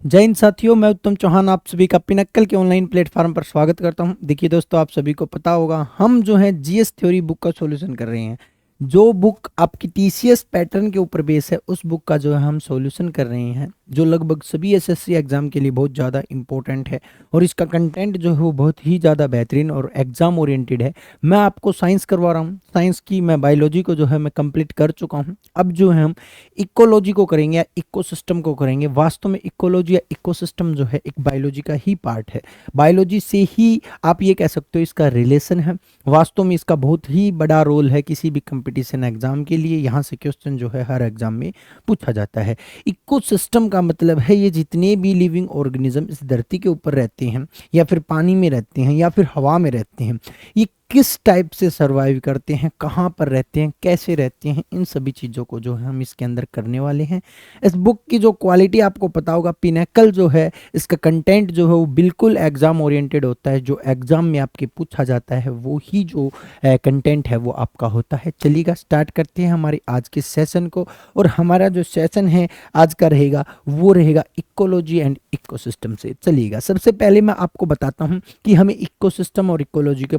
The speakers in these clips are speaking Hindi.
जय हिंद साथियों, मैं उत्तम चौहान आप सभी का पिनक्कल के ऑनलाइन प्लेटफॉर्म पर स्वागत करता हूं। देखिए दोस्तों, आप सभी को पता होगा हम जो है जीएस थ्योरी बुक का सॉल्यूशन कर रहे हैं। जो बुक आपकी टीसीएस पैटर्न के ऊपर बेस है, उस बुक का जो है हम सॉल्यूशन कर रहे हैं, जो लगभग सभी एसएससी एग्जाम के लिए बहुत ज़्यादा इंपॉर्टेंट है और इसका कंटेंट जो है वो बहुत ही ज़्यादा बेहतरीन और एग्जाम ओरिएंटेड है। मैं आपको साइंस करवा रहा हूँ। साइंस की मैं बायोलॉजी को जो है मैं कंप्लीट कर चुका हूँ। अब जो है हम इकोलॉजी को करेंगे या इकोसिस्टम को करेंगे। वास्तव में इकोलॉजी या इकोसिस्टम जो है एक बायोलॉजी का ही पार्ट है। बायोलॉजी से ही आप ये कह सकते हो इसका रिलेशन है। वास्तव में इसका बहुत ही बड़ा रोल है किसी भी कंपटीशन एग्जाम के लिए। यहाँ से क्वेश्चन जो है हर एग्जाम में पूछा जाता है। इकोसिस्टम का मतलब है ये जितने भी लिविंग ऑर्गेनिज्म इस धरती के ऊपर रहते हैं या फिर पानी में रहते हैं या फिर हवा में रहते हैं, ये किस टाइप से सरवाइव करते हैं, कहाँ पर रहते हैं, कैसे रहते हैं, इन सभी चीज़ों को जो है हम इसके अंदर करने वाले हैं। इस बुक की जो क्वालिटी आपको पता होगा, पिनैकल जो है इसका कंटेंट जो है वो बिल्कुल एग्जाम ओरिएंटेड होता है। जो एग्जाम में आपके पूछा जाता है वो ही जो कंटेंट है वो आपका होता है। चलिएगा स्टार्ट करते हैं हमारे आज के सेशन को। और हमारा जो सेशन है आज का रहेगा वो रहेगा इकोलॉजी एंड इकोसिस्टम से। चलिएगा सबसे पहले मैं आपको बताता हूँ कि हमें इकोसिस्टम और इकोलॉजी के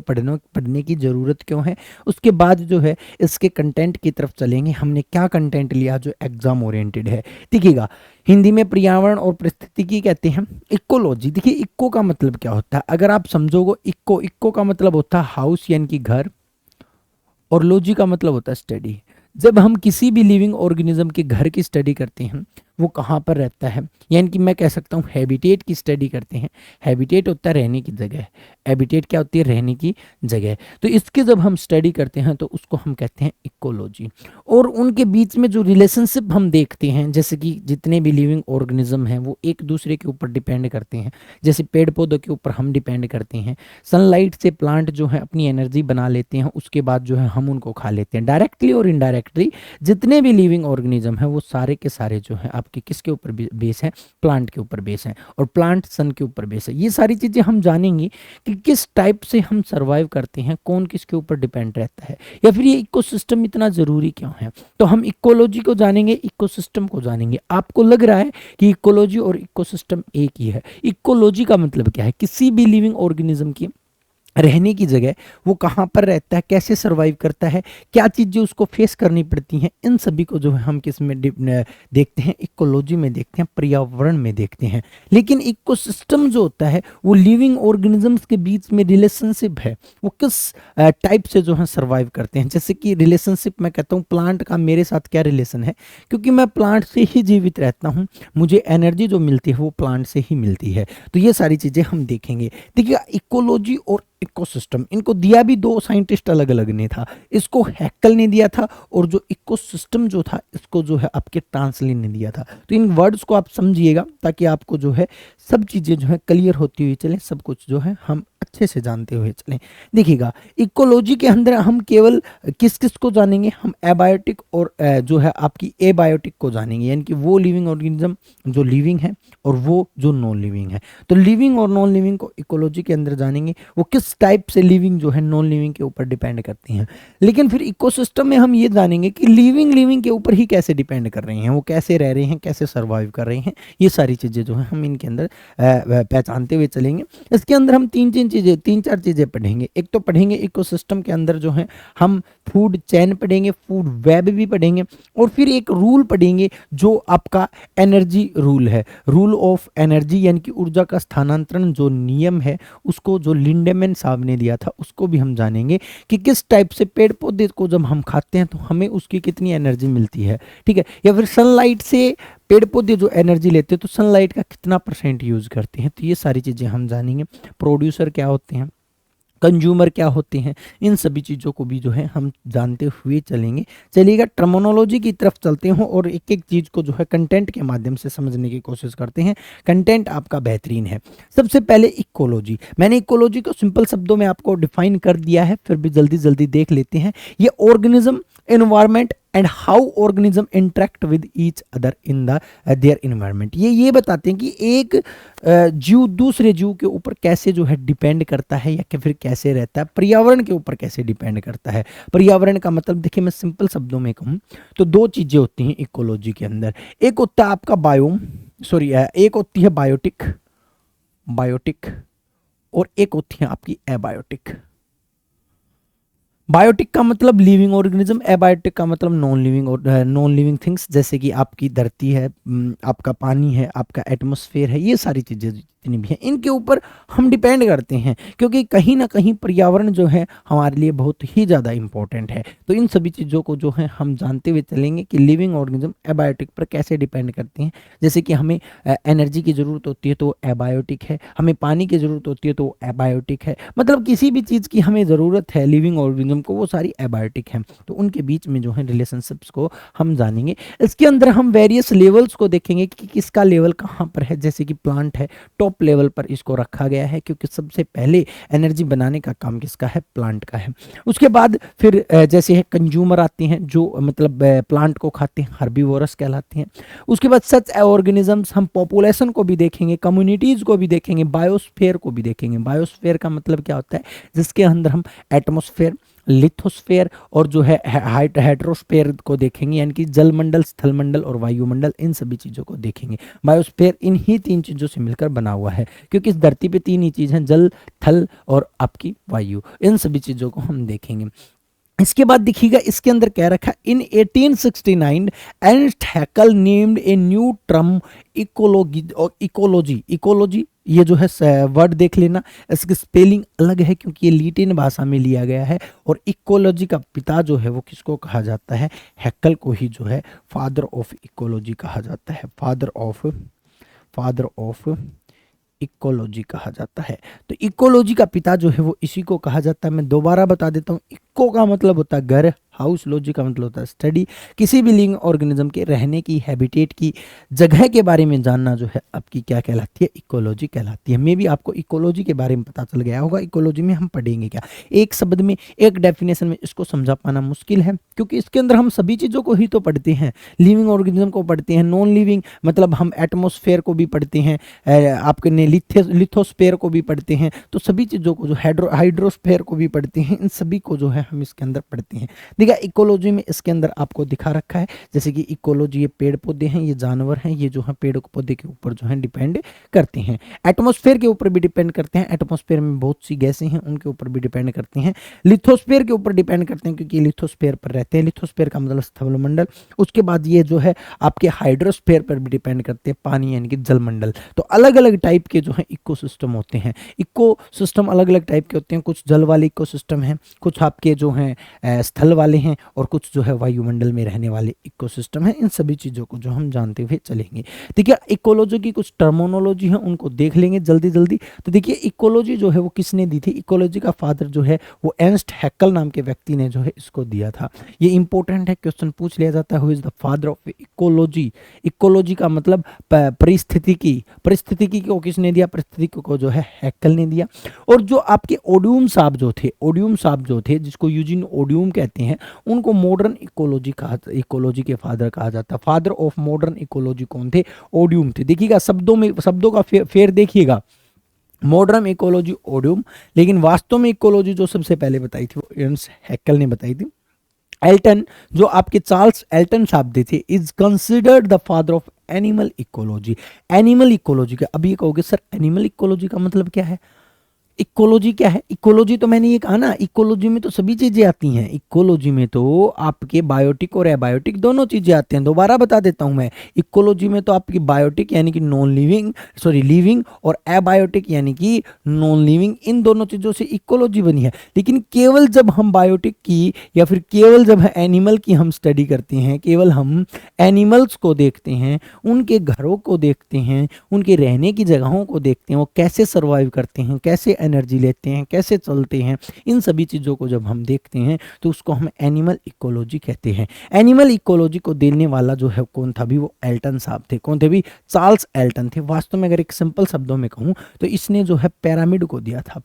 पढ़ने की ज़रूरत क्यों है। उसके बाद जो है इसके कंटेंट की तरफ चलेंगे। हमने क्या कंटेंट लिया जो एग्जाम ओरिएंटेड है। देखिएगा, हिंदी में पर्यावरण और परिस्थितिकी कहते हैं इकोलॉजी। देखिए, इको का मतलब क्या होता है अगर आप समझोगे। इको इको का मतलब होता है हाउस यानी कि घर, और लॉजी का मतलब होता है स्टडी। जब हम किसी भी लिविंग ऑर्गेनिज्म के घर की स्टडी करते हैं, वो कहाँ पर रहता है, यानी कि मैं कह सकता हूँ हैबिटेट की स्टडी करते हैं। हैबिटेट होता है रहने की जगह। हैबिटेट क्या होती है? रहने की जगह। तो इसके जब हम स्टडी करते हैं तो उसको हम कहते हैं इकोलॉजी। और उनके बीच में जो रिलेशनशिप हम देखते हैं, जैसे कि जितने भी लिविंग ऑर्गेनिज्म हैं वो एक दूसरे के ऊपर डिपेंड करते हैं। जैसे पेड़ पौधों के ऊपर हम डिपेंड करते हैं। सनलाइट से प्लांट जो है अपनी एनर्जी बना लेते हैं, उसके बाद जो है हम उनको खा लेते हैं। डायरेक्टली और इनडायरेक्टली जितने भी लिविंग ऑर्गेनिज्म हैं वो सारे के सारे जो है आपके किसके ऊपर बेस है? प्लांट के ऊपर बेस है। और प्लांट सन के ऊपर बेस है। ये सारी चीज़ें हम जानेंगे कि किस टाइप से हम सर्वाइव करते हैं, कौन किसके ऊपर डिपेंड रहता है, या फिर ये इकोसिस्टम इतना ज़रूरी क्यों है। तो हम इकोलॉजी को जानेंगे, इकोसिस्टम को जानेंगे। आपको लग रहा है कि इकोलॉजी और इकोसिस्टम एक ही है। इकोलॉजी का मतलब क्या है? किसी भी लिविंग ऑर्गेनिज्म की रहने की जगह, वो कहाँ पर रहता है, कैसे सरवाइव करता है, क्या चीज़ें उसको फेस करनी पड़ती हैं, इन सभी को जो है हम किस में देखते हैं? इकोलॉजी में देखते हैं, पर्यावरण में देखते हैं। लेकिन इकोसिस्टम जो होता है वो लिविंग ऑर्गेनिजम्स के बीच में रिलेशनशिप है। वो किस टाइप से जो है सरवाइव करते हैं। जैसे कि रिलेशनशिप मैं कहता हूँ प्लांट का मेरे साथ क्या रिलेशन है, क्योंकि मैं प्लांट से ही जीवित रहता हूँ, मुझे एनर्जी जो मिलती है वो प्लांट से ही मिलती है। तो ये सारी चीज़ें हम देखेंगे। देखिए, इकोलॉजी और इकोसिस्टम, इनको दिया भी दो साइंटिस्ट अलग अलग ने था। इसको हैक्कल ने दिया था और जो इकोसिस्टम जो था इसको जो है आपके ट्रांसलिन ने दिया था। तो इन वर्ड्स को आप समझिएगा ताकि आपको जो है सब चीज़ें जो है क्लियर होती हुई चलें, सब कुछ जो है हम अच्छे से जानते हुए चलें। देखिएगा, इकोलॉजी के अंदर हम केवल किस किस को जानेंगे? हम एबायोटिक और जो है आपकी एबायोटिक को जानेंगे, यानी कि वो लिविंग ऑर्गेनिज्म जो लिविंग है और वो जो नॉन लिविंग है। तो लिविंग और नॉन लिविंग को इकोलॉजी के अंदर जानेंगे, वो किस टाइप से लिविंग जो है नॉन लिविंग के ऊपर डिपेंड करती हैं। लेकिन फिर इकोसिस्टम में हम ये जानेंगे कि लिविंग के ऊपर ही कैसे डिपेंड कर रहे हैं, वो कैसे रह रहे हैं, कैसे सर्वाइव कर रहे हैं। ये सारी चीज़ें जो है हम इनके अंदर पहचानते हुए चलेंगे। इसके अंदर हम तीन चार चीज़ें पढ़ेंगे। एक तो पढ़ेंगे इकोसिस्टम के अंदर जो है हम फूड चेन पढ़ेंगे, फूड वेब भी पढ़ेंगे, और फिर एक रूल पढ़ेंगे जो आपका एनर्जी रूल है। रूल ऑफ एनर्जी यानी कि ऊर्जा का स्थानांतरण जो नियम है, उसको जो लिंडेमैन साहब ने दिया था उसको भी हम जानेंगे कि किस टाइप से पेड़ पौधे को जब हम खाते हैं तो हमें उसकी कितनी एनर्जी मिलती है। ठीक है, या फिर सनलाइट से पेड़ पौधे जो एनर्जी लेते हैं तो सनलाइट का कितना % यूज करते हैं। तो ये सारी चीज़ें हम जानेंगे। प्रोड्यूसर क्या होते हैं, कंज्यूमर क्या होते हैं, इन सभी चीज़ों को भी जो है हम जानते हुए चलेंगे। चलिएगा टर्मिनोलॉजी की तरफ चलते हैं और एक एक चीज़ को जो है कंटेंट के माध्यम से समझने की कोशिश करते हैं। कंटेंट आपका बेहतरीन है। सबसे पहले इकोलॉजी। मैंने इकोलॉजी को सिंपल शब्दों में आपको डिफाइन कर दिया है, फिर भी जल्दी जल्दी देख लेते हैं। ये organism, environment and how organism interact with each other in the their environment. ये बताते हैं कि एक जीव दूसरे जीव के ऊपर कैसे जो है डिपेंड करता है या फिर कैसे रहता है, पर्यावरण के ऊपर कैसे डिपेंड करता है। पर्यावरण का मतलब देखिए, मैं सिंपल शब्दों में कहूँ तो दो चीज़ें होती हैं इकोलॉजी के अंदर। एक होता है आपका बायोम, सॉरी, एक होती है बायोटिक, बायोटिक, और एक होती है आपकी एबायोटिक। बायोटिक का मतलब लिविंग ऑर्गेनिज्म, एबायोटिक का मतलब नॉन लिविंग और नॉन लिविंग थिंग्स, जैसे कि आपकी धरती है, आपका पानी है, आपका एटमॉस्फेयर है, ये सारी चीज़ें जितनी भी हैं इनके ऊपर हम डिपेंड करते हैं, क्योंकि कहीं ना कहीं पर्यावरण जो है हमारे लिए बहुत ही ज़्यादा इंपॉर्टेंट है। तो इन सभी चीज़ों को जो है हम जानते हुए चलेंगे कि लिविंग ऑर्गेनिज्म एबायोटिक पर कैसे डिपेंड करते हैं। जैसे कि हमें एनर्जी की ज़रूरत होती है तो एबायोटिक है, हमें पानी की ज़रूरत होती है तो एबायोटिक है, मतलब किसी भी चीज़ की हमें ज़रूरत है लिविंग ऑर्गेनिज्म को, वो सारी एबायोटिक है। तो उनके बीच में जो है रिलेशनशिप्स को हम जानेंगे। इसके अंदर हम वेरियस लेवल्स को देखेंगे कि किसका लेवल कहाँ पर है। जैसे कि प्लांट है, टॉप लेवल पर इसको रखा गया है, क्योंकि सबसे पहले एनर्जी बनाने का काम किसका है, प्लांट का है। उसके बाद फिर जैसे है कंज्यूमर आते हैं, जो मतलब प्लांट को खाते हैं, हर्बीवोरस कहलाते हैं। उसके बाद सच ऑर्गेनिजम्स, हम पॉपुलेशन को भी देखेंगे, कम्युनिटीज को भी देखेंगे, बायोस्फेयर को भी देखेंगे। बायोस्फेयर का मतलब क्या होता है, जिसके अंदर हम एटमॉस्फेयर, लिथोस्फेयर और जो है हाइड्रोस्फेयर को देखेंगे, यानी कि जलमंडल, स्थलमंडल और वायुमंडल, इन सभी चीज़ों को देखेंगे। बायोस्फेयर इन ही तीन चीज़ों से मिलकर बना हुआ है, क्योंकि इस धरती पे तीन ही चीज़ हैं, जल, थल और आपकी वायु। इन सभी चीज़ों को हम देखेंगे। इसके बाद देखिएगा, इसके अंदर क्या रखा, in 1869 Ernst Haeckel named a new term ecology. Ecology, ecology ये जो है वर्ड देख लेना, इसकी स्पेलिंग अलग है क्योंकि ये लैटिन भाषा में लिया गया है। और इकोलॉजी का पिता जो है वो किसको कहा जाता है, हैकल को ही जो है फादर ऑफ इकोलॉजी कहा जाता है, फादर ऑफ इकोलॉजी कहा जाता है। तो इकोलॉजी का पिता जो है वो इसी को कहा जाता है। मैं दोबारा बता देता हूँ, इको का मतलब होता है घर, हाउस, लॉजी का मतलब होता है स्टडी, किसी भी लिविंग ऑर्गेनिज्म के रहने की, हैबिटेट की जगह के बारे में जानना जो है आपकी क्या कहलाती है, इकोलॉजी कहलाती है। मे भी आपको इकोलॉजी के बारे में पता चल गया होगा, इकोलॉजी में हम पढ़ेंगे क्या। एक शब्द में, एक डेफिनेशन में इसको समझा पाना मुश्किल है, क्योंकि इसके अंदर हम सभी चीज़ों को ही तो पढ़ते हैं, लिविंग ऑर्गेनिज्म को पढ़ते हैं, नॉन लिविंग मतलब हम एटमोस्फेयर को भी पढ़ते हैं, आपके लिथोस्फेयर को भी पढ़ते हैं। तो सभी चीज़ों को, जो हाइड्रोस्फेयर को भी पढ़ते हैं, इन सभी को जो है हम इसके अंदर पढ़ते हैं। देखिए इकोलॉजी में इसके अंदर आपको दिखा रखा है, जैसे कि इकोलॉजी, ये पेड़ पौधे हैं, ये जानवर हैं, ये जो है पेड़ पौधे के ऊपर जो है डिपेंड करते हैं। एटमॉस्फेयर के ऊपर भी डिपेंड करते हैं, एटमॉस्फेयर में बहुत सी गैसें हैं, उनके ऊपर भी डिपेंड करते हैं। लिथोस्फेयर के ऊपर डिपेंड करते हैं, क्योंकि लिथोस्फेयर पर रहते हैं, लिथोस्फेयर का मतलब स्थलमंडल। उसके बाद ये जो है आपके हाइड्रोस्फेयर पर भी डिपेंड करते हैं, पानी यानी कि जलमंडल। तो अलग अलग टाइप के जो है इकोसिस्टम होते हैं। इकोसिस्टम अलग अलग टाइप के होते हैं, कुछ जल वाले इकोसिस्टम हैं, कुछ आपके जो हैं स्थल वाले हैं, और कुछ जो है वायुमंडल में रहने वाले इकोसिस्टम हैं। इन सभी चीज़ों को जो हम जानते हुए चलेंगे। देखिए इकोलॉजी की कुछ टर्मिनोलॉजी है, उनको देख लेंगे जल्दी जल्दी। तो देखिए इकोलॉजी जो है वो किसने दी थी, इकोलॉजी का फादर जो है वो एर्नस्ट हैकल नाम के व्यक्ति ने जो है इसको दिया था। ये इंपॉर्टेंट है, क्वेश्चन पूछ लिया जाता है, who is the father of ecology. Ecology का मतलब परिस्थितिकी, परिस्थितिकी को किसने दिया, परिस्थितिकी को जो है हैकल ने दिया। और जो आपके ओडियम साहब जो थे, ओडियम साहब जो थे, जिसको यूजिन ओडियम कहते हैं, उनको मॉडर्न इकोलॉजी कहा, इकोलॉजी के फादर कहा जाता है। फादर ऑफ मॉडर्न इकोलॉजी कौन थे, ओडियम थे। देखिएगा शब्दों में, शब्दों का फेर देखिएगा, मॉडर्न इकोलॉजी ओडियम, लेकिन वास्तव में इकोलॉजी जो सबसे पहले बताई थी वो एर्नस्ट हैकल ने बताई थी। एल्टन, जो आपके चार्ल्स एल्टन साहब दे थे, is considered the father of animal ecology. Animal ecology का, अभी ये कहोगे सर एनिमल इकोलॉजी का मतलब क्या है, इकोलॉजी क्या है। इकोलॉजी तो मैंने ये कहा ना, इकोलॉजी में तो सभी चीजें आती हैं। इकोलॉजी में तो आपके बायोटिक और एबायोटिक दोनों चीजें आती हैं। दोबारा बता देता हूं मैं, इकोलॉजी में तो आपकी बायोटिक यानी कि नॉन लिविंग, सॉरी लिविंग, और एबायोटिक यानी कि नॉन लिविंग, इन दोनों चीजों से इकोलॉजी बनी है। लेकिन केवल जब हम बायोटिक की या फिर केवल जब एनिमल की हम स्टडी करते हैं, केवल हम एनिमल्स को देखते हैं, उनके घरों को देखते हैं, उनके रहने की जगहों को देखते हैं, वो कैसे सर्वाइव करते हैं, कैसे एनर्जी लेते हैं, कैसे चलते हैं, इन सभी चीज़ों को जब हम देखते हैं तो उसको हम एनिमल इकोलॉजी कहते हैं। एनिमल इकोलॉजी को देने वाला जो है कौन था भी, वो एल्टन साहब थे। कौन थे भी, चार्ल्स एल्टन थे। वास्तव में अगर एक सिंपल शब्दों में कहूँ तो इसने जो है पिरामिड को दिया था,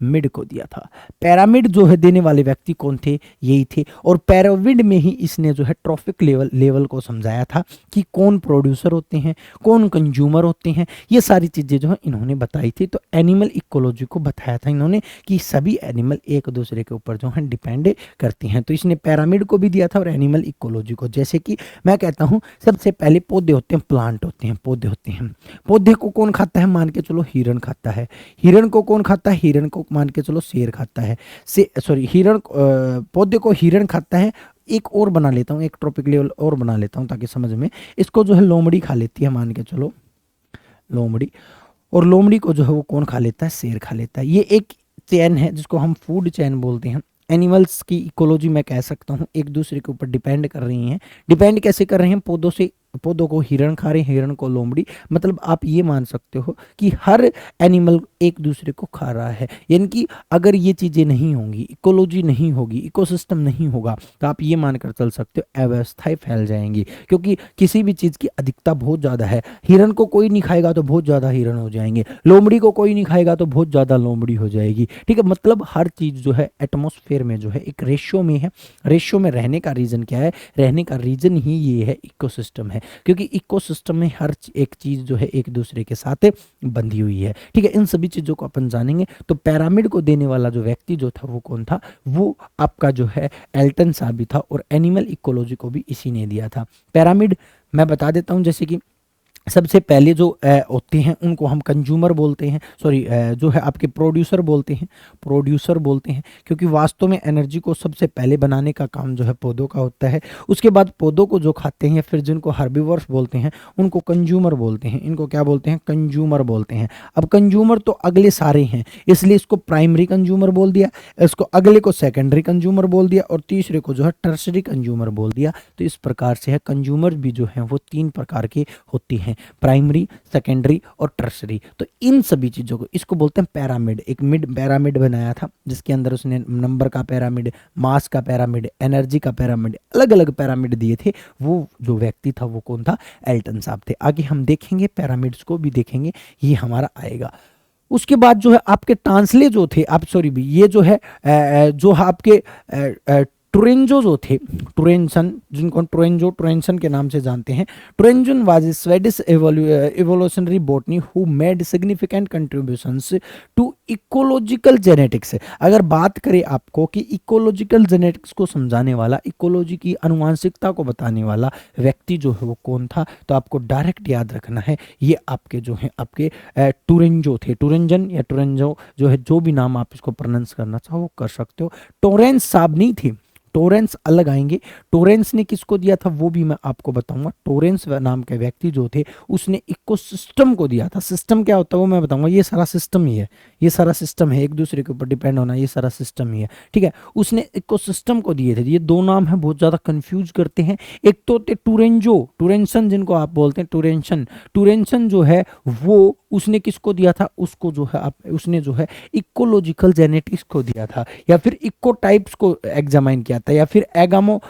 पैरामिड को दिया था। पैरामिड जो है देने वाले व्यक्ति कौन थे, यही थे। और पैरामिड में ही इसने जो है ट्रॉफिक लेवल को समझाया था कि कौन प्रोड्यूसर होते हैं, कौन कंज्यूमर होते हैं, ये सारी चीज़ें जो है इन्होंने बताई थी। तो एनिमल इकोलॉजी को बताया था इन्होंने कि सभी एनिमल एक दूसरे के ऊपर जो है डिपेंड करती हैं। तो इसने पैरामिड को भी दिया था और एनिमल इकोलॉजी को। जैसे कि मैं कहता हूँ सबसे पहले पौधे होते हैं, प्लांट होते हैं, पौधे होते हैं। पौधे को कौन खाता है, मान के चलो हिरण खाता है। हिरण को कौन खाता है, हिरण को मान के चलो शेर खाता है। पौधे को हिरण खाता है। एक और बना लेता हूँ, एक ट्रॉपिक लेवल और बना लेता हूँ ताकि समझ में। इसको जो है लोमड़ी खा लेती है, मान के चलो लोमड़ी। और लोमड़ी को जो है वो कौन खा लेता है, शेर खा लेता है। ये एक चेन है जिसको हम फूड चेन बोलते हैं। एनिमल्स की इकोलॉजी मैं कह सकता हूँ एक दूसरे के ऊपर डिपेंड कर रही हैं। डिपेंड कैसे कर रहे हैं, पौधों से, पौधों को हिरण खा रहे हैं, हिरण को लोमड़ी। मतलब आप ये मान सकते हो कि हर एनिमल एक दूसरे को खा रहा है। यानी कि अगर ये चीज़ें नहीं होंगी, इकोलॉजी नहीं होगी, इकोसिस्टम नहीं होगा, तो आप ये मानकर चल सकते हो अव्यवस्थाएं फैल जाएंगी। क्योंकि किसी भी चीज़ की अधिकता बहुत ज़्यादा है। हिरण को कोई नहीं खाएगा तो बहुत ज़्यादा हिरण हो जाएंगे, लोमड़ी को कोई नहीं खाएगा तो बहुत ज़्यादा लोमड़ी हो जाएगी। ठीक है, मतलब हर चीज़ जो है एटमॉस्फेयर में जो है एक रेशियो में है। रेशियो में रहने का रीज़न क्या है, रहने का रीज़न ही ये है, इकोसिस्टम है। क्योंकि इकोसिस्टम में हर एक चीज जो है एक दूसरे के साथ बंधी हुई है। ठीक है, इन सभी चीजों को अपन जानेंगे। तो पैरामिड को देने वाला जो व्यक्ति जो था वो कौन था, वो आपका जो है एल्टन साहब भी था। और एनिमल इकोलॉजी को भी इसी ने दिया था। पैरामिड मैं बता देता हूं, जैसे कि सबसे पहले जो होते हैं उनको हम कंज्यूमर बोलते हैं, सॉरी जो है आपके प्रोड्यूसर बोलते हैं, प्रोड्यूसर बोलते हैं। क्योंकि वास्तव में एनर्जी को सबसे पहले बनाने का काम जो है पौधों का होता है। उसके बाद पौधों को जो खाते हैं, फिर जिनको हर्बीवर्स बोलते हैं उनको कंज्यूमर बोलते हैं। इनको क्या बोलते हैं, कंज्यूमर बोलते हैं। अब कंज्यूमर तो अगले सारे हैं, इसलिए इसको प्राइमरी कंज्यूमर बोल दिया, इसको अगले को सेकेंडरी कंज्यूमर बोल दिया, और तीसरे को जो है टर्सरी कंज्यूमर बोल दिया। तो इस प्रकार से है, कंज्यूमर भी जो है वो 3 प्रकार के होते हैं, प्राइमरी, सेकेंडरी और टर्सरी। तो इन सभी चीजों को, इसको बोलते हैं पैरामिड। एक मिड पैरामिड बनाया था जिसके अंदर उसने नंबर का पैरामिड, मास का पैरामिड, एनर्जी का पैरामिड, अलग अलग पैरामिड दिए थे। वो जो व्यक्ति था वो कौन था, एल्टन साहब थे। आगे हम देखेंगे, पैरामिड्स को भी देखेंगे, ये हमारा आएगा। उसके बाद जो है आपके ट्रांसले जो थे, आप सॉरी भी ये जो है जो आपके टुरेंजो जो थे, टुरेंसन, जिनको टुरेंसन के नाम से जानते हैं। Turesson was a Swedish evolutionary botany who made significant contributions to ecological genetics. अगर बात करें आपको कि इकोलॉजिकल जेनेटिक्स को समझाने वाला, इकोलॉजी की अनुवांशिकता को बताने वाला व्यक्ति जो है वो कौन था, तो आपको डायरेक्ट याद रखना है, ये आपके जो है आपके टुरेंजो थे। टुरेंजन या टुरेंजो जो है, जो भी नाम आप इसको प्रोनाउंस करना चाहो वो कर सकते हो। टोरेंस साहब नहीं थे, टोरेंस अलग आएंगे। टोरेंस ने किसको दिया था वो भी मैं आपको बताऊंगा। टोरेंस नाम के व्यक्ति जो थे उसने इकोसिस्टम को दिया था। सिस्टम क्या होता है वो मैं बताऊंगा। ये सारा सिस्टम ही है, ये सारा सिस्टम है, एक दूसरे के ऊपर डिपेंड होना, ये सारा सिस्टम ही है। ठीक है, उसने इकोसिस्टम को दिए थे। ये 2 नाम है, बहुत ज्यादा कंफ्यूज करते हैं। एक तो होते टूरेंजो, टूरेंसन जिनको आप बोलते हैं, टूरेंसन। टूरेंसन जो है वो उसने किसको दिया था, उसको जो है उसने जो है इकोलॉजिकल जेनेटिक्स को दिया था, या फिर इको टाइप्स को एग्जामाइन किया था, या फिर एगामो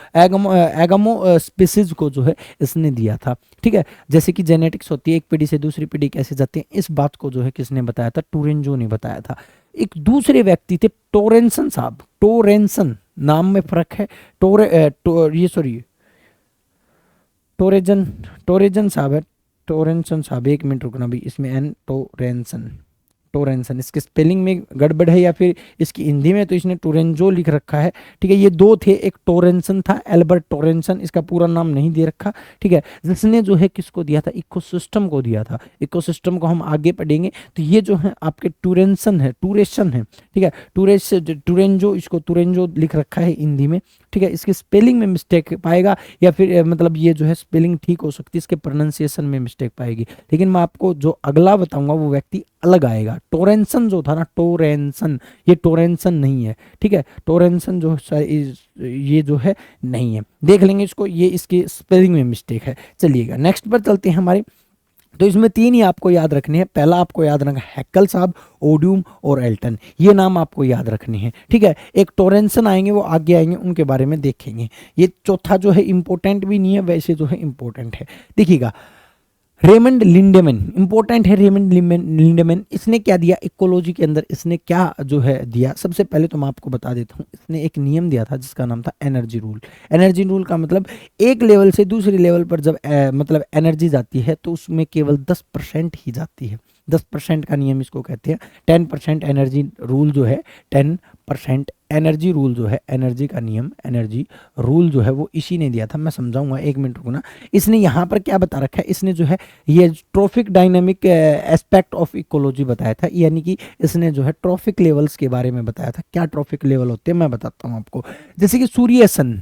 स्पीसीज को जो है इसने दिया था। ठीक है, जैसे कि जेनेटिक्स होती है, एक पीढ़ी से दूसरी पीढ़ी कैसे जाती है, इस बात को जो है किसने बताया था, टूरेंजो ने बताया था। एक दूसरे व्यक्ति थे टोरेंसन साहब। टोरेंसन नाम में फर्क है, टोरेजन साहब है, टोरेंसन साहब। 1 मिनट रुकना भी, इसमें एन टोरेंसन, टोरेंसन इसके स्पेलिंग में गड़बड़ है, या फिर इसकी हिंदी में तो इसने टोरेंजो लिख रखा है। ठीक है, ये 2 थे, एक टोरेंसन था, एल्बर्ट टोरेंसन, इसका पूरा नाम नहीं दे रखा। ठीक है, जिसने जो है किसको दिया था, इकोसिस्टम को दिया था। इकोसिस्टम को हम आगे पढ़ेंगे। तो ये जो है आपके टूरेंसन है, टूरेशन है। ठीक है, टूरेंजो, इसको टूरेंजो लिख रखा है हिंदी में। ठीक है, इसके स्पेलिंग में मिस्टेक पाएगा, या फिर मतलब ये जो है स्पेलिंग ठीक हो सकती है, इसके प्रोनाउंसिएशन में मिस्टेक पाएगी। लेकिन मैं आपको जो अगला बताऊंगा वो व्यक्ति अलग आएगा। टोरेंसन जो था ना, टोरेंसन, ये टोरेंसन नहीं है। ठीक है, टोरेंसन जो ये जो है नहीं है, देख लेंगे इसको, ये इसके स्पेलिंग में मिस्टेक है। चलिएगा नेक्स्ट पर चलते हैं हमारे। तो इसमें 3 ही आपको याद रखने हैं। पहला आपको याद रखना हैक्कल साहब, ओडियम और एल्टन, ये नाम आपको याद रखने हैं। ठीक है, एक टोरेंसन आएंगे, वो आगे आएंगे, उनके बारे में देखेंगे। ये चौथा जो है इंपॉर्टेंट भी नहीं है, वैसे जो है इंपॉर्टेंट है। देखिएगा, रेमंड लिंडेमैन, इंपॉर्टेंट है रेमंड लिंडेमैन। इसने क्या दिया इकोलॉजी के अंदर, इसने क्या जो है दिया, सबसे पहले तो मैं आपको बता देता हूँ, इसने एक नियम दिया था जिसका नाम था एनर्जी रूल। एनर्जी रूल का मतलब एक लेवल से दूसरे लेवल पर जब मतलब एनर्जी जाती है तो उसमें केवल 10% ही जाती है। 10% का नियम इसको कहते हैं। 10% एनर्जी रूल जो है, 10% एनर्जी रूल जो है, एनर्जी का नियम, एनर्जी रूल जो है वो इसी ने दिया था। मैं समझाऊंगा, एक मिनट रुकना। इसने यहाँ पर क्या बता रखा है, इसने जो है ये trophic dynamic aspect of ecology बताया था, यानी कि इसने जो है ट्रॉफिक लेवल्स के बारे में बताया था। क्या ट्रॉफिक लेवल होते हैं मैं बताता हूँ आपको। जैसे कि सूर्य, सन,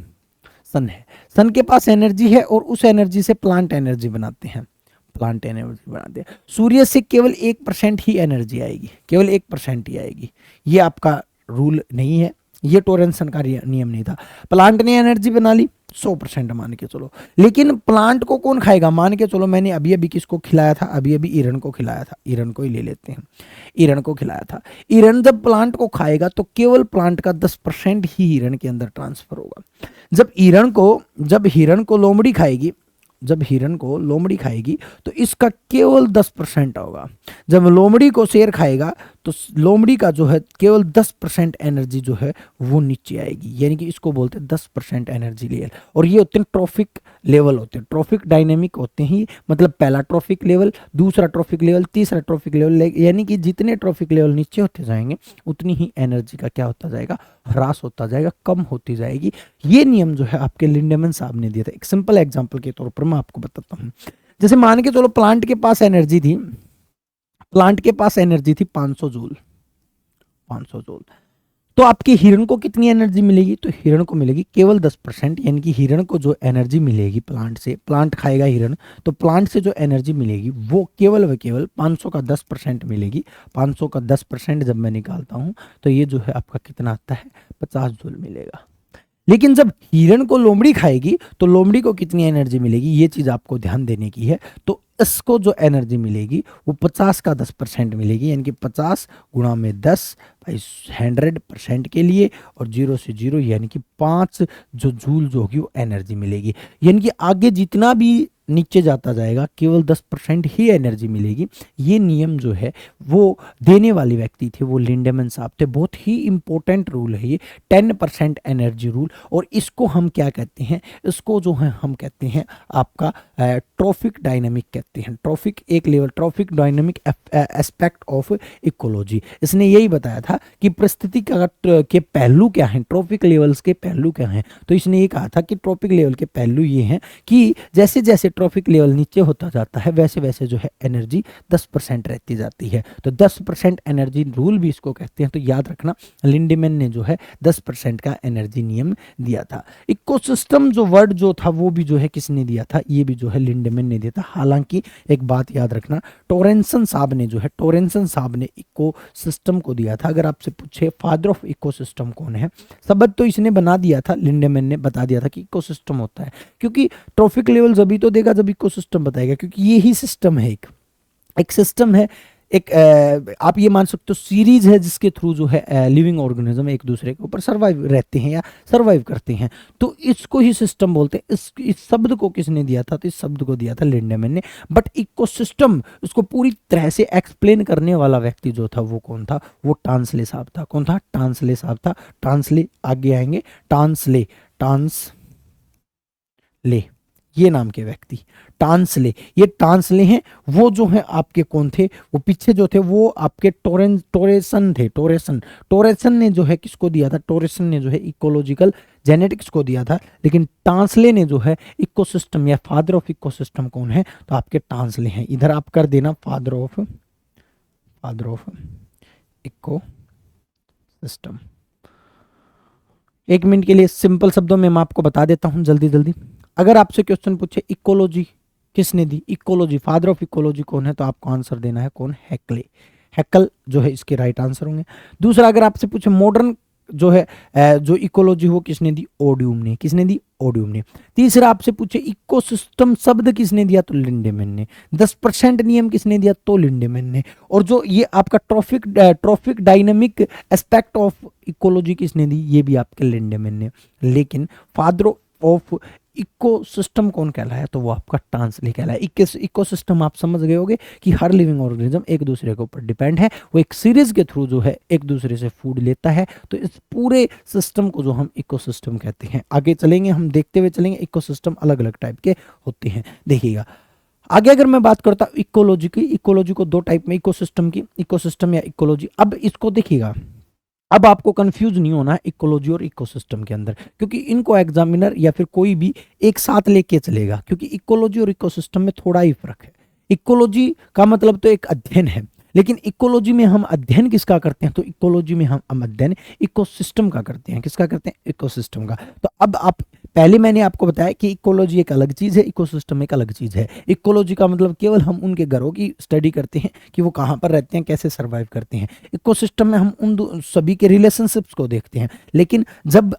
सन है, सन के पास एनर्जी है और उस एनर्जी से प्लांट एनर्जी बनाते हैं, प्लांट एनर्जी बनाते हैं। सूर्य से केवल 1% ही एनर्जी आएगी, केवल 1% ही आएगी। ये आपका रूल नहीं है, ये टोरेंसन का नियम नहीं था। प्लांट ने एनर्जी बना ली 100% मान के चलो, लेकिन प्लांट को कौन खाएगा, मान के चलो मैंने अभी अभी किसको खिलाया था, अभी अभी हिरण को खिलाया था, हिरण को ही ले लेते हैं, हिरण को खिलाया था। हिरण जब प्लांट को खाएगा तो केवल प्लांट का 10% ही हिरण के अंदर ट्रांसफर होगा। जब हिरण को लोमड़ी खाएगी, जब हिरण को लोमड़ी खाएगी तो इसका केवल 10% होगा। जब लोमड़ी को शेर खाएगा तो लोमड़ी का जो है केवल 10% एनर्जी जो है वो नीचे आएगी, यानी कि इसको बोलते हैं 10% एनर्जी लेवल। और ये होते हैं ट्रॉफिक लेवल, होते हैं ट्रॉफिक डायनेमिक होते हैं, मतलब पहला ट्रॉफिक लेवल, दूसरा ट्रॉफिक लेवल, तीसरा ट्रॉफिक लेवल, यानी कि जितने ट्रॉफिक लेवल नीचे होते जाएंगे उतनी ही एनर्जी का क्या होता जाएगा, ह्रास होता जाएगा, कम होती जाएगी। ये नियम जो है आपके लिंडेमैन साहब ने दिया था। एक सिंपल एग्जांपल के तौर पर मैं आपको बताता हूँ। जैसे मान के चलो प्लांट के पास एनर्जी थी, प्लांट के पास एनर्जी थी 500 जूल, 500 जूल, तो आपके हिरण को कितनी एनर्जी मिलेगी, तो हिरण को मिलेगी केवल 10%, यानी कि हिरण को जो एनर्जी मिलेगी प्लांट से, प्लांट खाएगा हिरण तो प्लांट से जो एनर्जी मिलेगी वो केवल व केवल 500 का 10% मिलेगी। 500 का 10% जब मैं निकालता हूं तो ये जो है आपका कितना आता है, 50 जूल मिलेगा। लेकिन जब हिरण को लोमड़ी खाएगी तो लोमड़ी को कितनी एनर्जी मिलेगी, ये चीज आपको ध्यान देने की है। तो इसको जो एनर्जी मिलेगी वो 50 का 10% मिलेगी, यानी कि 50 गुणा में 10 भाई 100% के लिए, और 0 से 0 यानी कि 5 जो जूल जो होगी वो एनर्जी मिलेगी। यानी कि आगे जितना भी नीचे जाता जाएगा केवल 10% ही एनर्जी मिलेगी। ये नियम जो है वो देने वाले व्यक्ति थे वो लिंडेमैन साहब थे। बहुत ही इंपॉर्टेंट रूल है ये 10% एनर्जी रूल, और इसको हम क्या कहते हैं, इसको जो है हम कहते हैं आपका ट्रॉफिक डायनेमिक कहते हैं। ट्रॉफिक एक level, trophic dynamic aspect of ecology. इसने यही बताया था कि परिस्थिति के पहलू क्या हैं, ट्रॉफिक लेवल्स के पहलू क्या हैं। तो इसने ये कहा था कि ट्रॉफिक लेवल के पहलू ये हैं कि जैसे जैसे ट्रॉफिक लेवल नीचे होता जाता है वैसे वैसे जो है एनर्जी 10% रहती जाती है। तो 10% एनर्जी रूल भी इसको कहते हैं। तो याद रखना लिंडेमैन ने जो है 10% का एनर्जी नियम दिया था। इकोसिस्टम जो वर्ड जो था वो भी जो है किसने दिया था, ये भी जो है लिंडेमैन ने दिया था। हालांकि एक बात याद रखना, टोरेंसन साहब ने जो है, टोरेंसन साहब ने इकोसिस्टम को दिया था। अगर आपसे पूछे फादर ऑफ इकोसिस्टम कौन है, शब्द तो इसने बना दिया था, लिंडेमैन ने बता दिया था कि इकोसिस्टम होता है, क्योंकि ट्रॉफिक लेवल अभी तो देगा जब इकोसिस्टम बताएगा, क्योंकि ये ही सिस्टम है, एक सिस्टम है, एक आप ये मान सकते हो सीरीज है जिसके थ्रू जो है लिविंग ऑर्गेनिज्म एक दूसरे के ऊपर सर्वाइव रहते हैं या सर्वाइव करते हैं। तो इसको ही सिस्टम बोलते हैं। इस शब्द को किसने दिया था, तो इस शब्द को दिया था लिंडेमैन ने। बट इकोसिस्टम उसको पूरी तरह से एक्सप्लेन करने वाला व्यक्ति जो था वो कौन था, वो टांसले साहब था। कौन था, टांसले साहब था। टांसले आगे आएंगे, टांसले, टांसले ये नाम के व्यक्ति, टांसले, ये टांसले हैं। वो जो है आपके कौन थे, वो पीछे जो थे वो आपके टोरेसन थे। टोरेसन ने जो है किसको दिया था, टोरेसन ने जो है इकोलॉजिकल जेनेटिक्स को दिया था। लेकिन टांसले ने जो है इकोसिस्टम या फादर ऑफ इकोसिस्टम कौन है, तो आपके टांसले हैं। इधर आप कर देना फादर ऑफ इकोसिस्टम। एक मिनट के लिए सिंपल शब्दों में मैं आपको बता देता हूं जल्दी जल्दी। अगर आपसे क्वेश्चन पूछे इकोलॉजी किसने दी, इकोलॉजी फादर ऑफ इकोलॉजी कौन है, तो आपको आंसर देना है कौन, हैक्ले, हैक्ल जो है इसके राइट आंसर होंगे। दूसरा अगर आपसे पूछे मॉडर्न जो है जो इकोलॉजी वो किसने दी, ओडियम ने। किसने दी, ओडियम ने। तीसरा आपसे पूछे इकोसिस्टम शब्द किसने दिया, तो लिंडेमैन ने। 10% नियम किसने दिया, तो लिंडेमैन ने। और जो ये आपका trophic dynamic aspect of ecology किसने दी, ये भी आपके लिंडेमैन ने। लेकिन फादर ऑफ इकोसिस्टम कौन कहलाया, तो वो आपका ट्रांसली कहलाया। इकोसिस्टम आप समझ गए होंगे कि हर लिविंग ऑर्गेनिज्म एक दूसरे के ऊपर डिपेंड है, वो एक सीरीज के थ्रू जो है एक दूसरे से फूड लेता है, तो इस पूरे सिस्टम को जो हम इकोसिस्टम कहते हैं। आगे चलेंगे, हम देखते हुए चलेंगे इकोसिस्टम अलग अलग टाइप के होते हैं। देखिएगा आगे अगर मैं बात करता हूँ इकोलॉजी की, इकोलॉजी को दो टाइप में, इकोसिस्टम की, इकोसिस्टम या इकोलॉजी। अब इसको देखिएगा, अब आपको कंफ्यूज नहीं होना है इकोलॉजी और इकोसिस्टम के अंदर, क्योंकि इनको एग्जामिनर या फिर कोई भी एक साथ लेके चलेगा, क्योंकि इकोलॉजी और इकोसिस्टम में थोड़ा ही फर्क है। इकोलॉजी का मतलब तो एक अध्ययन है, लेकिन इकोलॉजी में हम अध्ययन किसका करते हैं, तो इकोलॉजी में हम अध्ययन इकोसिस्टम का करते हैं। किसका करते हैं, इकोसिस्टम का। तो अब आप पहले मैंने आपको बताया कि इकोलॉजी एक अलग चीज है, इकोसिस्टम एक अलग चीज है। इकोलॉजी का मतलब केवल हम उनके घरों की स्टडी करते हैं कि वो कहाँ पर रहते हैं, कैसे सर्वाइव करते हैं। इकोसिस्टम में हम उन सभी के रिलेशनशिप्स को देखते हैं। लेकिन जब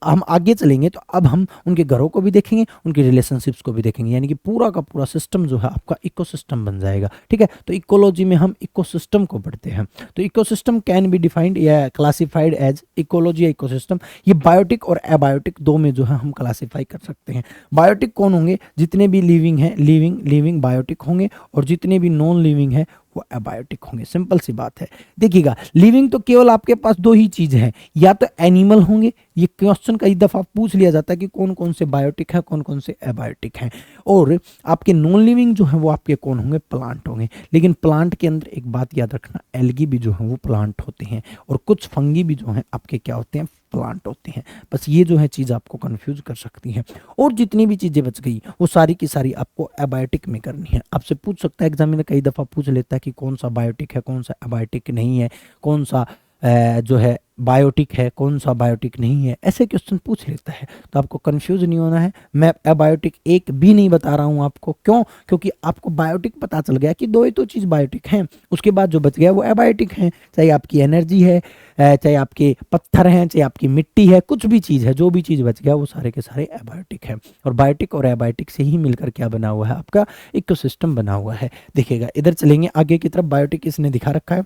हम आगे चलेंगे तो अब हम उनके घरों को भी देखेंगे, उनके रिलेशनशिप्स को भी देखेंगे, यानी कि पूरा का पूरा सिस्टम जो है आपका इकोसिस्टम बन जाएगा। ठीक है, तो इकोलॉजी में हम इकोसिस्टम को पढ़ते हैं। तो इकोसिस्टम कैन बी डिफाइंड या क्लासिफाइड एज इकोलॉजी या इकोसिस्टम। ये बायोटिक और एबायोटिक दो में जो है हम क्लासिफाई कर सकते हैं। बायोटिक कौन होंगे, जितने भी लिविंग हैं, लिविंग बायोटिक होंगे, और जितने भी नॉन लिविंग है वो एबायोटिक होंगे। सिंपल सी बात है। देखिएगा लिविंग तो केवल आपके पास दो ही चीज हैं, या तो एनिमल होंगे, ये क्वेश्चन कई दफा पूछ लिया जाता है कि कौन कौन से बायोटिक है, कौन कौन से एबायोटिक हैं। और आपके नॉन लिविंग जो है वो आपके कौन होंगे, प्लांट होंगे। लेकिन प्लांट के अंदर एक बात याद रखना, एल्गी भी जो है वो प्लांट होते हैं, और कुछ फंगी भी जो है आपके क्या होते हैं, प्लांट होते हैं। बस ये जो है चीज आपको कंफ्यूज कर सकती है। और जितनी भी चीजें बच गई वो सारी की सारी आपको एबायोटिक में करनी है। आपसे पूछ सकता है एग्जामिनर, कई दफा पूछ लेता है कि कौन सा बायोटिक है, कौन सा एबायोटिक नहीं है, कौन सा जो है बायोटिक है, कौन सा बायोटिक नहीं है, ऐसे क्वेश्चन पूछ लेता है। तो आपको कंफ्यूज नहीं होना है। मैं एबायोटिक एक भी नहीं बता रहा हूं आपको। क्यों, क्योंकि आपको बायोटिक पता चल गया कि दो ही तो चीज बायोटिक हैं, उसके बाद जो बच गया वो एबायोटिक है। चाहे आपकी एनर्जी है, चाहे आपके पत्थर हैं, चाहे आपकी मिट्टी है, कुछ भी चीज है, जो भी चीज बच गया वो सारे के सारे एबायोटिक है। और बायोटिक और एबायोटिक से ही मिलकर क्या बना हुआ है, आपका इकोसिस्टम बना हुआ है। देखिएगा इधर चलेंगे आगे की तरफ, बायोटिक इसने दिखा रखा है।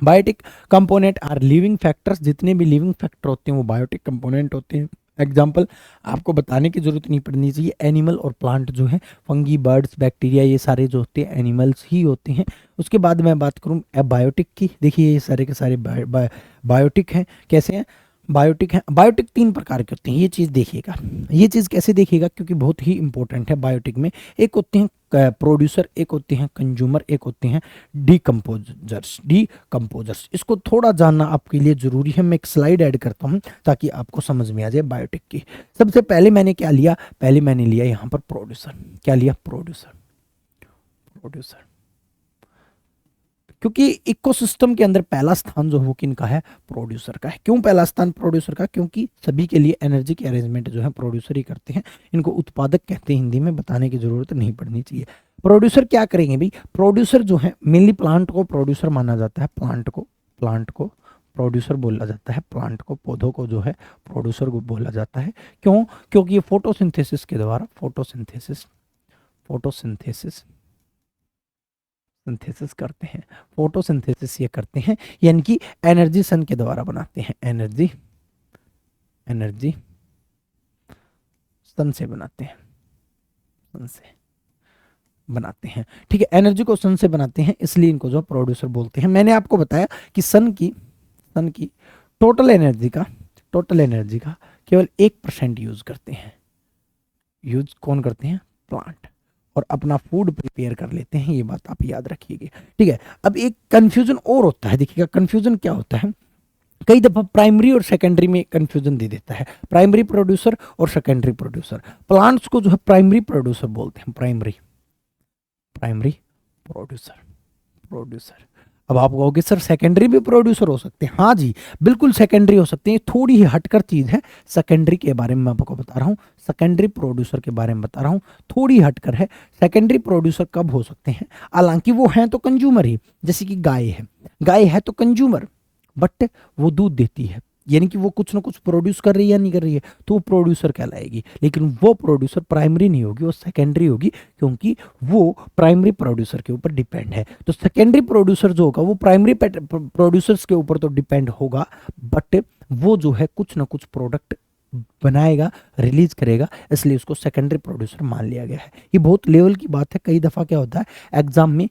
Biotic component are living factors, जितने भी लिविंग फैक्टर होते हैं वो बायोटिक कंपोनेंट होते हैं। एग्जाम्पल आपको बताने की जरूरत नहीं पड़नी चाहिए, एनिमल और प्लांट जो है, फंगी, बर्ड्स, बैक्टीरिया, ये सारे जो होते हैं एनिमल्स ही होते हैं। उसके बाद मैं बात करूं एबायोटिक की, देखिए ये सारे के सारे बायोटिक हैं। कैसे हैं, बायोटिक हैं। बायोटिक तीन प्रकार के होते हैं, ये चीज़ देखिएगा, ये चीज़ कैसे देखिएगा, क्योंकि बहुत ही इंपॉर्टेंट है। बायोटिक में एक होते हैं प्रोड्यूसर, एक होते हैं कंज्यूमर, एक होते हैं डीकम्पोजर्स। इसको थोड़ा जानना आपके लिए जरूरी है। मैं एक स्लाइड ऐड करता हूं ताकि आपको समझ में आ जाए बायोटिक की। सबसे पहले मैंने क्या लिया, पहले मैंने लिया यहां पर प्रोड्यूसर। क्या लिया, प्रोड्यूसर। क्योंकि इकोसिस्टम के अंदर पहला स्थान जो वो किनका है, प्रोड्यूसर का है। क्यों पहला स्थान प्रोड्यूसर का, क्योंकि सभी के लिए एनर्जी की अरेंजमेंट जो है प्रोड्यूसर ही करते हैं। इनको उत्पादक कहते हैं, हिंदी में बताने की जरूरत नहीं पड़नी चाहिए। प्रोड्यूसर क्या करेंगे भाई, प्रोड्यूसर जो है मेनली प्लांट को प्रोड्यूसर माना जाता है। प्लांट को प्रोड्यूसर बोला जाता है, प्लांट को, पौधों को जो है प्रोड्यूसर को बोला जाता है। क्यों, क्योंकि ये फोटोसिंथेसिस के द्वारा सिंथेसिस करते हैं। फोटोसिंथेसिस ये करते हैं, यानी कि एनर्जी सन के द्वारा बनाते हैं। एनर्जी सन से बनाते हैं। ठीक है, एनर्जी को सन से बनाते हैं, इसलिए इनको जो प्रोड्यूसर बोलते हैं। मैंने आपको बताया कि सन की टोटल एनर्जी का केवल 1% यूज करते हैं। यूज कौन करते हैं, प्लांट, और अपना फूड प्रिपेयर कर लेते हैं। ये बात आप याद रखिएगा। ठीक है, अब एक कंफ्यूजन और होता है। देखिएगा कंफ्यूजन क्या होता है, कई दफा प्राइमरी और सेकेंडरी में कंफ्यूजन दे देता है। प्राइमरी प्रोड्यूसर और सेकेंडरी प्रोड्यूसर। प्लांट्स को जो है प्राइमरी प्रोड्यूसर बोलते हैं, प्राइमरी प्रोड्यूसर। अब आप कहोगे सर सेकेंडरी भी प्रोड्यूसर हो सकते हैं। हाँ जी, बिल्कुल सेकेंडरी हो सकते हैं। थोड़ी ही हटकर चीज है, सेकेंडरी के बारे में मैं आपको बता रहा हूँ, सेकेंडरी प्रोड्यूसर के बारे में बता रहा हूँ, थोड़ी हटकर है। सेकेंडरी प्रोड्यूसर कब हो सकते हैं, हालांकि वो हैं तो कंज्यूमर ही, जैसे कि गाय है तो कंज्यूमर, बट वो दूध देती है, यानी कि वो कुछ ना कुछ प्रोड्यूस कर रही है या नहीं कर रही है, तो वो प्रोड्यूसर कहलाएगी। लेकिन वो प्रोड्यूसर प्राइमरी नहीं होगी, वो सेकेंडरी होगी, क्योंकि वो प्राइमरी प्रोड्यूसर के ऊपर डिपेंड है। तो सेकेंडरी प्रोड्यूसर जो होगा वो प्राइमरी प्रोड्यूसर्स के ऊपर तो डिपेंड होगा, बट वो जो है कुछ ना कुछ प्रोडक्ट बनाएगा, रिलीज करेगा, इसलिए उसको सेकेंडरी प्रोड्यूसर मान लिया गया है। ये बहुत लेवल की बात है। कई दफ़ा क्या होता है एग्जाम में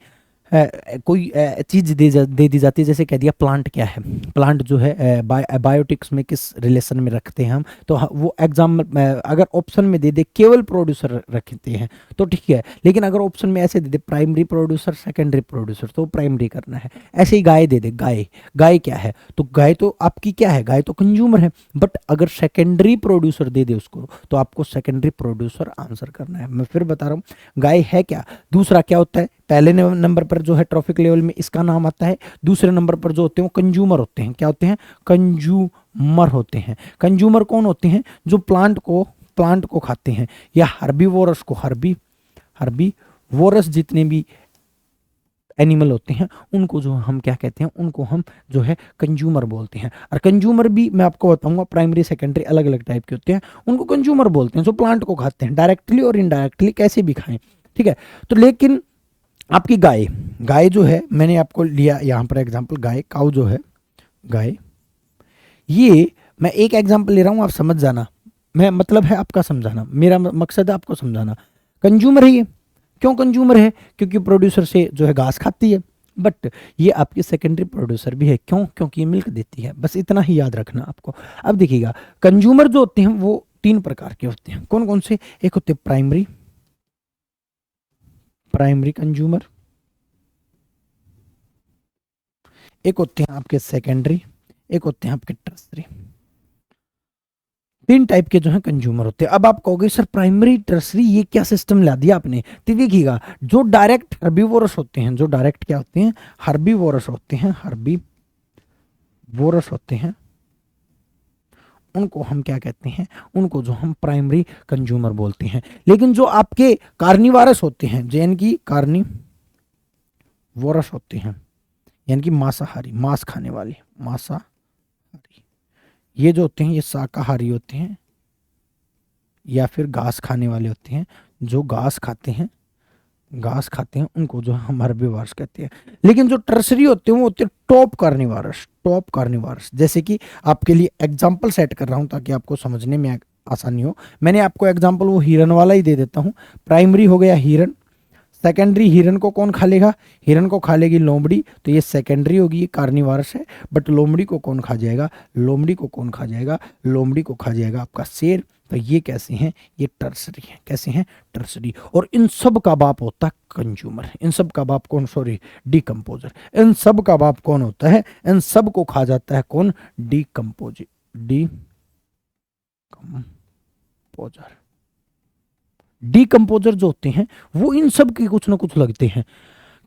कोई चीज दे दी जाती है, जैसे कह दिया प्लांट क्या है, प्लांट जो है बायोटिक्स में किस रिलेशन में रखते हैं हम, तो वो एग्जाम अगर ऑप्शन में दे दे केवल प्रोड्यूसर रखते हैं तो ठीक है, लेकिन अगर ऑप्शन में ऐसे दे दे प्राइमरी प्रोड्यूसर सेकेंडरी प्रोड्यूसर तो प्राइमरी करना है। ऐसे ही गाय दे दे, गाय गाय क्या है, तो गाय तो आपकी क्या है, गाय तो कंज्यूमर है, बट अगर सेकेंडरी प्रोड्यूसर दे दे उसको तो आपको सेकेंडरी प्रोड्यूसर आंसर करना है। मैं फिर बता रहा हूँ, गाय है क्या, दूसरा क्या होता है, पहले नंबर पर जो है ट्रॉफिक लेवल में इसका नाम आता है, दूसरे नंबर पर जो होते हैं वो कंज्यूमर होते हैं। क्या होते हैं, कंज्यूमर होते हैं। कंज्यूमर कौन होते हैं, जो प्लांट को खाते हैं, या हर्बीवोरस को, हर्बीवोरस जितने भी एनिमल होते हैं उनको जो हम क्या कहते हैं, उनको हम जो है कंज्यूमर बोलते हैं। और कंज्यूमर भी मैं आपको बताऊंगा प्राइमरी सेकेंडरी अलग अलग टाइप के होते हैं, उनको कंज्यूमर बोलते हैं जो प्लांट को खाते हैं, डायरेक्टली और इनडायरेक्टली कैसे भी खाएं, ठीक है। तो लेकिन आपकी गाय जो है, मैंने आपको लिया यहाँ पर एग्जांपल, गाय, काऊ जो है, गाय, ये मैं एक एग्जांपल ले रहा हूँ, आप समझ जाना, मैं मतलब है आपका समझाना, मेरा मकसद है आपको समझाना। कंज्यूमर है ये, क्यों कंज्यूमर है, क्योंकि प्रोड्यूसर से जो है घास खाती है, बट ये आपकी सेकेंडरी प्रोड्यूसर भी है, क्यों, क्योंकि ये मिल्क देती है, बस इतना ही याद रखना आपको। अब देखिएगा कंज्यूमर जो होते हैं वो 3 प्रकार के होते हैं, कौन कौन से, एक होते हैं प्राइमरी कंज्यूमर, एक होते हैं आपके सेकेंडरी, एक होते हैं आपके टर्सरी। 3 टाइप के जो है कंज्यूमर होते हैं। अब आप कहोगे सर प्राइमरी टर्सरी ये क्या सिस्टम ला दिया आपने, तो देखिएगा जो डायरेक्ट हर्बीवोरस होते हैं, जो डायरेक्ट क्या होते हैं, हर्बीवोरस होते हैं, उनको हम क्या कहते हैं, उनको जो हम प्राइमरी कंज्यूमर बोलते हैं। लेकिन जो आपके कार्निवारस होते हैं, जैन की कार्निवोरस होते हैं, यानी कि मांसाहारी, मांस खाने वाले, मांसाहारी, ये जो होते हैं ये शाकाहारी होते हैं या फिर घास खाने वाले होते हैं। जो घास खाते हैं उनको जो हम हर्बीवोरस कहते हैं। लेकिन जो टर्सरी होते हैं वो होते हैं टॉप कार्निवोरस। जैसे कि आपके लिए एग्जांपल सेट कर रहा हूं ताकि आपको समझने में आसानी हो। मैंने आपको एग्जांपल वो हिरन वाला ही दे देता हूं। प्राइमरी हो गया हिरन, सेकेंडरी हिरन को कौन खा लेगा, हिरन को खा लेगी लोमड़ी, तो ये सेकेंडरी होगी, ये कार्निवारस है। बट लोमड़ी को कौन खा जाएगा, लोमड़ी को खा जाएगा आपका शेर। तो ये कैसे हैं, ये टर्सरी हैं। कैसे हैं, टर्सरी। और इन सब का बाप होता है कंज्यूमर, इन सब का बाप कौन, सॉरी डिकम्पोजर। इन सब का बाप कौन होता है, इन सब को खा जाता है कौन, डिकम्पोजर। डिकम्पोजर जो होते हैं वो इन सब के कुछ ना कुछ लगते हैं,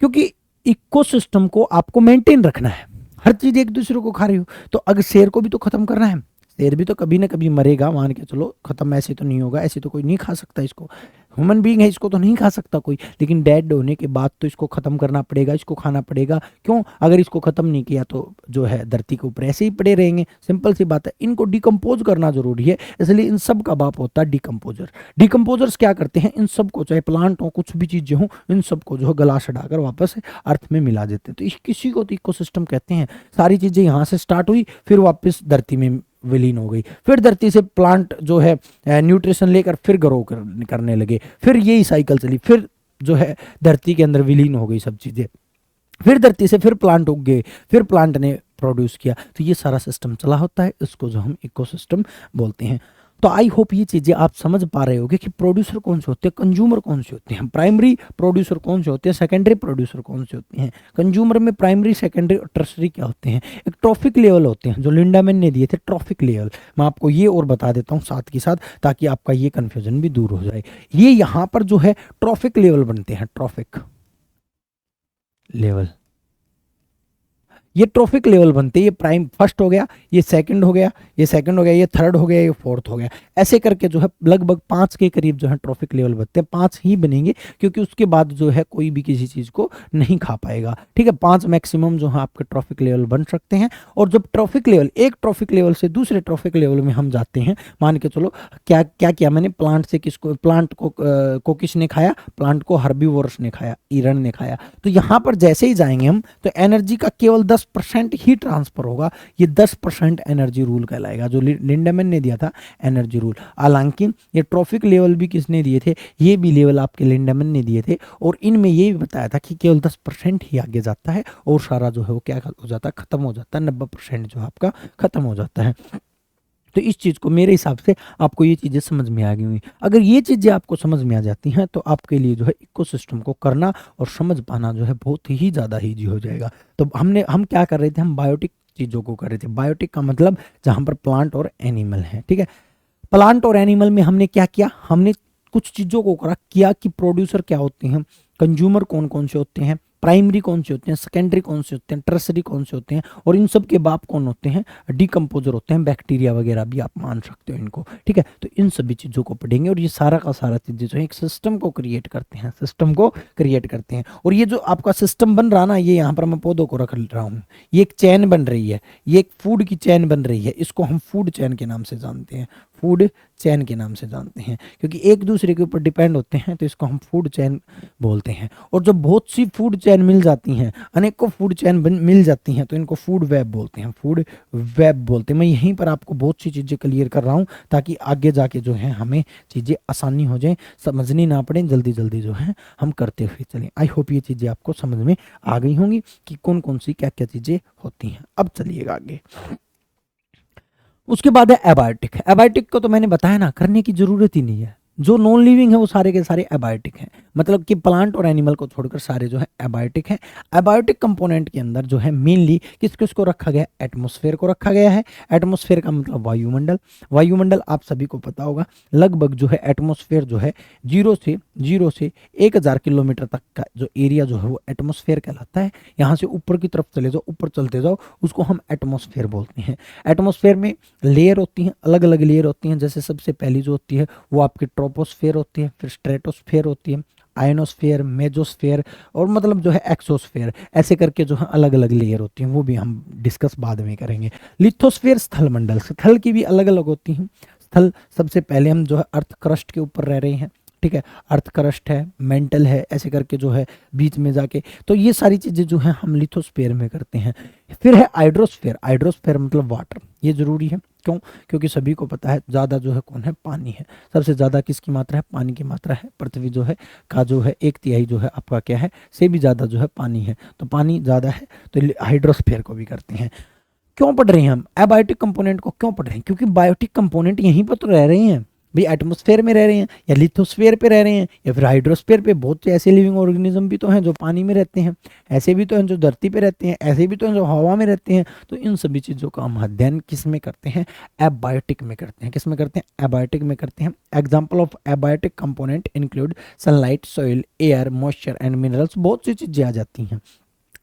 क्योंकि इकोसिस्टम को आपको मेंटेन रखना है। हर चीज एक दूसरे को खा रही हो, तो अगर शेर को भी तो खत्म करना है, शेर भी तो कभी ना कभी मरेगा, मान के चलो, खत्म ऐसे तो नहीं होगा, ऐसे तो कोई नहीं खा सकता इसको, ह्यूमन बीइंग है, इसको तो नहीं खा सकता कोई, लेकिन डेड होने के बाद तो इसको खत्म करना पड़ेगा, इसको खाना पड़ेगा। क्यों, अगर इसको खत्म नहीं किया तो जो है धरती के ऊपर ऐसे ही पड़े रहेंगे, सिंपल सी बात है। इनको डिकम्पोज करना जरूरी है, इसलिए इन सब का बाप होता है डिकम्पोजर। डिकम्पोजर्स क्या करते हैं, इन सबको, चाहे प्लांट हो, कुछ भी चीजें हो, इन सबको जो है गला सड़ाकर वापस अर्थ में मिला देते हैं। तो किसी को तो इकोसिस्टम कहते हैं। सारी चीजें यहाँ से स्टार्ट हुई, फिर वापस धरती में विलीन हो गई, फिर धरती से प्लांट जो है न्यूट्रिशन लेकर फिर ग्रो करने लगे, फिर यही साइकिल चली, फिर जो है धरती के अंदर विलीन हो गई सब चीजें, फिर धरती से फिर प्लांट उग गए, फिर प्लांट ने प्रोड्यूस किया। तो ये सारा सिस्टम चला होता है, इसको जो हम इकोसिस्टम बोलते हैं। तो आई होप ये चीजें आप समझ पा रहे होगे कि प्रोड्यूसर कौन से होते हैं, कंज्यूमर कौन से होते हैं, प्राइमरी प्रोड्यूसर कौन से होते हैं, सेकेंडरी प्रोड्यूसर कौन से होते हैं। कंज्यूमर में प्राइमरी, सेकेंडरी और टर्सरी क्या होते हैं। एक ट्रॉफिक लेवल होते हैं जो लिंडामैन ने दिए थे, ट्रॉफिक लेवल। मैं आपको ये और बता देता हूँ साथ के साथ, ताकि आपका ये कंफ्यूजन भी दूर हो जाए। ये यहाँ पर जो है ट्रॉफिक लेवल बनते हैं, ट्रॉफिक लेवल, ये ट्रॉफिक लेवल बनते हैं। ये प्राइम फर्स्ट हो गया, ये सेकंड हो गया, ये सेकंड हो गया, ये थर्ड हो गया, ये फोर्थ हो गया। ऐसे करके जो है लगभग 5 के करीब जो है ट्रॉफिक लेवल बनते हैं। 5 ही बनेंगे, क्योंकि उसके बाद जो है कोई भी किसी चीज को नहीं खा पाएगा, ठीक है। 5 मैक्सिमम जो है आपके ट्रॉफिक लेवल बन सकते हैं। और जब ट्रॉफिक लेवल, एक ट्रॉफिक लेवल से दूसरे ट्रॉफिक लेवल में हम जाते हैं, मान के चलो क्या क्या किया मैंने, प्लांट से किसको, प्लांट को किसने खाया, प्लांट को हर्बीवोरस ने खाया, हिरन ने खाया। तो यहाँ पर जैसे ही जाएंगे हम, तो एनर्जी का केवल 10 10% ही ट्रांसफर होगा, ये 10% एनर्जी रूल कहलाएगा, जो लिंडमैन ने दिया था एनर्जी रूल। हालांकि ये ट्रॉफिक लेवल भी किसने दिए थे, ये भी लेवल आपके लिंडमैन ने दिए थे, और इनमें ये भी बताया था कि केवल 10% ही आगे जाता है और सारा जो है वो क्या हो जाता है, खत्म हो जाता है, 90% जो आपका खत्म हो जाता है। तो इस चीज़ को मेरे हिसाब से आपको ये चीज़ें समझ में आ गई हुई। अगर ये चीज़ें आपको समझ में आ जाती हैं तो आपके लिए जो है इकोसिस्टम को करना और समझ पाना जो है बहुत ही ज़्यादा ईजी हो जाएगा। तो हम क्या कर रहे थे, हम बायोटिक चीज़ों को कर रहे थे। बायोटिक का मतलब जहाँ पर प्लांट और एनिमल है, ठीक है। प्लांट और एनिमल में हमने क्या किया, हमने कुछ चीज़ों को किया कि प्रोड्यूसर क्या होते हैं, कंज्यूमर कौन कौन से होते हैं, प्राइमरी कौन से होते हैं, सेकेंडरी कौन से होते हैं, टर्सरी कौन से होते हैं, और इन सब के बाप कौन होते हैं, डिकम्पोजर होते हैं, बैक्टीरिया वगैरह भी आप मान सकते हो इनको, ठीक है। तो इन सभी चीज़ों को पढ़ेंगे और ये सारा का सारा चीज़ें जो है एक सिस्टम को क्रिएट करते हैं, सिस्टम को क्रिएट करते हैं। और ये जो आपका सिस्टम बन रहा ना, ये यहाँ पर मैं पौधों को रख रहा हूँ, ये एक चैन बन रही है, ये एक फूड की चैन बन रही है, इसको हम फूड चैन के नाम से जानते हैं, फूड चैन के नाम से जानते हैं, क्योंकि एक दूसरे के ऊपर डिपेंड होते हैं, तो इसको हम फूड चैन बोलते हैं। और जब बहुत सी फूड चैन मिल जाती हैं, अनेकों फूड चैन मिल जाती हैं, तो इनको फूड वेब बोलते हैं, फूड वेब बोलते हैं। मैं यहीं पर आपको बहुत सी चीज़ें क्लियर कर रहा हूँ ताकि आगे जाके जो है हमें चीज़ें आसानी हो जाए, समझनी ना पड़े, जल्दी जल्दी जो है हम करते हुए चलें। आई होप ये चीज़ें आपको समझ में आ गई होंगी कि कौन कौन सी क्या क्या चीज़ें होती हैं। अब चलिएगा आगे। उसके बाद है एबायोटिक। एबायोटिक को तो मैंने बताया ना, करने की जरूरत ही नहीं है, जो नॉन लिविंग है वो सारे के सारे एबायोटिक हैं, मतलब कि प्लांट और एनिमल को छोड़कर सारे जो है एबायोटिक हैं। एबायोटिक कंपोनेंट के अंदर जो है मेनली किस किस को रखा गया, एटमॉस्फेयर को रखा गया है। एटमॉस्फेयर का मतलब वायुमंडल। वायुमंडल आप सभी को पता होगा, लगभग जो है एटमॉस्फेयर जो है जीरो से 1000 किलोमीटर तक का जो एरिया जो है वो एटमॉस्फेयर कहलाता है। यहाँ से ऊपर की तरफ चले जाओ, ऊपर चलते जाओ, उसको हम एटमॉस्फेयर बोलते हैं। एटमॉस्फेयर में लेयर होती हैं, अलग अलग लेयर होती हैं। जैसे सबसे पहली जो होती है वो आपकी ट्रोपोस्फेयर होती है, फिर स्ट्रेटोस्फेयर होती है, आयनोस्फेयर, मेजोस्फेयर, और मतलब जो है एक्सोस्फेयर, ऐसे करके जो है अलग अलग लेयर होती हैं, वो भी हम डिस्कस बाद में करेंगे। लिथोस्फेयर स्थल मंडल, स्थल की भी अलग अलग होती हैं। स्थल सबसे पहले हम जो है अर्थ क्रस्ट के ऊपर रह रहे हैं, ठीक है, अर्थ क्रस्ट है, मेंटल है, ऐसे करके जो है बीच में जाके, तो ये सारी चीज़ें जो है हम लिथोस्फेयर में करते हैं। फिर है हाइड्रोस्फेयर। हाइड्रोस्फेयर मतलब वाटर, ये जरूरी है, क्यों, क्योंकि सभी को पता है ज़्यादा जो है कौन है, पानी है। सबसे ज़्यादा किसकी मात्रा है, पानी की मात्रा है। पृथ्वी जो है का जो है 1/3 जो है आपका क्या है, से भी ज़्यादा जो है पानी है, तो पानी ज़्यादा है, तो हाइड्रोस्फेयर को भी करते हैं। क्यों पढ़ रहे हैं हम एबायोटिक कंपोनेंट को, क्यों पढ़ रहे हैं, क्योंकि बायोटिक कंपोनेंट यहीं पर तो रह रहे हैं भाई, एटमॉस्फेयर में रह रहे हैं या लिथोस्फेयर पे रह रहे हैं या फिर हाइड्रोस्फेयर पे। बहुत से ऐसे लिविंग ऑर्गेनिज्म भी तो हैं जो पानी में रहते हैं, ऐसे भी तो हैं जो धरती पे रहते हैं, ऐसे भी तो हैं जो हवा में रहते हैं। तो इन सभी चीज़ों का हम अध्ययन किस में करते हैं, एबायोटिक में करते हैं। किस में करते हैं, एबायोटिक में करते हैं। Example of abiotic component include sunlight, soil, air, moisture and minerals. बहुत सी चीज़ें आ जाती हैं।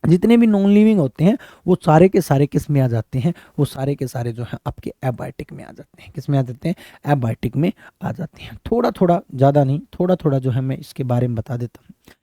जितने भी नॉन लिविंग होते हैं वो सारे के सारे किस में आ जाते हैं, वो सारे के सारे जो है आपके एबायोटिक में आ जाते हैं। किस में आ जाते हैं, एबायोटिक में आ जाते हैं। थोड़ा थोड़ा, ज़्यादा नहीं, थोड़ा थोड़ा जो है मैं इसके बारे में बता देता हूँ।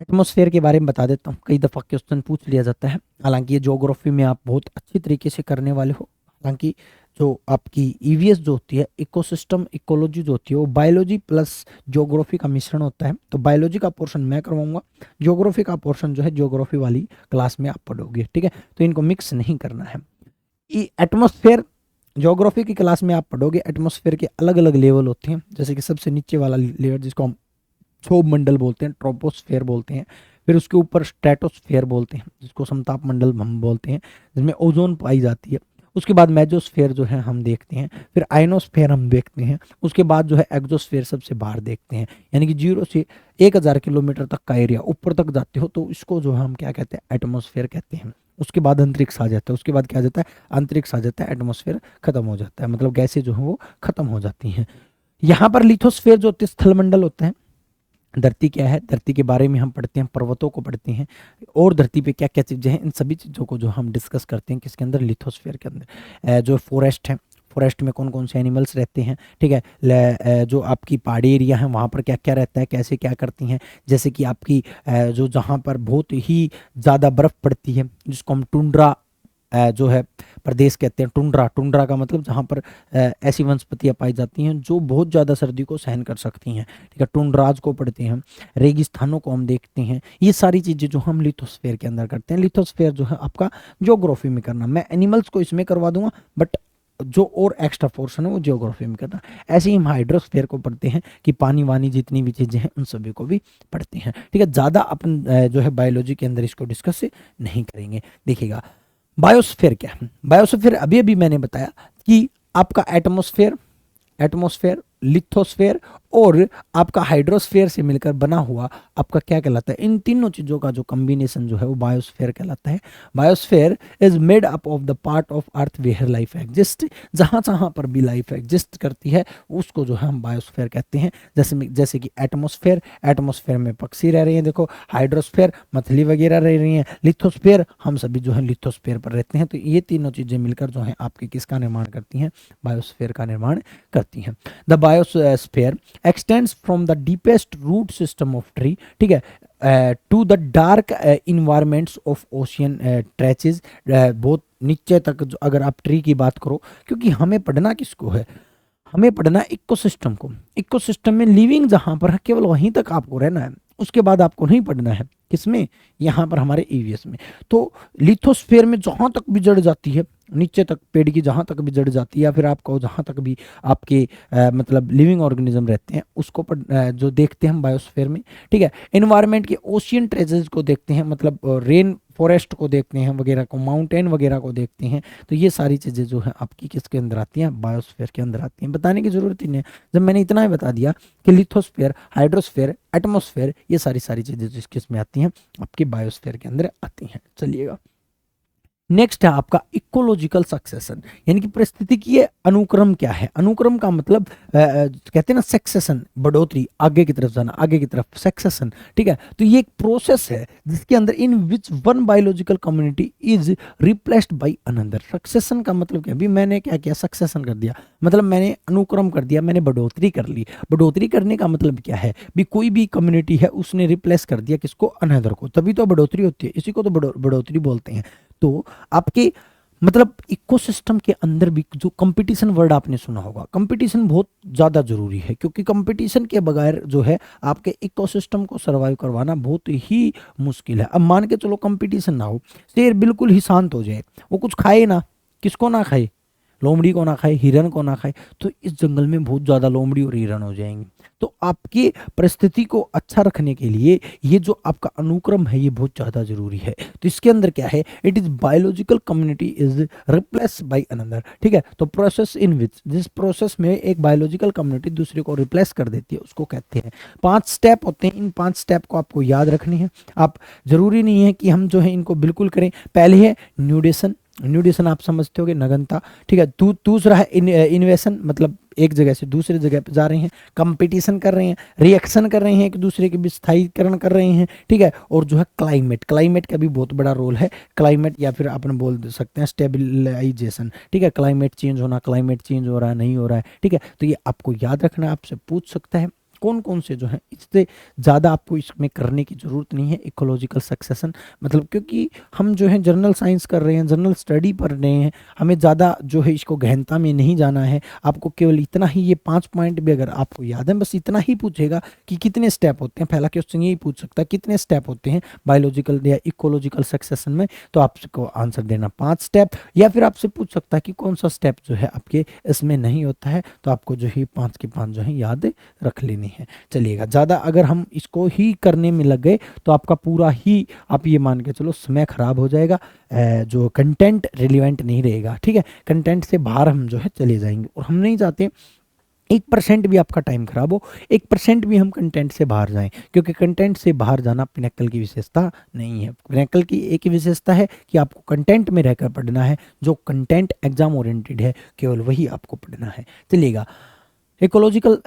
एटमॉस्फेयर के बारे में बता देता हूँ, कई दफ़ा क्वेश्चन पूछ लिया जाता है। हालांकि ये ज्योग्राफी में आप बहुत अच्छी तरीके से करने वाले हो। हालांकि जो आपकी ईवीएस जो होती है, इकोसिस्टम इकोलॉजी जो होती है, वो बायोलॉजी प्लस ज्योग्राफी का मिश्रण होता है। तो बायोलॉजी का पोर्शन मैं करवाऊंगा, ज्योग्राफी का पोर्शन जो है ज्योग्राफी वाली क्लास में आप पढ़ोगे, ठीक है। तो इनको मिक्स नहीं करना है। एटमॉस्फेयर ज्योग्राफी की क्लास में आप पढ़ोगे, एटमॉस्फेयर के अलग अलग लेवल होते हैं। जैसे कि सबसे नीचे वाला लेयर जिसको हम क्षोभ मंडल बोलते हैं, ट्रोपोस्फेयर बोलते हैं। फिर उसके ऊपर स्ट्रेटोस्फेयर बोलते हैं, जिसको समताप मंडल हम बोलते हैं, जिसमें ओजोन पाई जाती है। उसके बाद मेजोस्फेयर जो है हम देखते हैं, फिर आयनोस्फेयर हम देखते हैं। उसके बाद जो है एक्सोस्फेयर सबसे बाहर देखते हैं, यानी कि 0 से 1000 किलोमीटर तक का एरिया ऊपर तक जाते हो तो इसको जो हम क्या कहते हैं, एटमॉस्फेयर कहते हैं। उसके बाद अंतरिक्ष आ जाता है, उसके बाद क्या आ जाता है, अंतरिक्ष आ जाता है, एटमॉस्फेयर खत्म हो जाता है, मतलब गैसें जो है वो खत्म हो जाती हैं। यहाँ पर लिथोस्फेयर जो होते हैं, स्थलमंडल होते हैं। धरती क्या है, धरती के बारे में हम पढ़ते हैं, पर्वतों को पढ़ते हैं, और धरती पे क्या क्या चीज़ें हैं, इन सभी चीज़ों को जो हम डिस्कस करते हैं किसके अंदर, लिथोस्फेयर के अंदर। जो फॉरेस्ट है, फॉरेस्ट में कौन कौन से एनिमल्स रहते हैं, ठीक है। जो आपकी पहाड़ी एरिया है वहाँ पर क्या क्या रहता है, कैसे क्या करती हैं। जैसे कि आपकी जो जहाँ पर बहुत ही ज़्यादा बर्फ़ पड़ती है, जिसको हम टुंड्रा जो है प्रदेश कहते हैं टुंड्रा। टुंड्रा का मतलब जहाँ पर ऐसी वनस्पतियाँ पाई जाती हैं जो बहुत ज़्यादा सर्दी को सहन कर सकती हैं, ठीक है, टुंड्राज को पढ़ते हैं हम। रेगिस्तानों को हम देखते हैं। ये सारी चीज़ें जो हम लिथोस्फेयर के अंदर करते हैं। लिथोस्फेयर जो है आपका ज्योग्राफी में करना, मैं एनिमल्स को इसमें करवा दूंगा, बट जो और एक्स्ट्रा पोर्शन है वो ज्योग्राफी में करना। ऐसे ही हम हाइड्रोस्फेयर को पढ़ते हैं कि पानी वानी जितनी भी चीज़ें हैं उन सभी को भी पढ़ते हैं, ठीक है। ज़्यादा अपन जो है बायोलॉजी के अंदर इसको डिस्कस नहीं करेंगे। देखिएगा बायोस्फीयर क्या है। बायोस्फीयर अभी अभी मैंने बताया कि आपका एटमॉस्फेयर, एटमॉस्फेयर, लिथोस्फेयर और आपका हाइड्रोस्फेयर से मिलकर बना हुआ आपका क्या कहलाता है, इन तीनों चीज़ों का जो कॉम्बिनेशन जो है वो बायोस्फेयर कहलाता है। Biosphere is made up of the part of earth where life exist. जहाँ जहाँ पर भी लाइफ एग्जिस्ट करती है उसको जो है हम बायोस्फेयर कहते हैं। जैसे कि एटमॉस्फेयर, एटमॉस्फेयर में पक्षी रह रहे हैं, देखो, हाइड्रोस्फेयर मछली वगैरह रह रही हैं, लिथोस्फेयर हम सभी जो है लिथोस्फेयर पर रहते हैं। तो ये तीनों चीज़ें मिलकर जो है आपके किसका निर्माण करती हैं, बायोस्फेयर का निर्माण करती हैं। The biosphere extends from the deepest root system of tree, ठीक है, to the dark environments of ocean trenches. बहुत नीचे तक जो अगर आप ट्री की बात करो, क्योंकि हमें पढ़ना किसको है, हमें पढ़ना इकोसिस्टम को। इकोसिस्टम में लिविंग जहां पर है केवल वहीं तक आपको रहना है, उसके बाद आपको नहीं पढ़ना है। किसमें, यहाँ पर हमारे ईवीएस में। तो लिथोस्फेयर में जहां तक भी जड़ जाती है, नीचे तक पेड़ की जहां तक भी जड़ जाती है, या फिर आपको जहां तक भी आपके मतलब लिविंग ऑर्गेनिज्म रहते हैं उसको जो देखते हैं हम बायोस्फेयर में, ठीक है। एनवायरनमेंट के ओशियन ट्रेजेस को देखते हैं, मतलब रेन फॉरेस्ट को देखते हैं वगैरह को, माउंटेन वगैरह को देखते हैं। तो ये सारी चीज़ें जो है आपकी किसके अंदर आती हैं, बायोस्फेयर के अंदर आती हैं। बताने की जरूरत ही नहीं है, जब मैंने इतना ही बता दिया कि लिथोस्फेयर, हाइड्रोस्फेयर, एटमॉस्फेयर, ये सारी चीज़ें जिस किस में आती हैं आपकी बायोस्फेयर के अंदर आती हैं। चलिएगा नेक्स्ट है आपका इकोलॉजिकल सक्सेशन, यानी कि पारिस्थितिकीय अनुक्रम क्या है। अनुक्रम का मतलब कहते हैं ना सक्सेशन, बढ़ोतरी, आगे की तरफ जाना, आगे की तरफ सक्सेशन, ठीक है। तो ये एक प्रोसेस है जिसके अंदर in which one biological community is replaced by another. Succession का मतलब क्या, अभी मैंने क्या किया, सक्सेशन कर दिया, मतलब मैंने अनुक्रम कर दिया, मैंने बढ़ोतरी कर ली। बढ़ोतरी करने का मतलब क्या है भी, कोई भी कम्युनिटी है उसने रिप्लेस कर दिया किसको, अनदर को, तभी तो बढ़ोतरी होती है, इसी को तो बढ़ोतरी बोलते हैं। तो आपके मतलब इकोसिस्टम के अंदर भी जो कंपटीशन वर्ड आपने सुना होगा, कंपटीशन बहुत ज़्यादा जरूरी है, क्योंकि कंपटीशन के बगैर जो है आपके इकोसिस्टम को सरवाइव करवाना बहुत ही मुश्किल है। अब मान के चलो कंपटीशन ना हो, शेर बिल्कुल ही शांत हो जाए, वो कुछ खाए ना, किसको ना खाए, लोमड़ी को ना खाए, हिरन को ना खाए, तो इस जंगल में बहुत ज़्यादा लोमड़ी और हिरन हो जाएंगे। तो आपकी परिस्थिति को अच्छा रखने के लिए ये जो आपका अनुक्रम है ये बहुत ज़्यादा जरूरी है। तो इसके अंदर क्या है, it is biological community is replace by another, ठीक है। तो प्रोसेस इन विच, जिस प्रोसेस में एक बायोलॉजिकल कम्युनिटी दूसरे को रिप्लेस कर देती है उसको कहते हैं। 5 स्टेप होते हैं, इन 5 स्टेप को आपको याद रखनी है। आप जरूरी नहीं है कि हम जो है इनको बिल्कुल करें। पहले है न्यूडेशन, न्यूडेशन आप समझते होगे, नगनता, ठीक है। दूसरा है इन्वेशन, मतलब एक जगह से दूसरी जगह पे जा रहे हैं, कंपटीशन कर रहे हैं, रिएक्शन कर रहे हैं, एक दूसरे के बीच स्थायीकरण कर रहे हैं, ठीक है। और जो है क्लाइमेट, क्लाइमेट का भी बहुत बड़ा रोल है। क्लाइमेट या फिर आपने बोल सकते हैं स्टेबिलाईजेशन, ठीक है। क्लाइमेट चेंज होना, क्लाइमेट चेंज हो रहा है, नहीं हो रहा है, ठीक है। तो ये आपको याद रखना है, आपसे पूछ सकता है कौन कौन से जो है, इससे ज़्यादा आपको इसमें करने की ज़रूरत नहीं है इकोलॉजिकल सक्सेशन, मतलब क्योंकि हम जो है जनरल साइंस कर रहे हैं, जनरल स्टडी पढ़ रहे हैं, हमें ज़्यादा जो है इसको गहनता में नहीं जाना है। आपको केवल इतना ही, ये 5 पॉइंट भी अगर आपको याद है, बस इतना ही पूछेगा कि कितने स्टेप होते हैं। पहला क्वेश्चन यही पूछ सकता है कितने स्टेप होते हैं बायोलॉजिकल या इकोलॉजिकल सक्सेशन में, तो आपको आंसर देना 5 स्टेप। या फिर आपसे पूछ सकता है कि कौन सा स्टेप जो है आपके इसमें नहीं होता है, तो आपको जो है 5 के 5 जो है याद रख लेने है। चलिएगा, ज़्यादा अगर हम इसको ही करने में लग गए तो आपका पूरा ही, आप ये मान के चलो, समय खराब हो जाएगा, जो कंटेंट रिलेवेंट नहीं रहेगा, ठीक है। कंटेंट से बाहर हम जो है चले जाएंगे, और हम नहीं चाहते 1% भी आपका टाइम खराब हो, 1% भी हम कंटेंट से बाहर जाएं, क्योंकि कंटेंट से बाहर जाना पिनक्कल की विशेषता नहीं है। पिनक्कल की एक ही विशेषता है कि आपको कंटेंट में रहकर पढ़ना है, जो कंटेंट एग्जाम ओरिएंटेड है केवल वही आपको पढ़ना है। चलिएगा, इकोलॉजिकल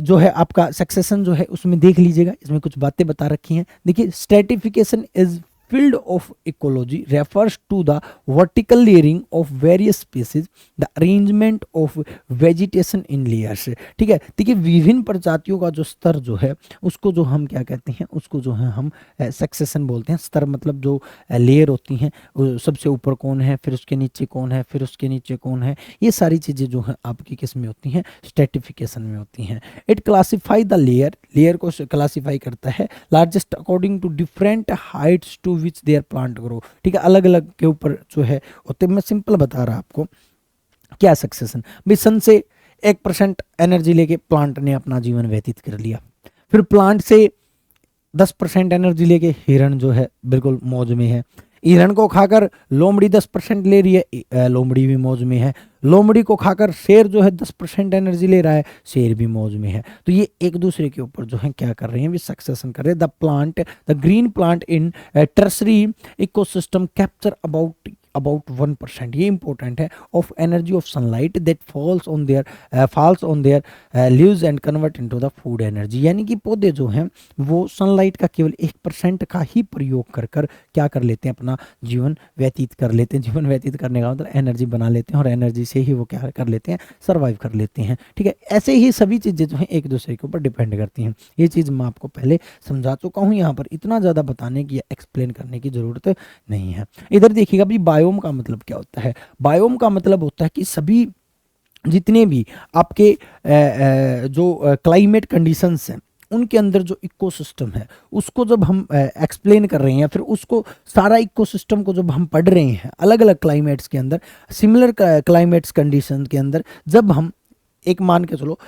जो है आपका सक्सेशन जो है उसमें देख लीजिएगा, इसमें कुछ बातें बता रखी हैं। देखिए, stratification is field of ecology refers to the vertical layering of various species, the arrangement of vegetation in layers। ठीक है, देखिए विभिन्न प्रजातियों का जो स्तर जो है उसको जो हम क्या कहते हैं, उसको जो है हम सक्सेशन बोलते हैं। स्तर मतलब जो लेयर होती हैं, सबसे ऊपर कौन है, फिर उसके नीचे कौन है, फिर उसके नीचे कौन है, ये सारी चीज़ें जो है आपकी किस में होती हैं, स्ट्रेटिफिकेशन में होती हैं। It classify the layer, layer को क्लासीफाई करता है largest according to different heights to which their plant grow. ठीक है, अलग अलग के ऊपर जो है होते। मैं सिंपल बता रहा आपको क्या सक्सेशन। भाई सन से 1% एनर्जी लेके प्लांट ने अपना जीवन व्यतीत कर लिया, फिर प्लांट से 10% एनर्जी लेके हिरण जो है बिल्कुल मौज में है, हिरण को खाकर लोमड़ी 10% ले रही है, लोमड़ी भी मौज में है, लोमड़ी को खाकर शेर जो है 10% एनर्जी ले रहा है, शेर भी मौज में है। तो ये एक दूसरे के ऊपर जो है क्या कर रहे हैं, भी सक्सेशन कर रहे हैं। The plant, the green plant in tertiary ecosystem capture about 1%, ये इंपॉर्टेंट है, of energy of sunlight that falls on their leaves and convert into the food energy. यानी कि पौधे जो हैं वो सनलाइट का केवल 1% का ही प्रयोग कर कर क्या कर लेते हैं, अपना जीवन व्यतीत कर लेते हैं। जीवन व्यतीत करने का मतलब एनर्जी बना लेते हैं और एनर्जी से ही वो क्या कर लेते हैं, सर्वाइव कर लेते हैं। ठीक है, ऐसे ही सभी चीज़ें जो हैं एक दूसरे के ऊपर डिपेंड करती हैं। ये चीज़ मैं आपको पहले समझा चुका हूँ, यहाँ पर इतना ज़्यादा बताने की या एक्सप्लेन करने की ज़रूरत नहीं है। इधर देखिएगा भी बायोम का मतलब क्या होता है। बायोम का मतलब होता है कि सभी जितने भी आपके जो क्लाइमेट कंडीशंस हैं उनके अंदर जो इकोसिस्टम है उसको जब हम एक्सप्लेन कर रहे हैं, फिर उसको सारा इकोसिस्टम को जब हम पढ़ रहे हैं अलग अलग क्लाइमेट्स के अंदर, सिमिलर क्लाइमेट्स कंडीशन के अंदर, जब हम एक मान के चलो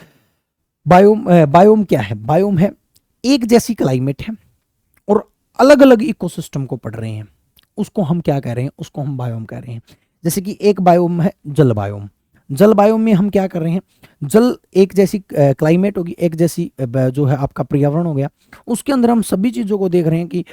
बायोम क्या है, बायोम है एक जैसी क्लाइमेट है और अलग अलग इकोसिस्टम को पढ़ रहे हैं, उसको हम क्या कह रहे हैं, उसको हम बायोम कह रहे हैं। जैसे कि एक बायोम है जल बायोम, जल बायोम में हम क्या कर रहे हैं, जल एक जैसी क्लाइमेट होगी, एक जैसी जो है आपका पर्यावरण हो गया, उसके अंदर हम सभी चीज़ों को देख रहे हैं कि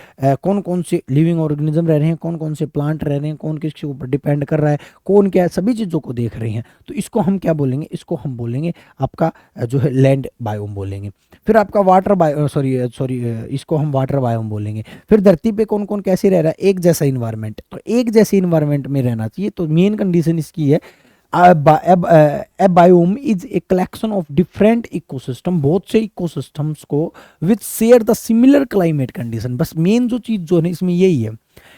कौन कौन से लिविंग ऑर्गेनिज्म रह रहे हैं, कौन कौन से प्लांट रह रहे हैं, कौन किसके ऊपर डिपेंड कर रहा है, कौन क्या है, सभी चीज़ों को देख रहे हैं। तो इसको हम क्या बोलेंगे, इसको हम बोलेंगे आपका जो है लैंड बायोम बोलेंगे। फिर आपका वाटर बायो सॉरी इसको हम वाटर बायोम बोलेंगे। फिर धरती पे कौन कौन कैसे रह रहा है, एक जैसा इन्वायरमेंट, तो एक जैसे इन्वायरमेंट में रहना चाहिए। तो मेन कंडीशन इसकी है a biome is a collection of different ecosystem, बहुत से इकोसिस्टम्स को which share the similar climate condition. बस मेन जो चीज़ जो है इसमें यही है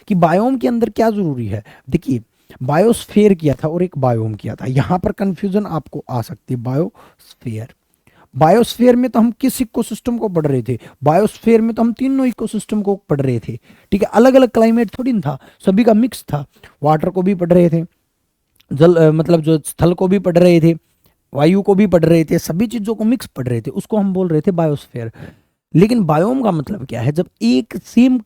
कि बायोम के अंदर क्या जरूरी है। देखिए बायोस्फीयर किया था और एक बायोम किया था, यहाँ पर कंफ्यूजन आपको आ सकती है। बायोस्फीयर, बायोस्फीयर में तो हम किस इकोसिस्टम को पढ़ रहे थे, बायोस्फीयर में तो हम तीनों इकोसिस्टम को पढ़ रहे थे। ठीक है, अलग अलग क्लाइमेट थोड़ी ना था, सभी का मिक्स था। वाटर को भी पढ़ रहे थे, जल मतलब जो स्थल को भी पढ़ रहे थे, वायु को भी पढ़ रहे थे, सभी चीज़ों को मिक्स पढ़ रहे थे, उसको हम बोल रहे थे बायोस्फीयर। लेकिन बायोम का मतलब क्या है, जब एक सेम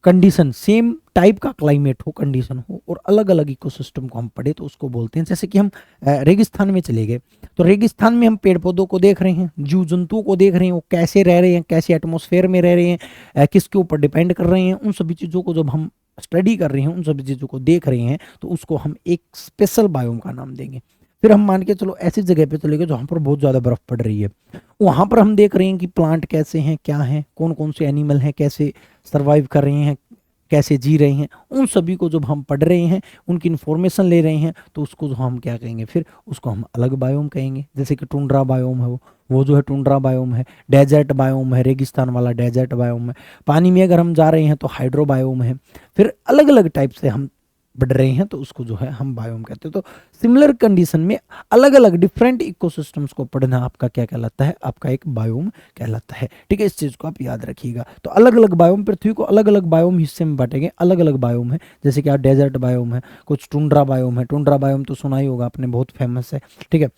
कंडीशन, सेम टाइप का क्लाइमेट हो, कंडीशन हो और अलग अलग इकोसिस्टम को हम पढ़े तो उसको बोलते हैं। जैसे कि हम रेगिस्तान में चले गए तो रेगिस्तान में हम पेड़ पौधों को देख रहे हैं, जीव जंतुओं को देख रहे हैं, वो कैसे रह रहे हैं, कैसे एटमॉस्फेयर में रह रहे हैं, किसके ऊपर डिपेंड कर रहे हैं, उन सभी चीज़ों को जब हम स्टडी कर रहे हैं, उन सभी चीज़ों को देख रहे हैं, तो उसको हम एक स्पेशल बायोम का नाम देंगे। फिर हम मान के चलो ऐसी जगह पे चले गए जहाँ पर बहुत ज़्यादा बर्फ़ पड़ रही है, वहाँ पर हम देख रहे हैं कि प्लांट कैसे हैं, क्या हैं, कौन कौन से एनिमल हैं, कैसे सर्वाइव कर रहे हैं, कैसे जी रहे हैं, उन सभी को जब हम पढ़ रहे हैं, उनकी इन्फॉर्मेशन ले रहे हैं, तो उसको जो हम क्या कहेंगे, फिर उसको हम अलग बायोम कहेंगे। जैसे कि टुंड्रा बायोम है, वो जो है टुंड्रा बायोम है, डेजर्ट बायोम है, रेगिस्तान वाला डेजर्ट बायोम है, पानी में अगर हम जा रहे हैं तो हाइड्रो बायोम है। फिर अलग अलग टाइप से हम बढ़ रहे हैं तो उसको जो है हम बायोम कहते हैं। तो सिमिलर कंडीशन में अलग अलग डिफरेंट इकोसिस्टम्स को पढ़ना आपका क्या कहलाता है, आपका एक बायोम कहलाता है। ठीक है, इस चीज़ को आप याद रखिएगा। तो अलग अलग बायोम, पृथ्वी को अलग अलग बायोम हिस्से में बांटेंगे, अलग अलग बायोम है। जैसे कि डेजर्ट बायोम है, कुछ टुंड्रा बायोम है, टुंड्रा बायोम तो सुना ही होगा आपने, बहुत फेमस है। ठीक है,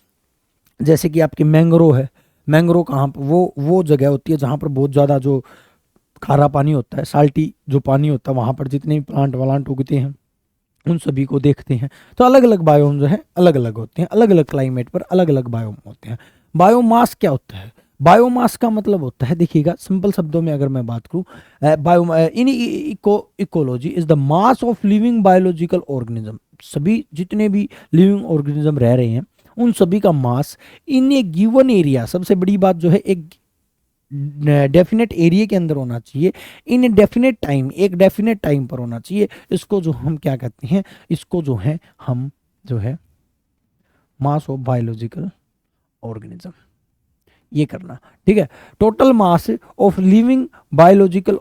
जैसे कि आपकी मैंग्रोव है, मैंग्रोव कहाँ पर, वो जगह होती है जहाँ पर बहुत ज़्यादा जो खारा पानी होता है, साल्टी जो पानी होता है, वहाँ पर जितने भी प्लांट वालांट उगते हैं उन सभी को देखते हैं। तो अलग अलग बायोम जो है अलग अलग होते हैं, अलग अलग क्लाइमेट पर अलग अलग बायोम होते हैं। बायोमास क्या होता है, बायोमास का मतलब होता है, देखिएगा सिंपल शब्दों में अगर मैं बात करूं, bio in ecology is the mass of living biological organism. सभी जितने भी लिविंग ऑर्गेनिज्म रह रहे हैं उन सभी का मास इन ए गिवन एरिया, सबसे बड़ी बात जो है एक डेफिनेट एरिया के अंदर होना चाहिए, इन डेफिनेट टाइम, एक डेफिनेट टाइम पर होना चाहिए। इसको जो हम क्या कहते हैं, इसको जो है हम जो है मास ऑफ बायोलॉजिकल ऑर्गेनिज्म, ये करना। ठीक है, total mass of living biological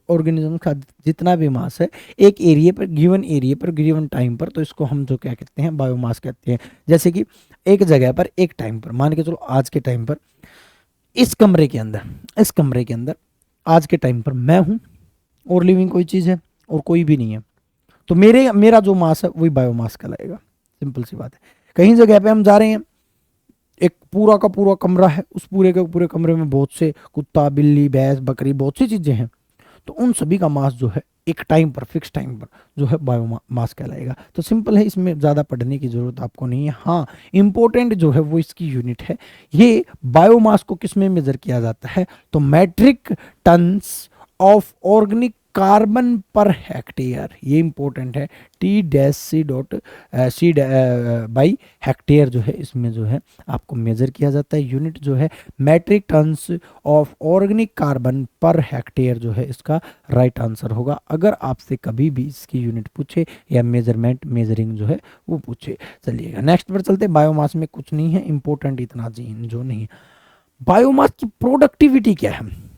organism का जितना भी मास है एक एरिया पर गिवन टाइम पर, तो इसको हम जो क्या कहते हैं, बायोमास कहते हैं। जैसे कि एक जगह पर एक टाइम पर, मान के चलो आज के टाइम पर इस कमरे के अंदर आज के टाइम पर मैं हूं और लिविंग कोई चीज़ है और कोई भी नहीं है, तो मेरा जो मास है वही बायोमास कहलाएगा। सिंपल सी बात है। कहीं जगह पे हम जा रहे हैं, एक पूरा का पूरा कमरा है, उस पूरे के पूरे कमरे में बहुत से कुत्ता, बिल्ली, भैंस, बकरी, बहुत सी चीजें हैं, तो उन सभी का मास जो है एक टाइम पर, फिक्स टाइम पर जो है बायोमास कहलाएगा। तो सिंपल है, इसमें ज़्यादा पढ़ने की ज़रूरत आपको नहीं है। हाँ, इम्पोर्टेंट जो है वो इसकी यूनिट है। ये बायोमास को किस में मेजर किया जाता है, तो metric tons of organic carbon per hectare, ये इंपॉर्टेंट है। T-C बाई हेक्टेयर जो है इसमें जो है आपको मेजर किया जाता है। यूनिट जो है metric tons of organic carbon per hectare जो है इसका राइट आंसर होगा, अगर आपसे कभी भी इसकी यूनिट पूछे या मेजरिंग जो है वो पूछे। चलिएगा नेक्स्ट पर चलते। बायोमास में कुछ नहीं है इंपॉर्टेंट, इतना जो नहीं है। बायोमास की प्रोडक्टिविटी क्या है,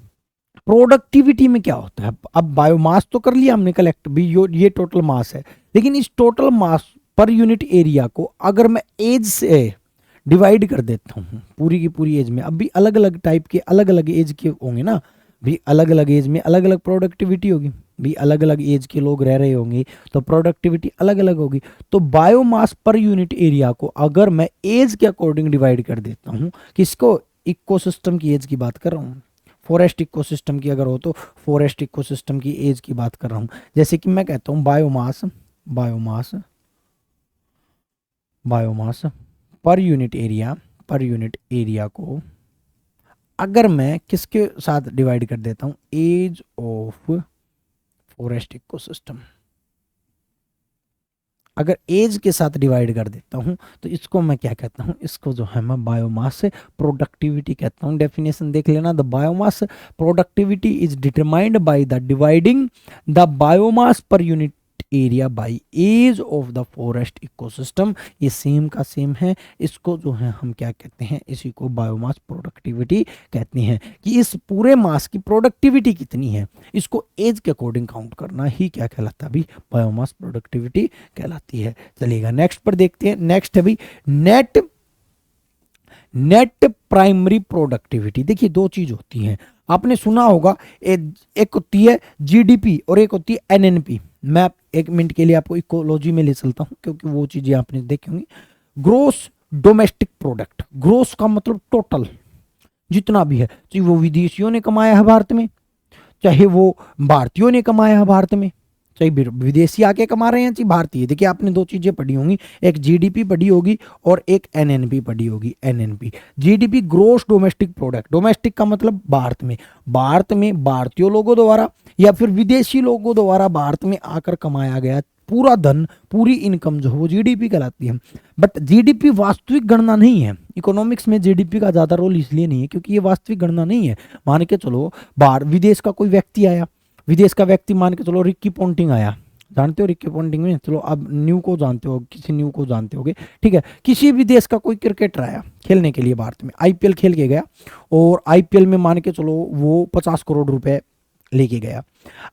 प्रोडक्टिविटी में क्या होता है। अब बायोमास तो कर लिया हमने कलेक्ट भी, ये टोटल मास है, लेकिन इस टोटल मास पर यूनिट एरिया को अगर मैं एज से डिवाइड कर देता हूँ, पूरी की पूरी एज में, अब भी अलग अलग टाइप के अलग अलग एज के होंगे ना, भी अलग अलग एज में अलग अलग प्रोडक्टिविटी होगी, भी अलग अलग एज के लोग रह रहे होंगे तो प्रोडक्टिविटी अलग अलग होगी। तो बायोमास पर यूनिट एरिया को अगर मैं एज के अकॉर्डिंग डिवाइड कर देता हूँ, किसको, इकोसिस्टम की एज की बात कर रहा हूँ, फॉरेस्ट इकोसिस्टम की अगर हो तो फॉरेस्ट इकोसिस्टम की एज की बात कर रहा हूं। जैसे कि मैं कहता हूं biomass biomass biomass per unit area को अगर मैं किसके साथ डिवाइड कर देता हूं, एज ऑफ फॉरेस्ट इकोसिस्टम, अगर एज के साथ डिवाइड कर देता हूं तो इसको मैं क्या कहता हूं, इसको जो है मैं बायोमास से प्रोडक्टिविटी कहता हूं। डेफिनेशन देख लेना, the biomass productivity is determined by the dividing the biomass per unit area by age of the forest ecosystem. ये सेम का सेम है, इसको जो है हम क्या कहते हैं, इसी को बायोमास प्रोडक्टिविटी कहते हैं, कि इस पूरे मास की प्रोडक्टिविटी कितनी है इसको एज के अकॉर्डिंग काउंट करना ही क्या कहलाता है, बायोमास प्रोडक्टिविटी कहलाती है। चलिएगा नेक्स्ट पर देखते हैं। नेक्स्ट है भाई नेट प्राइमरी प्रोडक्टिविटी। देखिए दो चीज होती हैं, आपने सुना होगा, एक होती है जीडीपी और एक होती है एनएनपी। मैं एक मिनट के लिए आपको इकोलॉजी में ले चलता हूं क्योंकि वो चीजें आपने देखी होंगी। ग्रोस डोमेस्टिक प्रोडक्ट, ग्रोस का मतलब टोटल जितना भी है, चाहे वो विदेशियों ने कमाया है भारत में, चाहे वो भारतीयों ने कमाया है भारत में, चाहे विदेशी आके कमा रहे हैं चाहे भारतीय। देखिए आपने दो चीजें पढ़ी होंगी, एक जीडीपी पढ़ी होगी और एक एनएनपी पढ़ी होगी। NNP GDP gross domestic product, domestic का मतलब भारत में भारतीय लोगों द्वारा या फिर विदेशी लोगों द्वारा भारत में आकर कमाया गया पूरा धन, पूरी इनकम जो है वो जीडीपी कहलाती है। बट जीडीपी वास्तविक गणना नहीं है, इकोनॉमिक्स में जीडीपी का ज्यादा रोल इसलिए नहीं है क्योंकि ये वास्तविक गणना नहीं है। मान के चलो बाहर विदेश का कोई व्यक्ति आया, विदेश का व्यक्ति मान के चलो रिक्की पोंटिंग आया, जानते हो रिक्की पोंटिंग में, चलो अब न्यू को जानते हो, किसी न्यू को जानते होगे, ठीक है। किसी भी देश का कोई क्रिकेटर आया खेलने के लिए भारत में, आईपीएल खेल के गया और आईपीएल में मान के चलो वो 50 करोड़ रुपए लेके गया।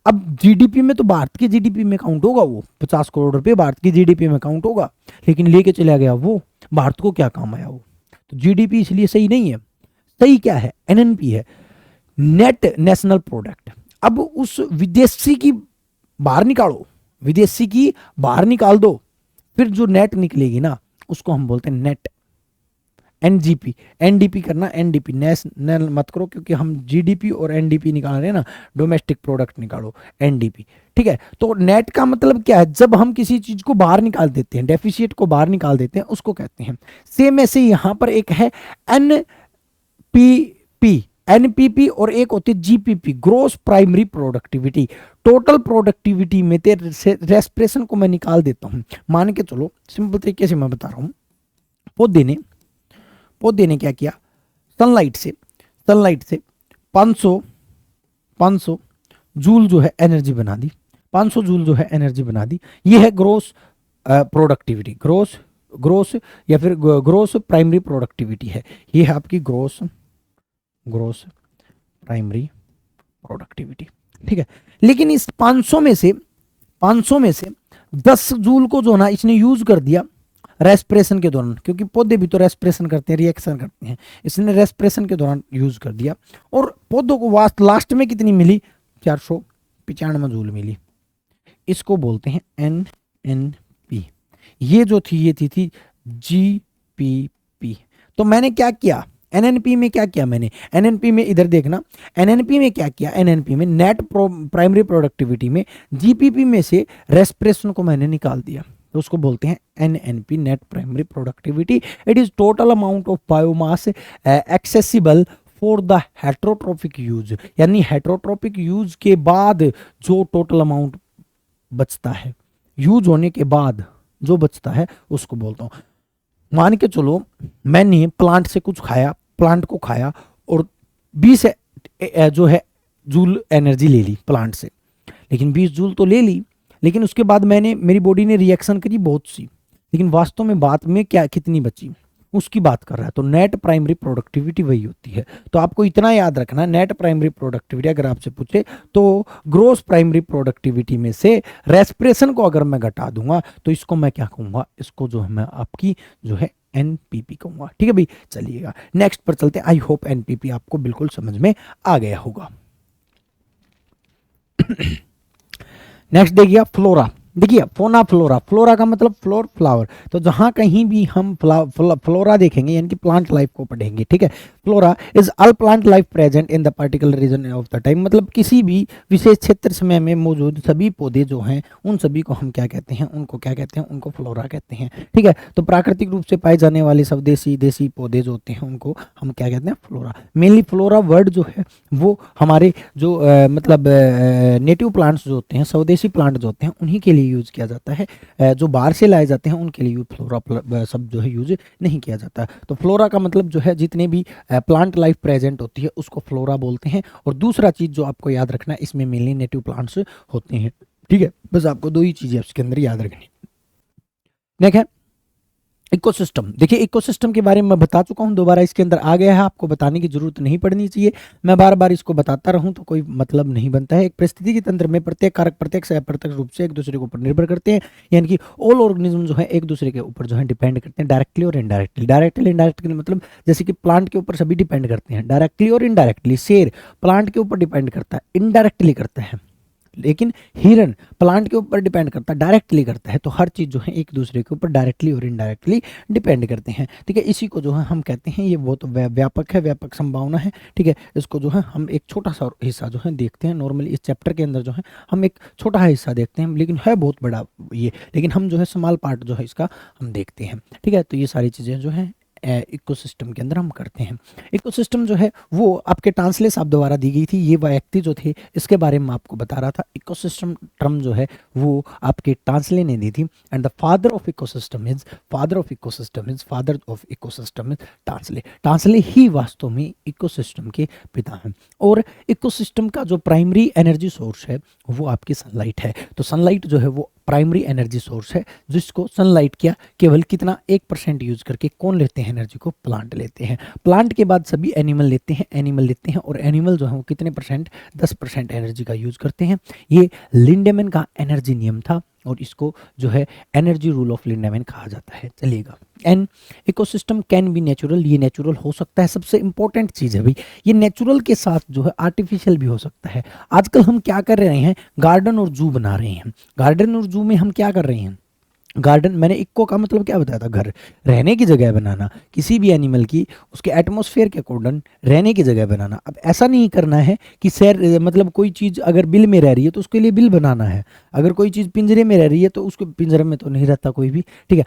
अब जीडीपी में तो भारत की जीडीपी में काउंट होगा, वो 50 करोड़ रुपए भारत की जीडीपी में काउंट होगा, लेकिन लेके चला गया वो, भारत को क्या काम आया वो, तो जीडीपी इसलिए सही नहीं है। सही क्या है, एनएनपी है, नेट नेशनल प्रोडक्ट। अब उस विदेशी की बाहर निकालो, विदेशी की बाहर निकाल दो, फिर जो नेट निकलेगी ना उसको हम बोलते हैं नेट। एनजीपी, एनडीपी करना, एनडीपी नेशनल मत करो क्योंकि हम जीडीपी और एनडीपी निकाल रहे हैं ना, डोमेस्टिक प्रोडक्ट निकालो, एनडीपी, ठीक है। तो नेट का मतलब क्या है, जब हम किसी चीज को बाहर निकाल देते हैं, डेफिशिएट को बाहर निकाल देते हैं, उसको कहते हैं। सेम ऐसे यहां पर एक है एनपीपी, एनपीपी और एक होती है GPP, gross primary productivity. Total productivity में रेस्पिरेशन को मैं निकाल देता हूं। मान के चलो सिंपल तरीके से मैं बता रहा हूं, पौधे ने क्या किया, सनलाइट से 500 जूल जो है एनर्जी बना दी, 500 जूल जो है एनर्जी बना दी। ये है ग्रोस प्रोडक्टिविटी, ग्रोस या फिर ग्रोस प्राइमरी प्रोडक्टिविटी है। ये है आपकी ग्रोस प्राइमरी प्रोडक्टिविटी, ठीक है। लेकिन इस 500 में से 10 जूल को जो ना इसने यूज कर दिया रेस्पिरेशन के दौरान, क्योंकि पौधे भी तो रेस्पिरेशन करते हैं, रिएक्शन करते हैं, इसने रेस्पिरेशन के दौरान यूज कर दिया। और पौधों को लास्ट में कितनी मिली, 495 जूल मिली। इसको बोलते हैं NNP। ये जो थी ये थी GPP। तो मैंने क्या किया NNP में, क्या किया मैंने NNP में, इधर देखना NNP में क्या किया, NNP में नेट प्राइमरी प्रोडक्टिविटी में GPP में से रेस्पिरेशन को मैंने निकाल दिया, तो उसको बोलते हैं NNP, net primary productivity. It is total amount of biomass accessible for the heterotrophic use, यानी हेट्रोट्रोपिक यूज के बाद जो टोटल अमाउंट बचता है, यूज होने के बाद जो बचता है उसको बोलता हूं। मान के चलो मैंने प्लांट से कुछ खाया, प्लांट को खाया और 20 जो है जूल एनर्जी ले ली प्लांट से, लेकिन 20 जूल तो ले ली, लेकिन उसके बाद मेरी बॉडी ने रिएक्शन करी बहुत सी, लेकिन वास्तव में बात में क्या कितनी बची उसकी बात कर रहा है। तो नेट प्राइमरी प्रोडक्टिविटी वही होती है। तो आपको इतना याद रखना, नेट प्राइमरी प्रोडक्टिविटी अगर आपसे पूछे तो ग्रोस प्राइमरी प्रोडक्टिविटी में से रेस्पिरेशन को अगर मैं घटा दूंगा तो इसको मैं क्या कहूंगा, इसको जो है मैं आपकी जो है NPP कहूंगा, ठीक है भाई। चलिएगा नेक्स्ट पर चलते हैं। आई होप NPP आपको बिल्कुल समझ में आ गया होगा। नेक्स्ट देखिए फ्लोरा। देखिए फोना फ्लोरा, फ्लोरा का मतलब फ्लोर फ्लावर। तो जहां कहीं भी हम फ्लोरा देखेंगे यानी कि प्लांट लाइफ को पढ़ेंगे, ठीक है। Flora is all plant life present in the particular region of the time, मतलब किसी भी विशेष क्षेत्र समय में मौजूद सभी पौधे जो हैं उन सभी को हम क्या कहते हैं, उनको क्या कहते हैं, उनको फ्लोरा कहते हैं, ठीक है। तो प्राकृतिक रूप से पाए जाने वाले सब देसी पौधे जो होते हैं उनको हम क्या कहते हैं, फ्लोरा। मेनली फ्लोरा वर्ड जो है वो हमारे जो मतलब नेटिव प्लांट्स जो होते हैं, स्वदेशी प्लांट जो होते हैं उन्हीं के लिए यूज किया जाता है। जो बाहर से लाए जाते हैं उनके लिए फ्लोरा सब जो है यूज नहीं किया जाता। तो फ्लोरा का मतलब जो है जितने भी प्लांट लाइफ प्रेजेंट होती है उसको फ्लोरा बोलते हैं। और दूसरा चीज जो आपको याद रखना है, इसमें मेनली नेटिव प्लांट्स होते हैं, ठीक है। बस आपको दो ही चीजें इसके अंदर याद रखनी। नेक्स्ट है इकोसिस्टम। देखिए इकोसिस्टम के बारे में मैं बता चुका हूं, दोबारा इसके अंदर आ गया है, आपको बताने की जरूरत नहीं पड़नी चाहिए। मैं बार बार इसको बताता रहूं तो कोई मतलब नहीं बनता है। एक परिस्थितिकी तंत्र में प्रत्येक कारक प्रत्यक्ष या अप्रत्यक्ष रूप से एक दूसरे के ऊपर निर्भर करते हैं, यानी कि ऑल ऑर्गेनिज्म जो है एक दूसरे के ऊपर जो है डिपेंड करते हैं, डायरेक्टली और इनडायरेक्टली। डायरेक्टली इनडायरेक्टली मतलब जैसे कि प्लांट के ऊपर सभी डिपेंड करते हैं डायरेक्टली और इनडायरेक्टली। शेर प्लांट के ऊपर डिपेंड करता है, इनडायरेक्टली करता है, लेकिन हिरन प्लांट के ऊपर डिपेंड करता है, डायरेक्टली करता है। तो हर चीज जो है एक दूसरे के ऊपर डायरेक्टली और इनडायरेक्टली डिपेंड करते हैं, ठीक है। इसी को जो है हम कहते हैं, ये बहुत व्यापक है, व्यापक संभावना है, ठीक है। इसको जो है हम एक छोटा सा हिस्सा जो है देखते हैं। नॉर्मली इस चैप्टर के अंदर जो है हम एक छोटा हिस्सा देखते हैं, लेकिन है बहुत बड़ा ये, लेकिन हम जो है स्मॉल पार्ट जो है इसका हम देखते हैं, ठीक है। तो ये सारी चीजें जो है इकोसिस्टम के अंदर हम करते हैं। इकोसिस्टम जो है वो आपके ट्रांसलेट साहब द्वारा दी गई थी। ये व्यक्ति जो थे इसके बारे में आपको बता रहा था। इकोसिस्टम टर्म जो है वो आपके ट्रांसलेट ने दी थी। And the father of ecosystem is Tansley. Tansley ही वास्तव में इकोसिस्टम के पिता हैं। और इकोसिस्टम का जो प्राइमरी एनर्जी सोर्स है वो आपकी सनलाइट है। तो सनलाइट जो है वो प्राइमरी एनर्जी सोर्स है, जिसको सनलाइट क्या केवल कितना 1% यूज करके कौन लेते हैं एनर्जी को, प्लांट लेते हैं। प्लांट के बाद सभी एनिमल लेते हैं और एनिमल जो है वो कितने परसेंट, 10% एनर्जी का यूज करते हैं। ये लिंडेमैन का एनर्जी नियम था और इसको जो है एनर्जी रूल ऑफ लिंडेमैन कहा जाता है। चलिएगा an ecosystem can be natural, ये नेचुरल हो सकता है। सबसे इंपॉर्टेंट चीज है भाई, ये नेचुरल के साथ जो है आर्टिफिशियल भी हो सकता है। आजकल हम क्या कर रहे हैं, गार्डन और जू बना रहे हैं। गार्डन और जू में हम क्या कर रहे हैं, गार्डन मैंने इको का मतलब क्या बताया था, घर, रहने की जगह बनाना, किसी भी एनिमल की उसके एटमॉस्फेयर के अकॉर्डिंग रहने की जगह बनाना। अब ऐसा नहीं करना है कि शहर मतलब कोई चीज़ अगर बिल में रह रही है तो उसके लिए बिल बनाना है, अगर कोई चीज़ पिंजरे में रह रही है तो उसको पिंजरे में तो नहीं रहता कोई भी, ठीक है।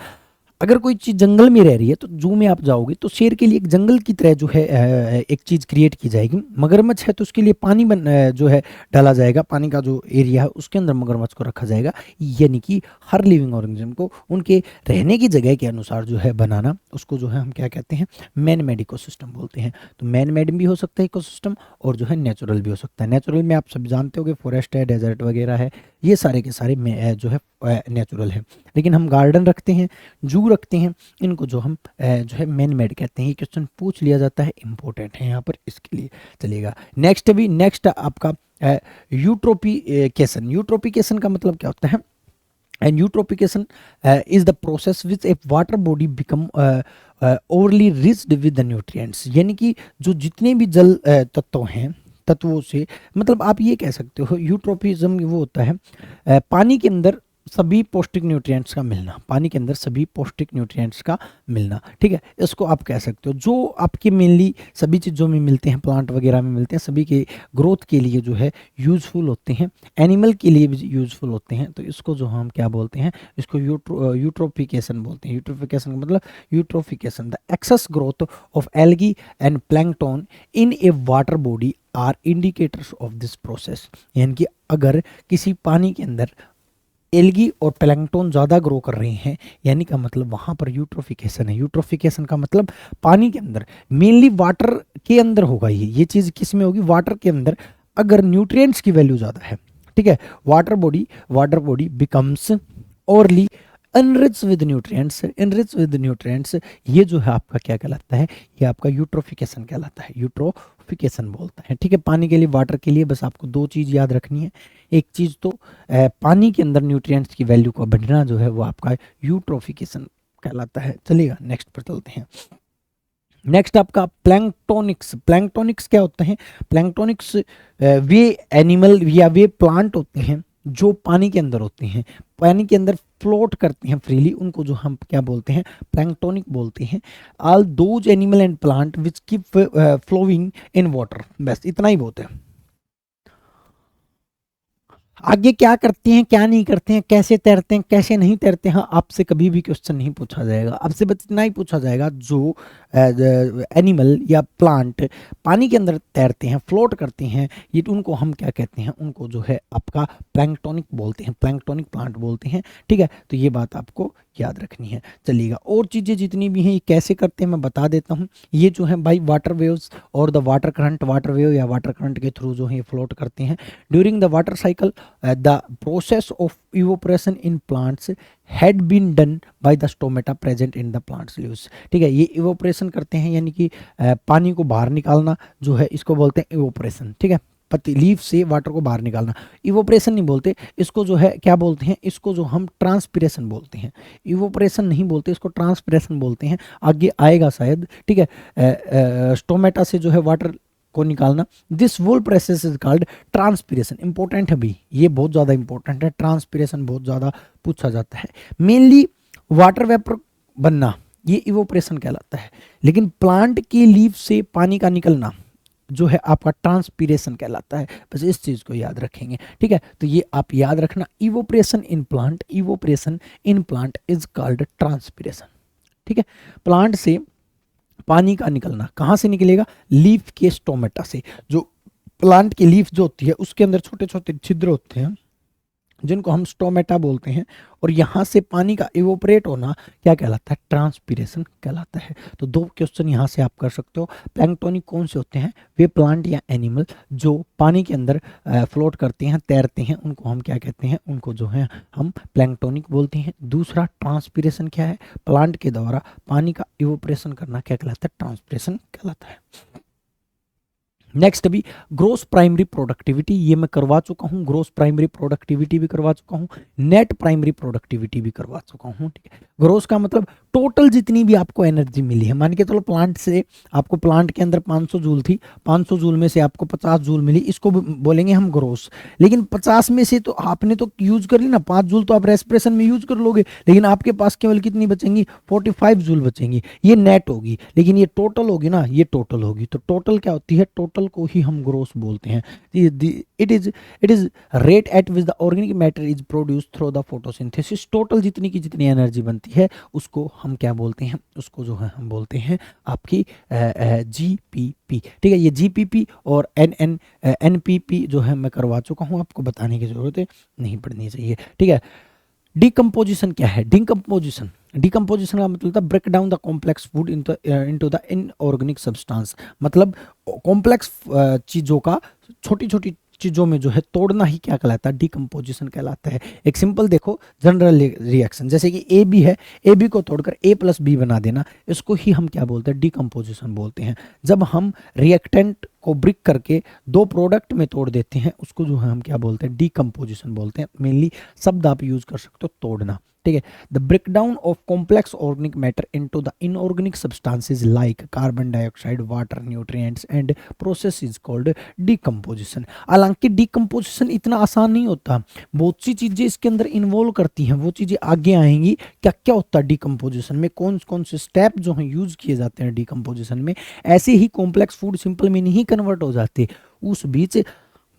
अगर कोई चीज़ जंगल में रह रही है तो जू में आप जाओगे तो शेर के लिए एक जंगल की तरह जो है एक चीज़ क्रिएट की जाएगी। मगरमच्छ है तो उसके लिए पानी जो है डाला जाएगा, पानी का जो एरिया है उसके अंदर मगरमच्छ को रखा जाएगा। यानी कि हर लिविंग ऑर्गेनिज्म को उनके रहने की जगह के अनुसार जो है बनाना, उसको जो है हम क्या कहते हैं, मैन मेड इकोसिस्टम बोलते हैं। तो मैन मेड भी हो सकता है इकोसिस्टम और जो है नेचुरल भी हो सकता है। नेचुरल में आप सब जानते होगे फॉरेस्ट है, डेजर्ट वगैरह है, ये सारे के सारे जो है नेचुरल है। लेकिन हम गार्डन रखते हैं, जू रखते हैं, इनको जो हम जो है मैन मेड कहते हैं। ये क्वेश्चन पूछ लिया जाता है, इंपॉर्टेंट है यहाँ पर, इसके लिए चलेगा। नेक्स्ट आपका यूट्रोपिकेशन। यूट्रोपिकेशन का मतलब क्या होता है? And eutrophication is the process which a water body become overly enriched with the nutrients. यानी कि जो जितने भी जल तत्व हैं, तत्वों से, मतलब आप ये कह सकते हो यूट्रोपिज्म वो होता है पानी के अंदर सभी पौष्टिक न्यूट्रिएंट्स का मिलना, पानी के अंदर सभी पौष्टिक न्यूट्रिएंट्स का मिलना, ठीक है, इसको आप कह सकते हो। जो आपके मेनली सभी चीज़ों में मिलते हैं, प्लांट वगैरह में मिलते हैं, सभी के ग्रोथ के लिए जो है यूजफुल होते हैं, एनिमल के लिए भी यूजफुल होते हैं। तो इसको जो हम क्या बोलते हैं, इसको यूट्रोफिकेशन बोलते हैं। यूट्रोफिकेशन का मतलब eutrophication the excess growth of algae and plankton in a water body are indicators of this process. यानी कि अगर किसी पानी के अंदर एल्गी और प्लैंकटन ज़्यादा ग्रो कर रहे हैं, यानी का मतलब वहाँ पर यूट्रोफिकेशन है। यूट्रोफिकेशन का मतलब पानी के अंदर, मेनली वाटर के अंदर होगा। ये चीज़ किस में होगी? वाटर के अंदर। अगर न्यूट्रिएंट्स की वैल्यू ज़्यादा है, ठीक है, water body becomes orally unreached with nutrients. ये जो है आपका क्या कहलाता है? ये आपका यूट्रोफिकेशन कहलाता है, यूट्रोफिकेशन बोलता है, ठीक है। पानी के लिए, वाटर के लिए बस आपको दो चीज़ याद रखनी है। एक चीज़ तो पानी के अंदर न्यूट्रिएंट्स की वैल्यू का बढ़ना जो है वो आपका यूट्रोफिकेशन कहलाता है। चलिएगा नेक्स्ट पर चलते हैं। नेक्स्ट आपका प्लैंक्टोनिक्स क्या होते हैं? प्लैंक्टोनिक्स वे एनिमल या वे प्लांट होते हैं जो पानी के अंदर होते हैं, पानी के अंदर फ्लोट करते हैं फ्रीली, उनको जो हम क्या बोलते हैं? प्लैंक्टोनिक बोलते हैं। All those animal and plant which keep flowing in water. बस इतना ही बहुत है। आगे क्या करते हैं, क्या नहीं करते हैं, कैसे तैरते हैं, कैसे नहीं तैरते हैं, आपसे कभी भी क्वेश्चन नहीं पूछा जाएगा। आपसे बस इतना ही पूछा जाएगा, जो एनिमल या प्लांट पानी के अंदर तैरते हैं, फ्लोट करते हैं, ये उनको हम क्या कहते हैं? उनको जो है आपका प्लैंक्टोनिक बोलते हैं, प्लैंक्टोनिक प्लांट बोलते हैं, ठीक है। तो ये बात आपको याद रखनी है। चलिएगा, और चीज़ें जितनी भी हैं ये कैसे करते हैं मैं बता देता हूँ। ये जो है भाई वाटर वेव्स और the water current, water wave या वाटर करंट के थ्रू जो है ये फ्लोट करते हैं। During the water cycle the process of evaporation in plants had been done by the stomata present in the plants leaves, ठीक है। ये इवोपरेशन करते हैं, यानी कि पानी को बाहर निकालना जो है इसको बोलते हैं इवोपरेशन, ठीक है। पत्ती लीफ से वाटर को बाहर निकालना, इवोपरेशन नहीं बोलते इसको, जो है क्या बोलते हैं? इसको जो हम ट्रांसपिरेशन बोलते हैं। इवोपरेशन नहीं बोलते इसको, ट्रांसपिरेशन बोलते हैं। आगे आएगा शायद, ठीक है। स्टोमेटा से जो है वाटर को निकालना, this whole process is called transpiration. Important है भाई, ये बहुत ज़्यादा इंपॉर्टेंट है। ट्रांसपिरेशन बहुत ज़्यादा पूछा जाता है। मेनली वाटर वेपर बनना ये इवोपरेशन कहलाता है, लेकिन प्लांट की लीफ से पानी का निकलना जो है आपका ट्रांसपीरेशन कहलाता है। बस इस चीज़ को याद रखेंगे, ठीक है। तो ये आप याद रखना, evaporation in plant is called transpiration, ठीक है। प्लांट से पानी का निकलना कहाँ से निकलेगा? लीफ के स्टोमेटा से। जो प्लांट की लीफ जो होती है उसके अंदर छोटे छोटे छिद्र होते हैं जिनको हम स्टोमेटा बोलते हैं, और यहाँ से पानी का इवोपरेट होना क्या कहलाता है? ट्रांसपीरेशन कहलाता है। तो दो क्वेश्चन यहाँ से आप कर सकते हो। प्लैंक्टोनिक कौन से होते हैं? वे प्लांट या एनिमल जो पानी के अंदर फ्लोट करते हैं, तैरते हैं, उनको हम क्या कहते हैं? उनको जो है हम प्लैंक्टोनिक बोलते हैं। दूसरा ट्रांसपीरेशन क्या है? प्लांट के द्वारा पानी का इवोपरेशन करना क्या कहलाता है? ट्रांसपीरेशन कहलाता है। नेक्स्ट अभी ग्रोस प्राइमरी प्रोडक्टिविटी, ये मैं करवा चुका हूँ। ग्रोस प्राइमरी प्रोडक्टिविटी भी करवा चुका हूँ, नेट प्राइमरी प्रोडक्टिविटी भी करवा चुका हूँ, ठीक है। ग्रोस का मतलब टोटल जितनी भी आपको एनर्जी मिली है। मान के चलो प्लांट से आपको, प्लांट के अंदर 500 जूल थी, 500 जूल में से आपको 50 जूल मिली, इसको बोलेंगे हम ग्रोस। लेकिन 50 में से तो आपने तो यूज कर ली ना, 5 जूल तो आप रेस्पिरेशन में यूज कर लोगे, लेकिन आपके पास केवल कितनी बचेंगी? 45 जूल बचेंगी। ये नेट होगी, लेकिन ये टोटल होगी ना, ये टोटल होगी। तो टोटल क्या होती है? टोटल को ही हम ग्रोस बोलते हैं। It is rate at which the organic matter is produce through the photosynthesis. Total जितनी की जितनी एनर्जी बनती है उसको हम क्या बोलते हैं, उसको जो है हम बोलते हैं आपकी जीपीपी। ठीक है, ये जीपीपी और एनपीपी जो है मैं करवा चुका हूँ, आपको बताने की जरूरत है नहीं पड़नी चाहिए। ठीक है, डिकम्पोजिशन क्या है? डिकम्पोजिशन का मतलब था break down the complex food into the inorganic substance. मतलब कॉम्प्लेक्स चीजों का छोटी छोटी चीजों में जो है तोड़ना ही क्या कहलाता है? डिकम्पोजिशन कहलाता है। एक सिंपल देखो जनरल रिएक्शन, जैसे कि ए बी है, ए बी को तोड़कर ए प्लस बी बना देना, इसको ही हम क्या बोलते हैं? डिकम्पोजिशन बोलते हैं। जब हम रिएक्टेंट को ब्रिक करके दो प्रोडक्ट में तोड़ देते हैं, उसको जो है हम क्या बोलते हैं? डिकम्पोजिशन बोलते हैं। मेनली शब्द आप यूज कर सकते हो तोड़ना। ठीक है, the breakdown of complex organic matter into the inorganic substances like carbon dioxide, water, nutrients and process is called decomposition. हालांकि डिकम्पोजिशन इतना आसान नहीं होता, बहुत सी चीजें इसके अंदर इन्वॉल्व करती हैं, वो चीजें आगे आएंगी। क्या क्या होता है डिकम्पोजिशन में, कौन कौन से स्टेप जो हैं यूज किए जाते हैं डिकम्पोजिशन में। ऐसे ही कॉम्प्लेक्स फूड सिंपल में नहीं कन्वर्ट हो जाते, उस बीच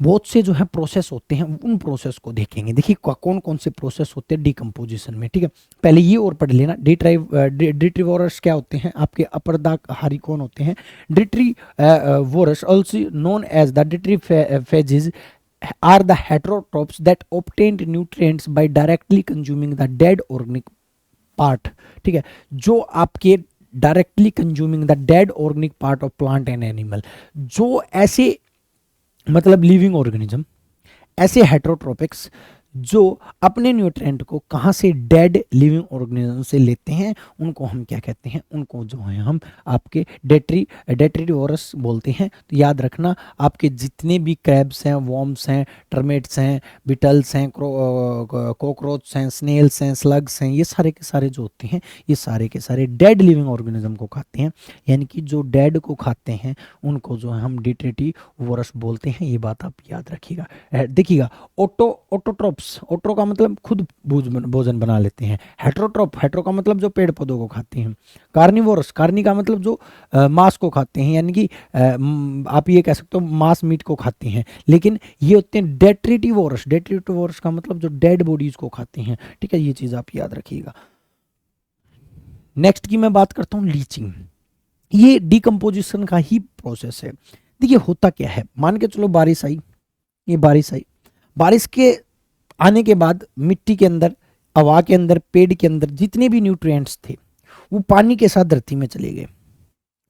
बहुत से जो है प्रोसेस होते हैं, उन प्रोसेस को देखेंगे। देखिए कौन कौन से प्रोसेस होते हैं डिकम्पोजिशन में। ठीक है, पहले ये और पढ़ लेना, डिट्रीवोरस क्या होते हैं, आपके अपरदाहारी कौन होते हैं? Detritivores also known as the detritophages are the heterotrophs that obtained nutrients by directly consuming the dead organic part। ठीक है, जो आपके directly consuming the dead organic part of plant and animal, जो ऐसे मतलब लिविंग ऑर्गेनिज्म, ऐसे हेटेरोट्रोपिक्स जो अपने न्यूट्रिएंट को कहाँ से? डेड लिविंग ऑर्गेनिज्म से लेते हैं, उनको हम क्या कहते हैं? उनको जो है हम आपके डेट्रीवोरस बोलते हैं। तो याद रखना, आपके जितने भी क्रैब्स हैं, वॉर्म्स हैं, टर्मेट्स हैं, बिटल्स हैं, कॉकरोच हैं, स्नेल्स हैं, स्लग्स हैं, ये सारे के सारे जो होते हैं, ये सारे के सारे डेड लिविंग ऑर्गेनिज्म को खाते हैं। यानी कि जो डेड को खाते हैं उनको जो है हम डिट्रीवोरस बोलते हैं। ये बात आप याद रखिएगा। देखिएगा, ऑटोट्रोप्स, ऑटो का मतलब खुद भोजन बना लेते हैं। हेट्रो का मतलब जो पेड़ पौधों को खाते हैं। कार्निवोरस, कार्नी का मतलब जो मांस को खाते हैं, यानी कि आप ये कह सकते हो मांस मीट को खाते हैं। लेकिन ये होते हैं डेट्रीटिवोरस का मतलब जो डेड बॉडीज को खाते हैं। ठीक है, ये चीज आप याद रखिएगा। नेक्स्ट की मैं बात करता हूँ लीचिंग। ये डिकम्पोजिशन का ही प्रोसेस है। देखिए होता क्या है, मान के चलो बारिश आई, ये बारिश आई, बारिश के आने के बाद मिट्टी के अंदर, हवा के अंदर, पेड़ के अंदर जितने भी न्यूट्रिएंट्स थे वो पानी के साथ धरती में चले गए।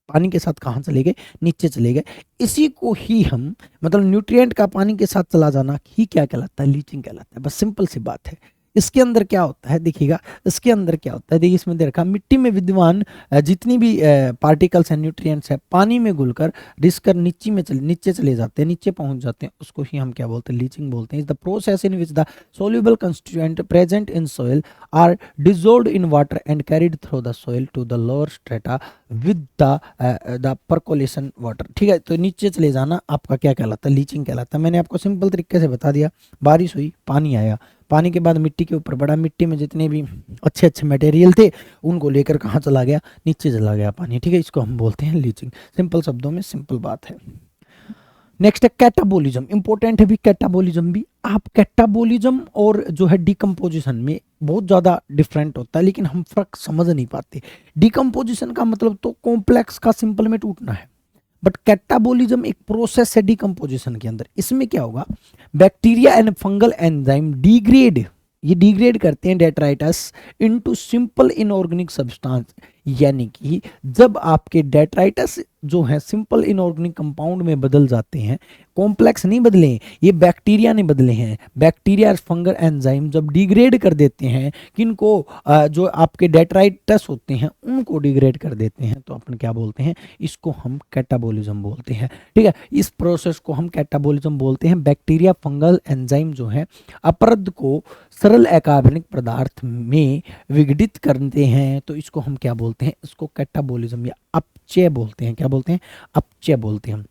पानी के साथ कहाँ चले गए? नीचे चले गए। इसी को ही हम मतलब न्यूट्रिएंट का पानी के साथ चला जाना ही क्या कहलाता है? लीचिंग कहलाता है। बस सिंपल सी बात है। इसके अंदर क्या होता है देखिएगा, इसके अंदर क्या होता है, देखिए इसमें दे रखा, मिट्टी में विद्यमान जितनी भी पार्टिकल्स हैं, न्यूट्रिएंट्स हैं, पानी में घुलकर रिसकर नीचे चले जाते हैं, नीचे पहुंच जाते हैं। उसको ही हम क्या बोलते हैं? लीचिंग बोलते हैं। Is the process in which the soluble constituent present in soil are dissolved in water and carried through the soil to the lower strata with the percolation water. ठीक है, तो नीचे चले जाना आपका क्या कहलाता है? लीचिंग कहलाता है। मैंने आपको सिंपल तरीके से बता दिया। बारिश हुई, पानी आया, पानी के बाद मिट्टी के ऊपर बढ़ा, मिट्टी में जितने भी अच्छे अच्छे मटेरियल थे उनको लेकर कहाँ चला गया? नीचे चला गया पानी। ठीक है, इसको हम बोलते हैं लीचिंग। सिंपल शब्दों में सिंपल बात है। नेक्स्ट है कैटाबोलिज्म। इंपॉर्टेंट है भी कैटाबोलिज्म भी। आप कैटाबोलिज्म और जो है डिकम्पोजिशन में बहुत ज़्यादा डिफरेंट होता है, लेकिन हम फर्क समझ नहीं पाते। डिकम्पोजिशन का मतलब तो कॉम्प्लेक्स का सिंपल में टूटना है, बट कैटाबोलिज्म एक प्रोसेस है डिकम्पोजिशन के अंदर। इसमें क्या होगा? Bacteria and fungal enzyme degrade करते हैं detritus into simple inorganic substance. यानी कि जब आपके डेट्राइटस जो है सिंपल इनऑर्गेनिक कंपाउंड में बदल जाते हैं, कॉम्प्लेक्स नहीं बदले, ये बैक्टीरिया ने बदले हैं। बैक्टीरिया और फंगल एंजाइम जब डिग्रेड कर देते हैं, किनको? जो आपके डेट्राइटस होते हैं उनको डिग्रेड कर देते हैं, तो अपन क्या बोलते हैं? इसको हम कैटाबोलिज्म बोलते हैं। ठीक है, इस प्रोसेस को हम कैटाबोलिज्म बोलते हैं। बैक्टीरिया फंगल एंजाइम जो है अपरद को सरल अकार्बनिक पदार्थ में विघटित करते हैं, तो इसको हम क्या बोलते हैं? इसको कैटाबोलिज्म या अपचय बोलते हैं। क्या बोलते हैं? अपचय बोलते हैं।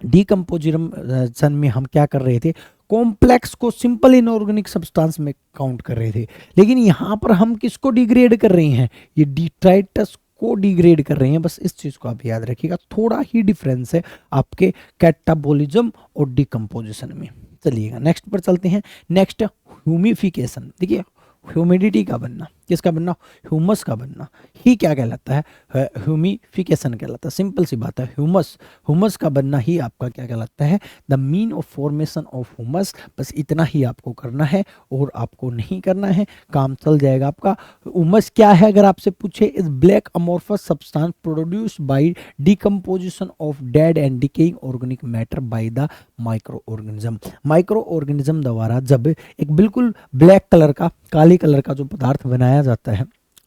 डिकम्पोजिशन में हम क्या कर रहे थे? कॉम्प्लेक्स को सिंपल इनऑर्गेनिक सब्सटेंस में काउंट कर रहे थे, लेकिन यहां पर हम किसको डिग्रेड कर रहे हैं? ये डिट्राइटस को डिग्रेड कर रहे हैं। बस इस चीज को आप याद रखिएगा, थोड़ा ही डिफरेंस है आपके कैटाबोलिज्म और डिकम्पोजिशन में। चलिएगा नेक्स्ट पर चलते हैं। Next humification. देखिए ह्यूमिडिटी का बनना, किसका बनना, ह्यूमस का बनना ही क्या कहलाता है, ह्यूमिफिकेशन कहलाता है। सिंपल सी बात है, ह्यूमस का बनना ही आपका क्या कहलाता है, the mean of formation of humus. बस इतना ही आपको करना है और आपको नहीं करना है, काम चल जाएगा आपका। ह्यूमस क्या है अगर आपसे पूछे, is black amorphous substance produced by decomposition of dead and decaying organic matter by the micro organism. Micro organism द्वारा जब एक बिल्कुल ब्लैक कलर का, काली कलर का जो पदार्थ बनाया जाता है,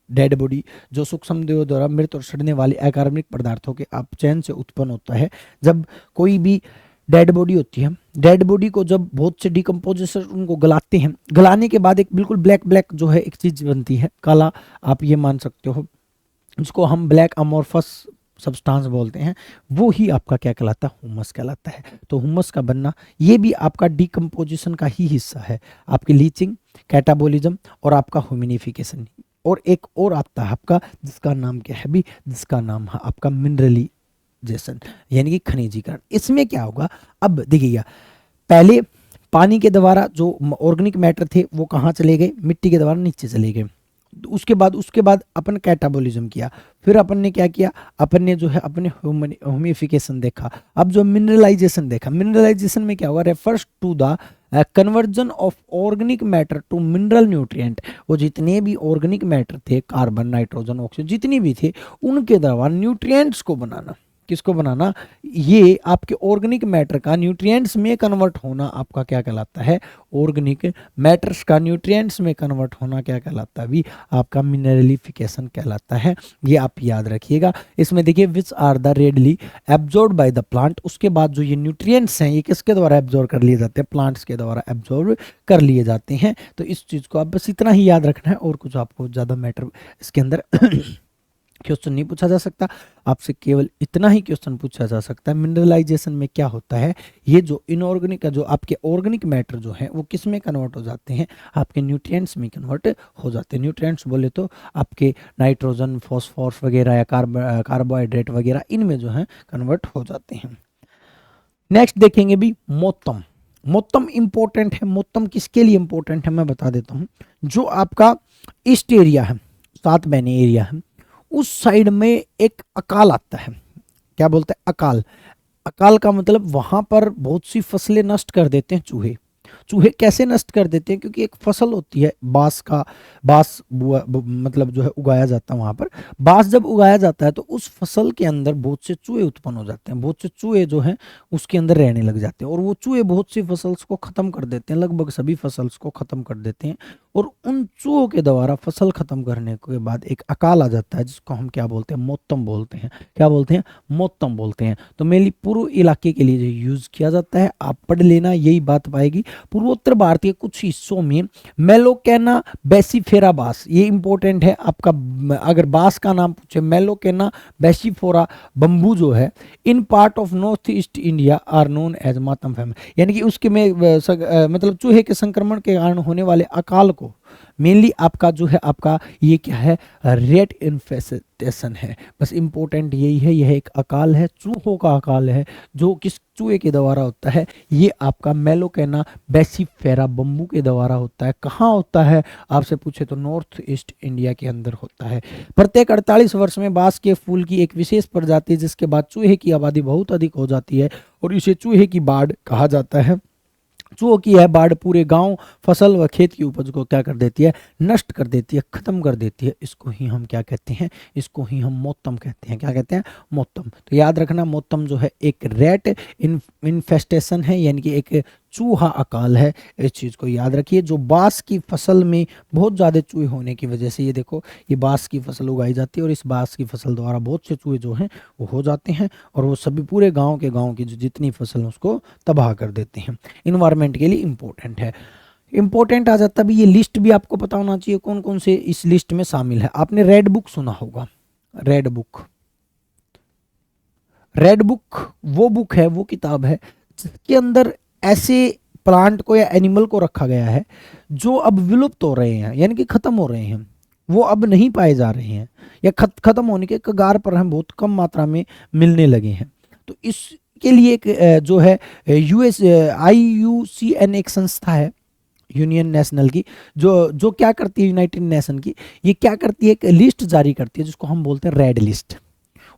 डेड बॉडी जो सूक्ष्म देहों द्वारा मृत और सड़ने वाले अकार्बनिक पदार्थों के अपचयन से उत्पन्न होता है। जब कोई भी डेड बॉडी होती है, डेड बॉडी को जब बहुत से डिकम्पोजिशन उनको गलाते हैं, गलाने के बाद एक बिल्कुल ब्लैक ब्लैक जो है एक चीज बनती है, काला आप ये मान सकते हो, जिसको हम ब्लैक अमोर्फस सब्सटेंस बोलते हैं, वो ही आपका क्या कहलाता है, ह्यूमस कहलाता है। तो ह्यूमस का बनना ये भी आपका डिकम्पोजिशन का ही हिस्सा है, आपकी लीचिंग, कैटाबोलिज्म और आपका ह्यूमिनिफिकेशन। और एक और आता है आपका जिसका नाम क्या है भी, जिसका नाम है आपका मिनरलाइजेशन यानी कि खनिजीकरण। इसमें क्या होगा, अब देखिएगा, पहले पानी के द्वारा जो ऑर्गेनिक मैटर थे वो कहाँ चले गए, मिट्टी के द्वारा नीचे चले गए। उसके बाद अपन कैटाबोलिज्म किया, फिर अपन ने क्या किया, अपन ने जो है अपने ह्यूमिफिकेशन देखा। अब जो मिनरलाइजेशन देखा, मिनरलाइजेशन में क्या होगा, refers to the conversion of organic matter to mineral nutrient. वो जितने भी ऑर्गेनिक मैटर थे, कार्बन, नाइट्रोजन, ऑक्सीजन जितनी भी थे, उनके द्वारा न्यूट्रिएंट्स को बनाना। किसको बनाना, ये आपके ऑर्गेनिक मैटर का न्यूट्रिएंट्स में कन्वर्ट होना आपका क्या कहलाता है, ऑर्गेनिक मैटर्स का न्यूट्रिएंट्स में कन्वर्ट होना क्या कहलाता है भी, आपका मिनरलिफिकेशन कहलाता है। ये आप याद रखिएगा। इसमें देखिए, which are the readily absorb by the plant. उसके बाद जो ये न्यूट्रिएंट्स हैं ये किसके द्वारा एब्जॉर्ब कर लिए जाते हैं, प्लांट्स के द्वारा एब्जॉर्ब कर लिए जाते हैं। तो इस चीज को आप बस इतना ही याद रखना है, और कुछ आपको ज्यादा मैटर इसके अंदर क्वेश्चन नहीं पूछा जा सकता। आपसे केवल इतना ही क्वेश्चन पूछा जा सकता है, मिनरलाइजेशन में क्या होता है, ये जो इनऑर्गेनिक, जो आपके ऑर्गेनिक मैटर जो है वो किस में कन्वर्ट हो जाते हैं, आपके न्यूट्रिएंट्स में कन्वर्ट हो जाते हैं। न्यूट्रिएंट्स बोले तो आपके नाइट्रोजन, फॉस्फोरस वगैरह या कार्बोहाइड्रेट वगैरह, इनमें जो है कन्वर्ट हो जाते हैं। नेक्स्ट देखेंगे भी मोत्तम। मोत्तम इंपॉर्टेंट है। मोत्तम किसके लिए इंपॉर्टेंट है मैं बता देता हूँ। जो आपका ईस्ट एरिया है, सात बहने एरिया है, उस साइड में एक अकाल आता है। क्या बोलते हैं, अकाल। अकाल का मतलब वहां पर बहुत सी फसलें नष्ट कर देते हैं चूहे। चूहे कैसे नष्ट कर देते हैं, क्योंकि एक फसल होती है बांस का, मतलब जो है उगाया जाता है वहां पर। बांस जब उगाया जाता है तो उस फसल के अंदर बहुत से चूहे उत्पन्न हो जाते हैं। बहुत से चूहे जो हैं उसके अंदर रहने लग जाते हैं, और वो चूहे बहुत सी फसल्स को खत्म कर देते हैं, लगभग सभी फसल्स को खत्म कर देते हैं। और उन चूहों के द्वारा फसल खत्म करने के बाद एक अकाल आ जाता है, जिसको हम क्या बोलते हैं, मोत्तम बोलते हैं। क्या बोलते हैं, मोत्तम बोलते हैं। तो मेनली पूर्व इलाके के लिए यूज किया जाता है, आप पढ़ लेना, यही बात पाएगी। पूर्वोत्तर भारतीय कुछ हिस्सों में मेलोकेना बेसिफेरा बास, ये इंपॉर्टेंट है आपका। अगर बास का नाम पूछे, मेलोकेना बेसिफोरा बंबू जो है, in part of North East India are known as mautam family, यानी कि उसके में मतलब चूहे के संक्रमण के कारण होने वाले अकाल को मेनली आपका जो है, आपका ये क्या है, रेट इन्फेस्टेशन है। बस इंपॉर्टेंट यही है, यह एक अकाल है, चूहों का अकाल है, जो किस चूहे के द्वारा होता है, ये आपका मेलोकेना बेसिफेरा बंबू के द्वारा होता है। कहाँ होता है आपसे पूछे तो नॉर्थ ईस्ट इंडिया के अंदर होता है। प्रत्येक 48 वर्ष में बांस के फूल की एक विशेष प्रजाति, जिसके बाद चूहे की आबादी बहुत अधिक हो जाती है, और इसे चूहे की बाढ़ कहा जाता है। चूहों की यह बाढ़ पूरे गांव, फसल व खेत की उपज को क्या कर देती है, नष्ट कर देती है, खत्म कर देती है। इसको ही हम क्या कहते हैं, इसको ही हम मोत्तम कहते हैं। क्या कहते हैं, मोत्तम। तो याद रखना, मोत्तम जो है एक रेट इन्फेस्टेशन है, यानी कि एक चूहा अकाल है। इस चीज़ को याद रखिए। जो बांस की फसल में बहुत ज़्यादा चूहे होने की वजह से, ये देखो, ये बांस की फसल उगाई जाती है, और इस बांस की फसल द्वारा बहुत से चूहे जो हैं वो हो जाते हैं, और वो सभी पूरे गांव की जो जितनी फसल है उसको तबाह कर देते हैं। इन्वायरमेंट के लिए इंपॉर्टेंट है। इंपॉर्टेंट आ जाता भी, ये लिस्ट भी आपको पता होना चाहिए कौन कौन से इस लिस्ट में शामिल है। आपने रेड बुक सुना होगा, रेड बुक। रेड बुक वो बुक है, वो किताब है जिसके अंदर ऐसे प्लांट को या एनिमल को रखा गया है जो अब विलुप्त हो रहे हैं, यानी कि खत्म हो रहे हैं, वो अब नहीं पाए जा रहे हैं, या खत्म होने के कगार पर हम, बहुत कम मात्रा में मिलने लगे हैं। तो इसके लिए एक जो है IUCN एक संस्था है, यूनियन नेशनल की, जो जो क्या करती है यूनाइटेड नेशन की, ये क्या करती है, एक लिस्ट जारी करती है जिसको हम बोलते हैं रेड लिस्ट।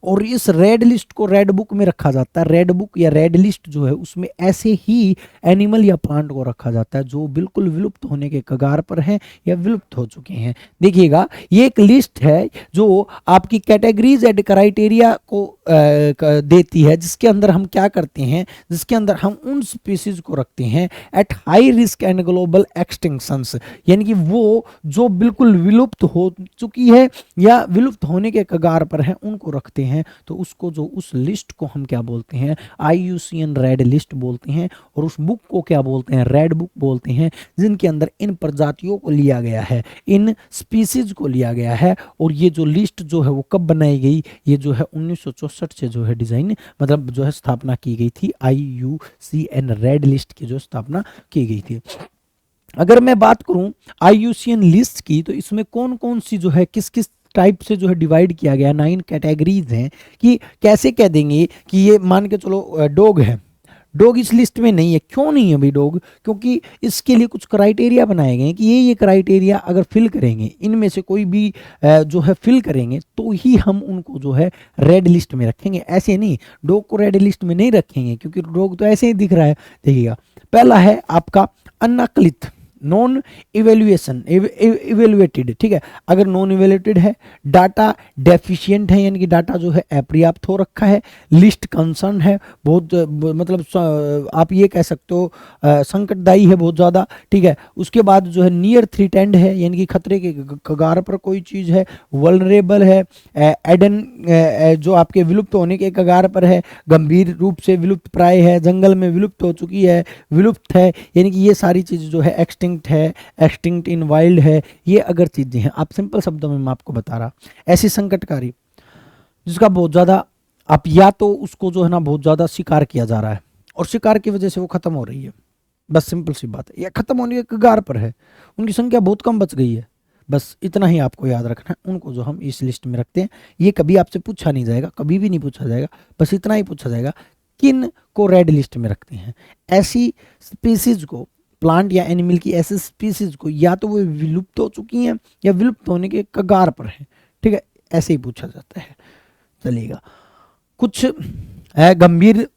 और इस रेड लिस्ट को रेड बुक में रखा जाता है। रेड बुक या रेड लिस्ट जो है उसमें ऐसे ही एनिमल या प्लांट को रखा जाता है जो बिल्कुल विलुप्त होने के कगार पर हैं या विलुप्त हो चुके हैं। देखिएगा ये एक लिस्ट है जो आपकी कैटेगरीज एंड क्राइटेरिया को देती है, जिसके अंदर हम क्या करते हैं, जिसके अंदर हम उन स्पीसीज को रखते हैं at high risk and global extinctions, यानी कि वो जो बिल्कुल विलुप्त हो चुकी है या विलुप्त होने के कगार पर है उनको रखते हैं। तो उसको जो उस लिस्ट को हम क्या बोलते हैं, IUCN रेड लिस्ट बोलते हैं। और उस बुक को क्या बोलते हैं, रेड बुक बोलते हैं, जिनके अंदर इन प्रजातियों को लिया गया है, इन स्पीसीज को लिया गया है। और ये जो लिस्ट जो है वो कब बनाई गई, ये जो है 1964 से जो है डिजाइन मतलब जो है स्थापना की गई थी, IUCN रेड लिस्ट की जो स्थापना की गई थी। अगर मैं बात करूं IUCN लिस्ट की, तो इसमें कौन कौन सी जो है किस किस टाइप से जो है डिवाइड किया गया, 9 कैटेगरीज हैं। कि कैसे कह देंगे कि ये मान के चलो डॉग है, डॉग इस लिस्ट में नहीं है। क्यों नहीं है भाई डॉग, क्योंकि इसके लिए कुछ क्राइटेरिया बनाए गए हैं कि ये क्राइटेरिया अगर फिल करेंगे, इनमें से कोई भी जो है फिल करेंगे तो ही हम उनको जो है रेड लिस्ट में रखेंगे। ऐसे नहीं, डॉग को रेड लिस्ट में नहीं रखेंगे क्योंकि डॉग तो ऐसे ही दिख रहा है। देखिएगा पहला है आपका अनाकलित, नॉन इवेल्युएशन इवेल्युएटेड, ठीक है। अगर नॉन इवेल्युएटेड है, डाटा डेफिशिएंट है यानी कि डाटा जो है अपर्याप्त हो रखा है, लिस्ट कंसर्न है, बहुत मतलब आप ये कह सकते हो संकटदायी है बहुत ज़्यादा, ठीक है। उसके बाद जो है नियर थ्रेटेंड है यानी कि खतरे के कगार पर कोई चीज़ है, वल्नरेबल है, एडन जो आपके विलुप्त होने के कगार पर है, गंभीर रूप से विलुप्त प्राय है, जंगल में विलुप्त हो चुकी है, विलुप्त है, यानी कि ये सारी चीज़ जो है एक्सटिंक्ट है, एक्सटिंक्ट इन वाइल्ड है। ये अगर चीजें हैं, आप सिंपल शब्दों में मैं आपको बता रहा, ऐसी संकटकारी जिसका बहुत ज्यादा आप या तो उसको जो है ना बहुत ज्यादा शिकार किया जा रहा है और शिकार की वजह से वो खत्म हो रही है, बस सिंपल सी बात है, या खत्म होने के कगार पर है, उनकी संख्या बहुत कम बच गई है, बस इतना ही आपको याद रखना है। उनको जो हम इस लिस्ट में रखते हैं, ये कभी आपसे पूछा नहीं जाएगा, कभी भी नहीं पूछा जाएगा, बस इतना ही पूछा जाएगा किन को रेड लिस्ट में रखते हैं। ऐसी स्पीसीज को, प्लांट या एनिमल की ऐसी स्पीसीज को या तो वो विलुप्त हो चुकी हैं या विलुप्त होने के कगार पर है, ठीक है, ऐसे ही पूछा जाता है। चलिएगा कुछ गंभीर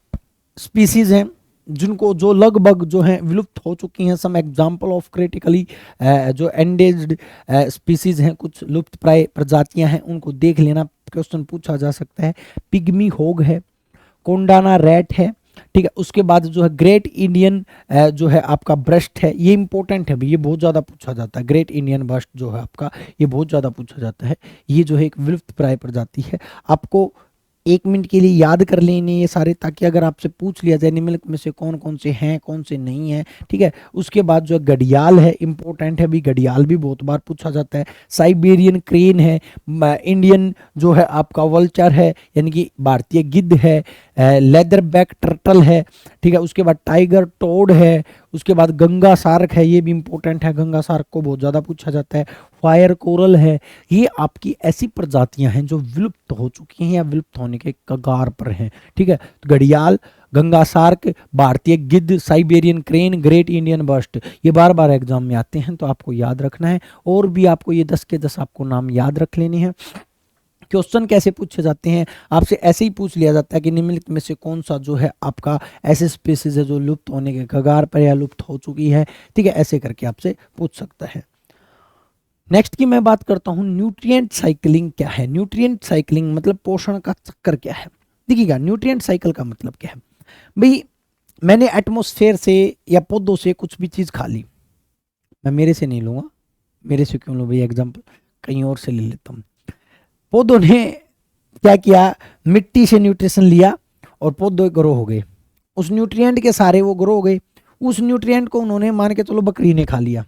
स्पीसीज हैं जिनको जो लगभग जो है विलुप्त हो चुकी हैं। सम एग्जाम्पल ऑफ क्रिटिकली जो एंडेज्ड स्पीसीज हैं, कुछ लुप्त प्राय प्रजातियां हैं, उनको देख लेना, क्वेश्चन पूछा जा सकता है। पिग्मी होग है, कोंडाना रैट है, ठीक है। उसके बाद जो है ग्रेट इंडियन जो है आपका ब्रस्ट है, ये इंपॉर्टेंट है भाई, ये बहुत ज़्यादा पूछा जाता है। ग्रेट इंडियन ब्रस्ट जो है आपका, ये बहुत ज़्यादा पूछा जाता है। ये जो है एक विलुप्त प्राय प्रजाति है। आपको 1 मिनट के लिए याद कर लेने ये सारे, ताकि अगर आपसे पूछ लिया जाए एनिमल में से कौन कौन से हैं कौन से नहीं हैं, ठीक है। उसके बाद जो है घड़ियाल है, इंपॉर्टेंट है भी, घड़ियाल भी बहुत बार पूछा जाता है। साइबेरियन क्रेन है, इंडियन जो है आपका वल्चर है यानी कि भारतीय गिद्ध है, लेदर बैक टर्टल है, ठीक है। उसके बाद टाइगर टोड है, उसके बाद गंगा सार्क है, ये भी इंपॉर्टेंट है, गंगा सार्क को बहुत ज़्यादा पूछा जाता है। फायर कोरल है। ये आपकी ऐसी प्रजातियां हैं जो विलुप्त हो चुकी हैं या विलुप्त होने के कगार पर हैं, ठीक है। तो घड़ियाल, गंगा सार्क, भारतीय गिद्ध, Siberian crane, great Indian bustard, ये बार बार एग्जाम में आते हैं तो आपको याद रखना है। और भी आपको ये 10 के 10 आपको नाम याद रख लेने हैं। क्वेश्चन कैसे पूछे जाते हैं, आपसे ऐसे ही पूछ लिया जाता है कि निम्नलिखित में से कौन सा जो है आपका ऐसे स्पीसीज है जो लुप्त होने के कगार पर या लुप्त हो चुकी है, ठीक है। ऐसे करके आपसे पूछ सकता है। नेक्स्ट की मैं बात करता हूं न्यूट्रिएंट साइकिलिंग क्या है। न्यूट्रिएंट साइकिलिंग मतलब पोषण का चक्कर क्या है। देखिएगा न्यूट्रिएंट साइकिल का मतलब क्या है भाई, मैंने एटमॉस्फेयर से या पौधों से कुछ भी चीज खा ली, मैं मेरे से नहीं लूंगा, मेरे से क्यों लूं भाई एग्जाम्पल, कहीं और से ले लेता हूं। पौधों ने क्या किया, मिट्टी से न्यूट्रिशन लिया और पौधे ग्रो हो गए, उस न्यूट्रिएंट के सारे वो ग्रो हो गए। उस न्यूट्रिएंट को उन्होंने मान के चलो बकरी ने खा लिया,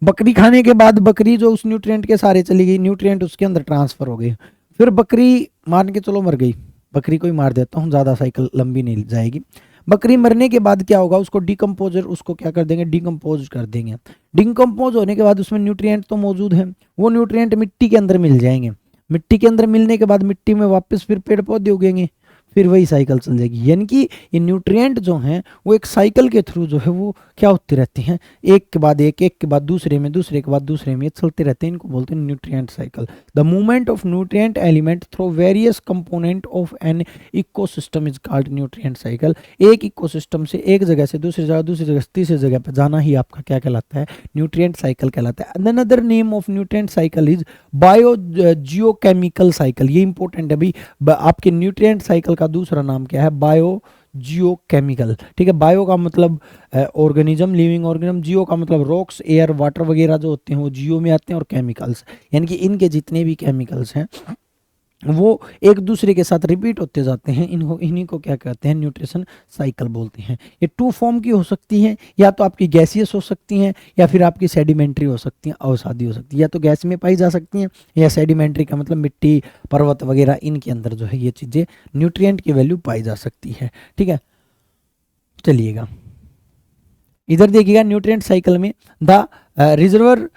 बकरी खाने के बाद बकरी जो उस न्यूट्रिएंट के सारे चली गई, न्यूट्रिएंट उसके अंदर ट्रांसफर हो गए, फिर बकरी मान के चलो मर गई। बकरी को ही मार देता हूँ, ज़्यादा साइकिल लंबी नहीं जाएगी। बकरी मरने के बाद क्या होगा, उसको डिकम्पोजर, उसको क्या कर देंगे, डिकम्पोज कर देंगे। डिकम्पोज होने के बाद उसमें न्यूट्रिएंट तो मौजूद है, वो न्यूट्रिएंट मिट्टी के अंदर मिल जाएंगे। मिट्टी के अंदर मिलने के बाद मिट्टी में वापस फिर पेड़ पौधे उगेंगे, फिर वही साइकिल चल जाएगी। यानी कि ये न्यूट्रिएंट जो हैं वो एक साइकिल के थ्रू जो है वो क्या होते रहते हैं, एक के बाद एक के बाद दूसरे में, दूसरे के बाद दूसरे में, ये चलते रहते हैं। इनको बोलते हैं nutrient cycle. The movement of nutrient element through various component of an ecosystem is called nutrient cycle. एक इकोसिस्टम से एक जगह से दूसरी जगह, दूसरी जगह से तीसरी जगह पर जाना ही आपका क्या कहलाता है, न्यूट्रिएंट साइकिल कहलाता है। Another name of nutrient cycle is bio geochemical cycle. ये इंपॉर्टेंट है भाई, आपके न्यूट्रिएंट साइकिल का दूसरा नाम क्या है, बायो जियोकेमिकल। ठीक है, बायो का मतलब ऑर्गेनिज्म, लिविंग ऑर्गेनिज्म, जियो का मतलब रॉक्स, एयर, वाटर वगैरह जो होते हैं वो जियो में आते हैं, और केमिकल्स यानी कि इनके जितने भी केमिकल्स हैं वो एक दूसरे के साथ रिपीट होते जाते हैं। इन्हीं को क्या कहते हैं, न्यूट्रिशन साइकिल बोलते हैं। ये टू फॉर्म की हो सकती हैं, या तो आपकी गैसियस हो सकती हैं या फिर आपकी सेडिमेंट्री हो सकती हैं, अवसादी हो सकती है। या तो गैस में पाई जा सकती हैं, या सेडिमेंट्री का मतलब मिट्टी, पर्वत वगैरह, इनके अंदर जो है ये चीज़ें न्यूट्रिएंट की वैल्यू पाई जा सकती है। ठीक है, चलिएगा इधर देखिएगा, न्यूट्रिएंट साइकिल में the reservoir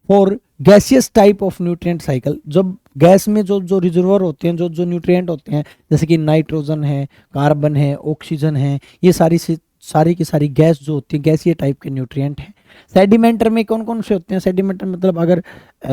for gaseous type of nutrient cycle, जब गैस में जो जो रिजर्वर होते हैं, जो जो न्यूट्रिएंट होते हैं, जैसे कि नाइट्रोजन है, कार्बन है, ऑक्सीजन है, ये सारी की सारी गैस जो होती है, गैसीय टाइप के न्यूट्रिएंट हैं। सेडिमेंटर में कौन कौन से होते हैं, सेडिमेंटर मतलब अगर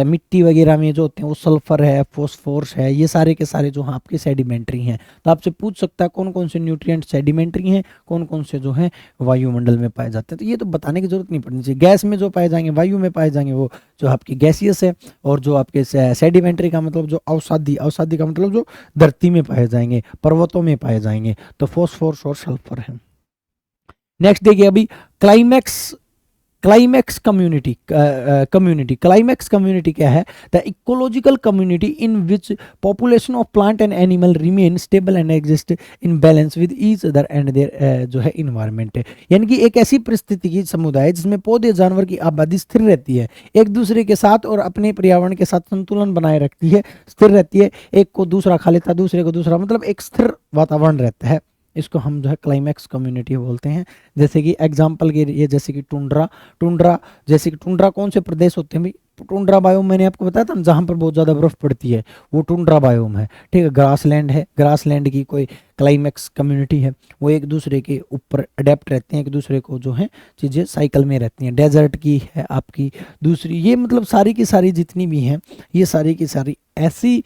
मिट्टी वगैरह में जो होते हैं वो सल्फर है, फॉस्फोरस है, ये सारे के सारे जो आपके सेडिमेंट्री हैं। तो आपसे पूछ सकता है कौन कौन से न्यूट्रिएंट सेडिमेंट्री हैं, कौन कौन से जो हैं वायुमंडल में पाए जाते हैं। तो ये तो बताने की जरूरत नहीं पड़नी चाहिए। गैस में जो पाए जाएंगे, वायु में पाए जाएंगे, वो जो आपकी गैसियस है, और जो आपके सेडिमेंट्री का मतलब जो अवसादी, अवसादी का मतलब जो धरती में पाए जाएंगे, पर्वतों में पाए जाएंगे, तो फॉस्फोरस और सल्फर है। नेक्स्ट देखिए अभी क्लाइमैक्स कम्युनिटी। क्लाइमैक्स कम्युनिटी क्या है, the ecological community in which population of plant and animal remain stable and exist in balance with each other and their जो है इन्वायरमेंट है। यानी कि एक ऐसी परिस्थिति की समुदाय जिसमें पौधे जानवर की आबादी स्थिर रहती है, एक दूसरे के साथ और अपने पर्यावरण के साथ संतुलन बनाए रखती है, स्थिर रहती है, एक को दूसरा खा लेता है, दूसरे को दूसरा, मतलब एक स्थिर वातावरण रहता है। इसको हम जो है क्लाइमैक्स कम्युनिटी बोलते हैं। जैसे कि एग्जांपल के लिए, जैसे कि टुंड्रा जैसे कि टुंड्रा कौन से प्रदेश होते हैं भाई, टुंड्रा बायोम मैंने आपको बताया था, जहाँ पर बहुत ज़्यादा बर्फ पड़ती है वो टुंड्रा बायोम है। ठीक है, ग्रासलैंड है, ग्रासलैंड की कोई क्लाइमैक्स कम्युनिटी है, वो एक दूसरे के ऊपर अडेप्ट रहते हैं, एक दूसरे को जो है चीज़ें साइकिल में रहती हैं। डेजर्ट की है आपकी दूसरी, ये मतलब सारी की सारी जितनी भी हैं, ये सारी की सारी ऐसी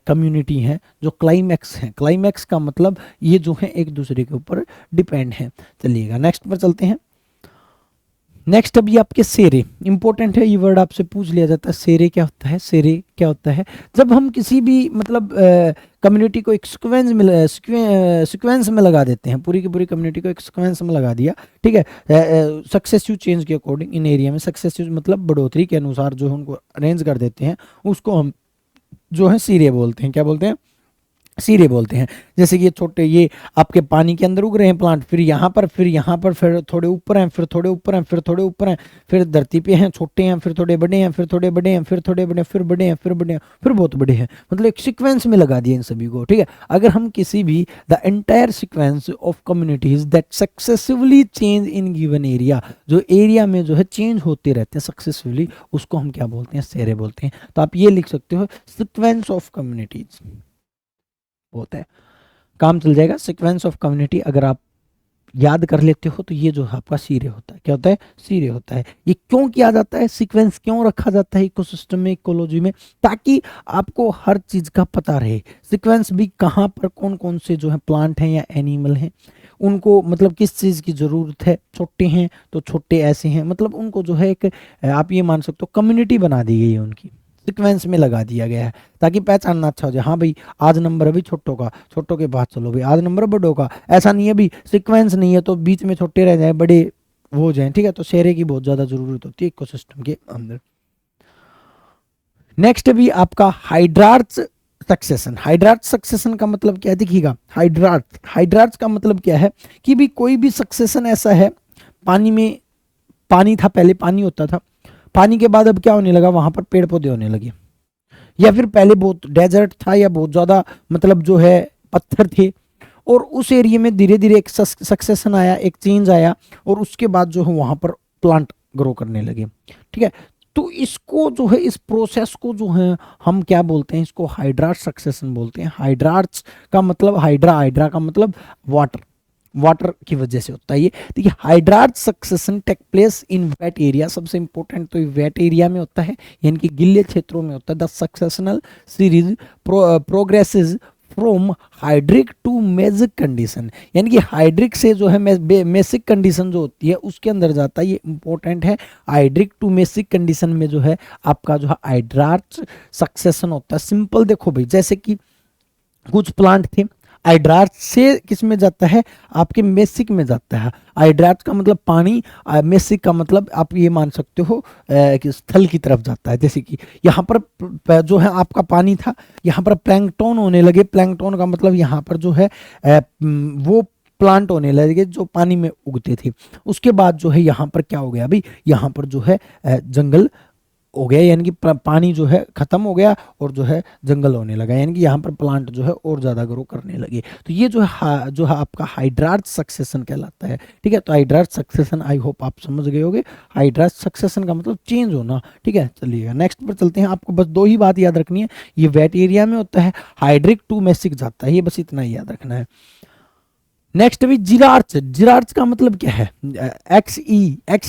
कम्युनिटी हैं जो क्लाइमैक्स हैं। क्लाइमैक्स का मतलब ये जो है एक दूसरे के ऊपर डिपेंड है। चलिएगा नेक्स्ट पर चलते हैं। नेक्स्ट अभी आपके सेरे इंपॉर्टेंट है, ये वर्ड आपसे पूछ लिया जाता है, सेरे क्या होता है। सेरे क्या होता है, जब हम किसी भी मतलब कम्युनिटी को एक सीक्वेंस में लगा देते हैं, पूरी की पूरी कम्युनिटी को एक सीक्वेंस में लगा दिया, ठीक है, सक्सेसिव चेंज के अकॉर्डिंग इन एरिया में, सक्सेसिव मतलब बढ़ोतरी के अनुसार जो उनको अरेंज कर देते हैं, उसको हम जो है सीरे बोलते हैं। क्या बोलते हैं, सीरे बोलते हैं। जैसे कि ये छोटे, ये आपके पानी के अंदर उग रहे हैं प्लांट, फिर यहाँ पर, फिर थोड़े ऊपर हैं, फिर थोड़े ऊपर हैं, फिर थोड़े ऊपर हैं, फिर धरती पे हैं, छोटे हैं, फिर थोड़े बड़े हैं, फिर थोड़े बड़े हैं, फिर थोड़े बड़े, फिर बड़े हैं, फिर बड़े हैं, फिर बहुत बड़े हैं, मतलब एक सीक्वेंस में लगा दिए इन सभी को। ठीक है, अगर हम किसी भी the entire sequence of communities that successively change in given area, जो एरिया में जो है चेंज होते रहते हैं सक्सेसफुली, उसको हम क्या बोलते हैं, सेरे बोलते हैं। तो आप ये लिख सकते हो सीक्वेंस ऑफ कम्युनिटीज होता है, काम चल जाएगा। सीक्वेंस ऑफ कम्युनिटी अगर आप याद कर लेते हो तो ये जो आपका सीरे होता है, क्या होता है, सीरे होता है। ये क्यों किया जाता है, सीक्वेंस क्यों रखा जाता है इकोसिस्टम में, इकोलॉजी में, ताकि आपको हर चीज का पता रहे। सीक्वेंस भी कहाँ पर कौन कौन से जो है प्लांट हैं या एनिमल हैं, उनको मतलब किस चीज़ की ज़रूरत है, छोटे हैं तो छोटे ऐसे हैं, मतलब उनको जो है एक आप ये मान सकते हो कम्युनिटी बना दी गई है, उनकी सीक्वेंस में लगा दिया गया है ताकि पहचानना अच्छा हो जाए। हाँ भाई आज नंबर अभी छोटों का, छोटों के बाद चलो भाई आज नंबर बड़ों का, ऐसा नहीं है भी सीक्वेंस नहीं है तो बीच में छोटे रह जाए बड़े हो जाए। ठीक है, तो सेरे की बहुत ज़्यादा ज़रूरत होती है इकोसिस्टम के अंदर। नेक्स्ट भी आपका हाइड्रार्च सक्सेशन। हाइड्रार्च सक्सेशन का मतलब क्या है, देखिएगा हाइड्रार्च का मतलब क्या है कि भी कोई भी सक्सेशन ऐसा है, पानी में पानी था, पहले पानी होता था, पानी के बाद अब क्या होने लगा, वहां पर पेड़ पौधे होने लगे, या फिर पहले बहुत डेजर्ट था या बहुत ज्यादा मतलब जो है पत्थर थे, और उस एरिया में धीरे धीरे एक सक्सेशन आया, एक चेंज आया, और उसके बाद जो है वहां पर प्लांट ग्रो करने लगे। ठीक है, तो इसको जो है, इस प्रोसेस को जो है हम क्या बोलते हैं, इसको हाइड्रार्च सक्सेशन बोलते हैं। हाइड्रार्च का मतलब हाइड्रा, हाइड्रा का मतलब वाटर, वाटर की वजह से होता है ये। देखिए hydrarch succession take place in wet area, सबसे इंपॉर्टेंट तो वेट एरिया में होता है, यानी कि गिल्ले क्षेत्रों में होता है। The successional series progresses from hydric to mesic condition, यानी कि हाइड्रिक से जो है मेसिक कंडीशन जो होती है उसके अंदर जाता है, ये इंपॉर्टेंट है। हाइड्रिक टू मेसिक कंडीशन में जो है आपका जो है हाइड्रार्च सक्सेशन होता है। सिंपल देखो भाई, जैसे कि कुछ प्लांट थे, हाइड्रार्च से किस में जाता है, आपके मेसिक में जाता है। हाइड्रार्च का मतलब पानी, मेसिक का मतलब आप ये मान सकते हो कि स्थल की तरफ जाता है। जैसे कि यहाँ पर जो है आपका पानी था, यहाँ पर प्लैंकटन होने लगे। प्लैंकटन का मतलब यहाँ पर जो है वो प्लांट होने लगे जो पानी में उगते थे। उसके बाद जो है यहाँ पर क्या हो गया भाई, यहाँ पर जो है जंगल हो गया, यानी कि पानी जो है खत्म हो गया और जो है जंगल होने लगा, यानी कि यहाँ पर प्लांट जो है और ज्यादा ग्रो करने लगे। तो ये जो है जो है आपका हाइड्रार्च सक्सेशन कहलाता है। ठीक है, तो हाइड्रार्च सक्सेशन आई होप आप समझ गए होंगे। हाइड्रार्च सक्सेशन का मतलब चेंज होना। ठीक है, चलिएगा नेक्स्ट पर चलते हैं। आपको बस दो ही बात याद रखनी है, ये वेट एरिया में होता है, हाइड्रिक टू मेसिक जाता है, ये बस इतना ही याद रखना है। नेक्स्ट भी जिरार्च। जिरार्च का मतलब क्या है, एक्स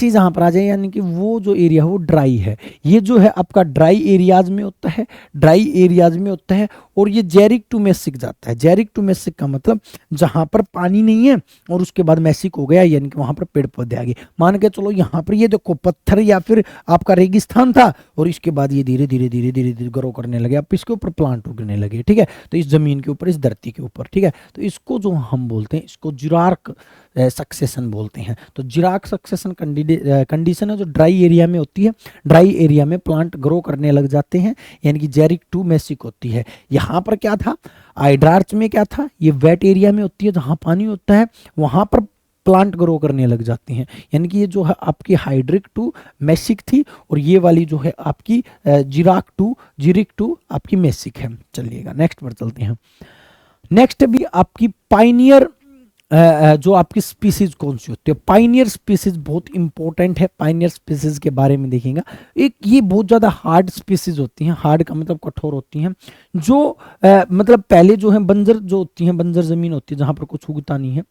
ई जहां पर आ जाए, यानी कि वो जो एरिया है वो ड्राई है। ये जो है आपका ड्राई एरियाज में होता है, ड्राई एरियाज में होता है। और ये जेरिक टू मेसिक जाता है। जेरिक टू मेसिक का मतलब जहां पर पानी नहीं है और उसके बाद मेसिक हो गया, यानी कि वहां पर पेड़ पौधे आ गए। मान के चलो यहाँ पर ये देखो पत्थर या फिर आपका रेगिस्तान था और इसके बाद ये धीरे धीरे धीरे धीरे धीरे ग्रो करने लगे, अब इसके ऊपर प्लांट उगने लगे। ठीक है, तो इस जमीन के ऊपर, इस धरती के ऊपर। ठीक है, तो इसको जो हम बोलते हैं, इसको जिरार्क सक्सेशन बोलते हैं। तो जिरार्क सक्सेशन कंडीशन है जो ड्राई एरिया में होती है। ड्राई एरिया में प्लांट ग्रो करने लग जाते हैं, यानी कि जेरिक टू मेसिक होती है। यहाँ पर क्या था, हाइड्रार्च में क्या था, ये वेट एरिया में होती है जहाँ पानी होता है, वहां पर प्लांट ग्रो करने लग जाते हैं, यानी कि ये जो है आपकी हाइड्रिक टू मेसिक थी और ये वाली जो है आपकी जिरिक टू आपकी मेसिक है। चलिएगा नेक्स्ट पर चलते हैं। नेक्स्ट भी आपकी पाइनियर, जो आपकी स्पीसीज कौन सी होती है। पाइनियर स्पीसीज बहुत इंपॉर्टेंट है। पाइनियर स्पीसीज के बारे में देखेंगे, एक ये बहुत ज़्यादा हार्ड स्पीसीज होती हैं। हार्ड का मतलब कठोर होती हैं, जो मतलब पहले जो है बंजर जो होती हैं, बंजर जमीन होती है जहाँ पर कुछ उगता नहीं है,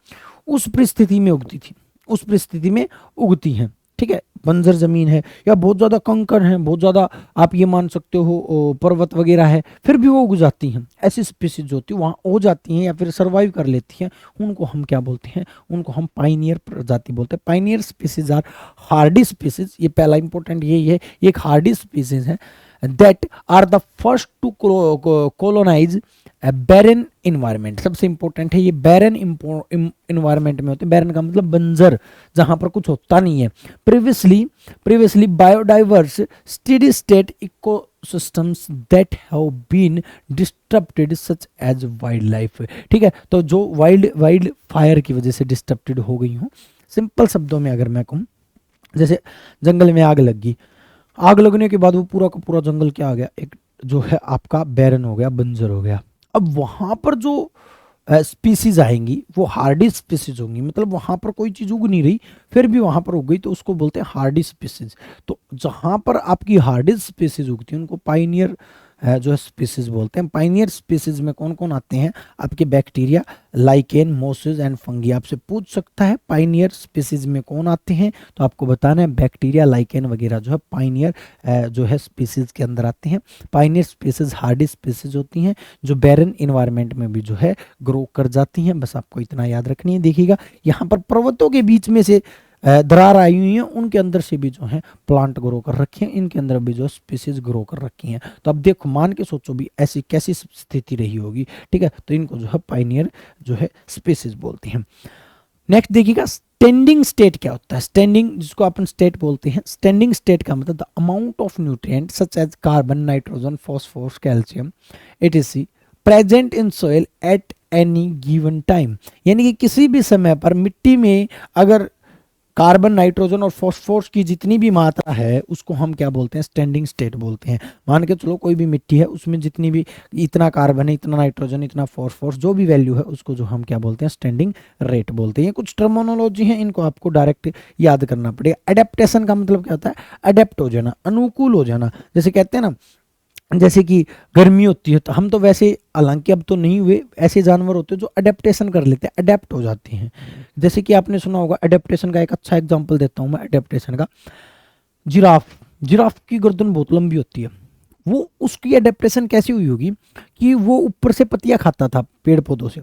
उस परिस्थिति में उगती थी, उस परिस्थिति में उगती हैं। ठीक है, बंजर जमीन है या बहुत ज़्यादा कंकर है, बहुत ज़्यादा आप ये मान सकते हो पर्वत वगैरह है, फिर भी वो उग जाती हैं। ऐसी स्पीसीज जो होती है वहाँ हो जाती हैं या फिर सर्वाइव कर लेती हैं, उनको हम क्या बोलते हैं, उनको हम पाइनियर प्रजाति बोलते हैं। Pioneer species are hardy species, ये पहला इंपॉर्टेंट यही है, ये एक हार्डी स्पीसीज है that are the first to colonize barren environment. सबसे इंपॉर्टेंट है, ये बैरन इन्वायरमेंट में होते हैं। बैरन का मतलब बंजर, जहां पर कुछ होता नहीं है। Previously biodiverse steady state ecosystems that have been disturbed such as wild life. ठीक है, तो जो वाइल्ड फायर की वजह से डिस्टर्बेड हो गई हूँ। सिंपल शब्दों में अगर मैं कहूँ, जैसे जंगल में आग लग गई, आग लगने के बाद वो पूरा का पूरा जंगल क्या आ गया, एक जो है आपका बैरन हो गया, बंजर हो गया। अब वहां पर जो स्पीसीज आएंगी वो हार्डी स्पीसीज होंगी, मतलब वहां पर कोई चीज उग नहीं रही फिर भी वहां पर उग गई, तो उसको बोलते हैं हार्डी स्पीसीज। तो जहां पर आपकी हार्डी स्पीसीज उगती है उनको पाइनियर जो है स्पीसीज बोलते हैं। पाइनियर स्पीसीज में कौन कौन आते हैं, आपके bacteria, lichen, Moses and fungi. आपसे पूछ सकता है पाइनियर स्पीसीज में कौन आते हैं, तो आपको बताना है बैक्टीरिया, लाइकेन वगैरह जो है पाइनियर जो है स्पीसीज के अंदर आते हैं। पाइनियर स्पीसीज हार्डी स्पीसीज होती हैं जो बैरन इन्वायरमेंट में भी जो है ग्रो कर जाती हैं। बस आपको इतना याद रखनी है। देखिएगा यहाँ पर पर्वतों के बीच में से दरार आई हुई हैं, उनके अंदर से भी जो है प्लांट ग्रो कर रखे हैं, इनके अंदर भी जो स्पीसीज ग्रो कर रखी हैं। तो अब देखो, मान के सोचो भी ऐसी कैसी स्थिति रही होगी। ठीक है, तो इनको जो है पाइनियर जो है स्पीसीज बोलते हैं। नेक्स्ट देखिएगा, स्टैंडिंग स्टेट क्या होता है। स्टैंडिंग, जिसको अपन स्टेट बोलते हैं, स्टैंडिंग स्टेट का मतलब the amount of nutrient such as carbon, nitrogen, phosphorus, calcium etc present in soil at any given time. यानी कि किसी भी समय पर मिट्टी में अगर कार्बन, नाइट्रोजन और फॉस्फोरस की जितनी भी मात्रा है उसको हम क्या बोलते हैं, स्टैंडिंग स्टेट बोलते हैं। मान के चलो कोई भी मिट्टी है, उसमें जितनी भी, इतना कार्बन है, इतना नाइट्रोजन, इतना फॉस्फोरस, जो भी वैल्यू है उसको जो हम क्या बोलते हैं, स्टैंडिंग रेट बोलते हैं। ये कुछ टर्मिनोलॉजी है, इनको आपको डायरेक्ट याद करना पड़ेगा। अडेप्टेशन का मतलब क्या होता है, अडेप्ट हो जाना, अनुकूल हो जाना। जैसे कहते हैं ना, जैसे कि गर्मी होती है तो हम तो वैसे, हालांकि अब तो नहीं हुए, ऐसे जानवर होते हैं जो अडेप्टेशन कर लेते हैं, अडेप्ट हो जाते हैं। जैसे कि आपने सुना होगा, अडेप्टेशन का एक अच्छा एग्जांपल देता हूं मैं अडेप्टेशन का, जिराफ। जिराफ की गर्दन बहुत लंबी होती है। वो, उसकी अडेप्टेशन कैसी हुई होगी कि वो ऊपर से पत्तियां खाता था पेड़ पौधों से,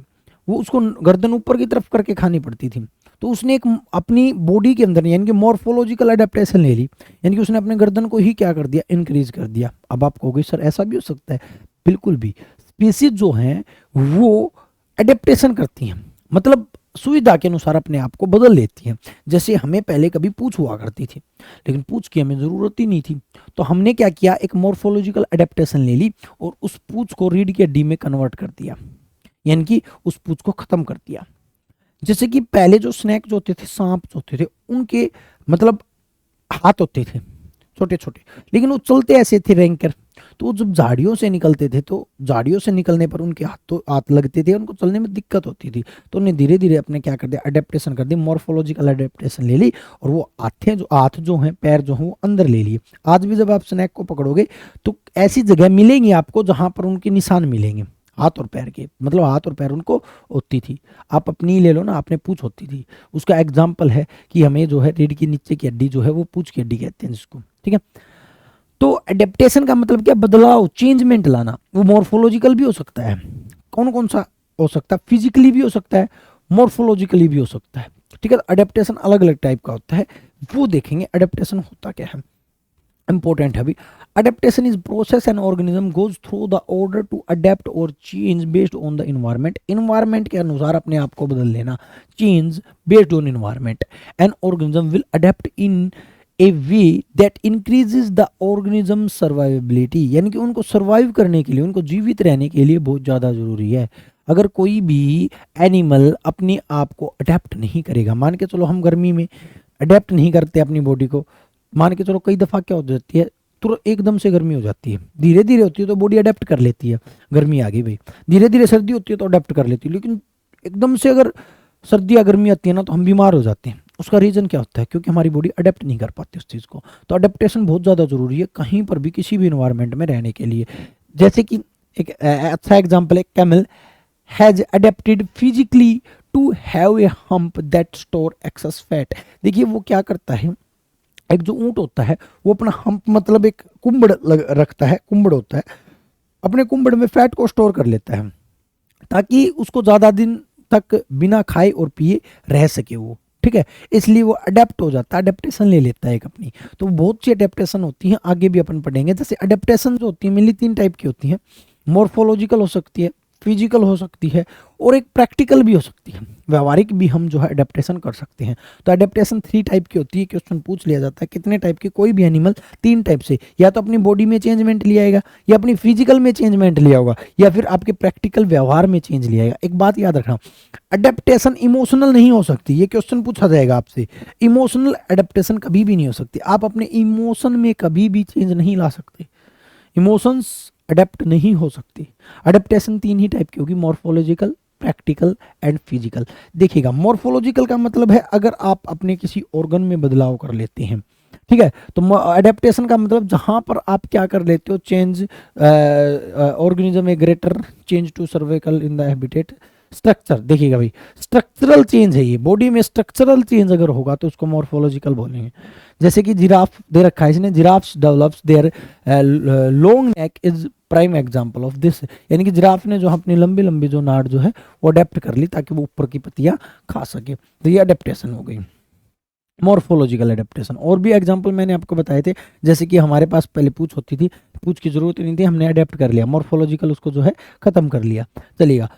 वो उसको गर्दन ऊपर की तरफ करके खानी पड़ती थी। तो उसने एक अपनी बॉडी के अंदर यानी कि मॉर्फोलॉजिकल अडेप्टेशन ले ली, यानी कि उसने अपने गर्दन को ही क्या कर दिया, इंक्रीज कर दिया। अब आप कहोगे सर ऐसा भी हो सकता है, बिल्कुल भी। स्पीसीज जो हैं वो अडेप्टेशन करती हैं, मतलब सुविधा के अनुसार अपने आप को बदल लेती हैं। जैसे हमें पहले कभी पूंछ हुआ करती थी, लेकिन पूंछ की हमें जरूरत ही नहीं थी, तो हमने क्या किया, एक मॉर्फोलॉजिकल अडेप्टेशन ले ली और उस पूंछ को रीढ़ की हड्डी में कन्वर्ट कर दिया, यानी कि उस पूंछ को खत्म कर दिया। जैसे कि पहले जो स्नैक जो होते थे, सांप जो होते थे, उनके मतलब हाथ होते थे छोटे छोटे, लेकिन वो चलते ऐसे थे रैंकर। तो वो जब झाड़ियों से निकलते थे तो झाड़ियों से निकलने पर उनके हाथ लगते थे, उनको चलने में दिक्कत होती थी। तो उन्हें धीरे धीरे अपने क्या कर दिया, अडेप्टेशन कर दी, मॉर्फोलॉजिकल अडेप्टेशन ले ली, और वो हाथ जो हैं, पैर जो हैं, वो अंदर ले लिए। आज भी जब आप स्नैक को पकड़ोगे तो ऐसी जगह मिलेंगी आपको जहां पर उनके निशान मिलेंगे, हाथ और पैर के, मतलब हाथ और पैर उनको होती थी। आप अपनी ले लो ना, आपने पूंछ होती थी, उसका एग्जाम्पल है कि हमें जो है रीढ़ की नीचे की हड्डी जो है वो पूंछ की हड्डी कहते हैं जिसको, ठीक है। तो एडेप्टेशन का मतलब क्या, बदलाव, चेंजमेंट लाना। वो मॉर्फोलॉजिकल भी हो सकता है, कौन कौन सा हो सकता है, फिजिकली भी हो सकता है, मॉर्फोलॉजिकली भी हो सकता है, ठीक है। अडेप्टेशन अलग अलग टाइप का होता है, वो देखेंगे अडेप्टेशन होता क्या है, इंपॉर्टेंट है अभी। Adaptation is process an organism goes through the order to adapt और change based on the environment. Environment के अनुसार अपने आप को बदल लेना, change based on environment. An organism will adapt in a way that increases the organism survivability, यानी कि उनको सर्वाइव करने के लिए, उनको जीवित रहने के लिए बहुत ज़्यादा जरूरी है। अगर कोई भी एनिमल अपने आप को अडेप्ट नहीं करेगा, मान के चलो हम गर्मी में अडेप्ट नहीं करते अपनी बॉडी को, मान के चलो कई दफ़ा क्या हो जाती है, तुरंत एकदम से गर्मी हो जाती है, धीरे धीरे होती है तो बॉडी अडेप्ट कर लेती है, गर्मी आ गई भाई, धीरे धीरे सर्दी होती है तो अडेप्ट कर लेती है, लेकिन एकदम से अगर सर्दी या गर्मी आती है ना तो हम बीमार हो जाते हैं। उसका रीज़न क्या होता है, क्योंकि हमारी बॉडी अडेप्ट नहीं कर पाती उस चीज़ को। तो अडेप्टेशन बहुत ज़्यादा ज़रूरी है कहीं पर भी, किसी भी इन्वायरमेंट में रहने के लिए। जैसे कि एक अच्छा एग्जाम्पल है, camel has adapted physically to have a hump that store excess fat. देखिए वो क्या करता है, एक जो ऊंट होता है वो अपना हम्प, मतलब एक कुंबड़ रखता है, कुंबड़ होता है, अपने कुंबड़ में फैट को स्टोर कर लेता है ताकि उसको ज़्यादा दिन तक बिना खाए और पिए रह सके वो, ठीक है। इसलिए वो अडेप्ट हो जाता है, अडेप्टेशन ले लेता है एक अपनी। तो बहुत सी अडेप्टेशन होती हैं, आगे भी अपन पढ़ेंगे। जैसे अडेप्टेशन जो होती है मेनली 3 टाइप की होती हैं, मॉर्फोलॉजिकल हो सकती है, फिजिकल हो सकती है, और एक प्रैक्टिकल भी हो सकती है, व्यवहारिक भी हम जो है अडेप्टेशन कर सकते हैं। तो अडेप्टेशन 3 टाइप की होती है, क्वेश्चन पूछ लिया जाता है कितने टाइप की, कोई भी एनिमल 3 टाइप से, या तो अपनी बॉडी में चेंजमेंट ले आएगा, या अपनी फिजिकल में चेंजमेंट लिया होगा, या फिर आपके प्रैक्टिकल व्यवहार में चेंज लिया आएगा। एक बात याद रखना, अडेप्टेशन इमोशनल नहीं हो सकती, ये क्वेश्चन पूछा जाएगा आपसे। इमोशनल अडेप्टेशन कभी भी नहीं हो सकती, आप अपने इमोशन में कभी भी चेंज नहीं ला सकते, इमोशंस अडेप्ट नहीं हो सकती। अडेप्टेशन 3 ही टाइप की होगी, मॉर्फोलॉजिकल, प्रैक्टिकल एंड फिजिकल। देखिएगा, मॉर्फोलॉजिकल का मतलब है अगर आप अपने किसी ऑर्गन में बदलाव कर लेते हैं, ठीक है। तो अडेप्टेशन का मतलब जहां पर आप क्या कर लेते हो, change organism a greater change to survival in the habitat structure. देखिएगा भाई, स्ट्रक्चरल चेंज है ये, बॉडी में स्ट्रक्चरल चेंज अगर होगा तो उसको मॉर्फोलॉजिकल बोलेंगे। जैसे कि जिराफ दे रखा है इसने, giraffes develops their long neck is prime example of this. यानी कि जिराफ ने जो अपनी लंबी लंबी जो नाड़ जो है वो अडेप्ट कर ली ताकि वो ऊपर की पत्तियां खा सके। तो ये अडेप्टेशन हो गई, मॉर्फोलॉजिकल एडेप्टेशन। और भी एग्जांपल मैंने आपको बताए थे, जैसे कि हमारे पास पहले पूंछ होती थी, पूंछ की जरूरत नहीं थी, हमने अडेप्ट कर लिया, मॉर्फोलॉजिकल उसको जो है खत्म कर लिया। चलिएगा,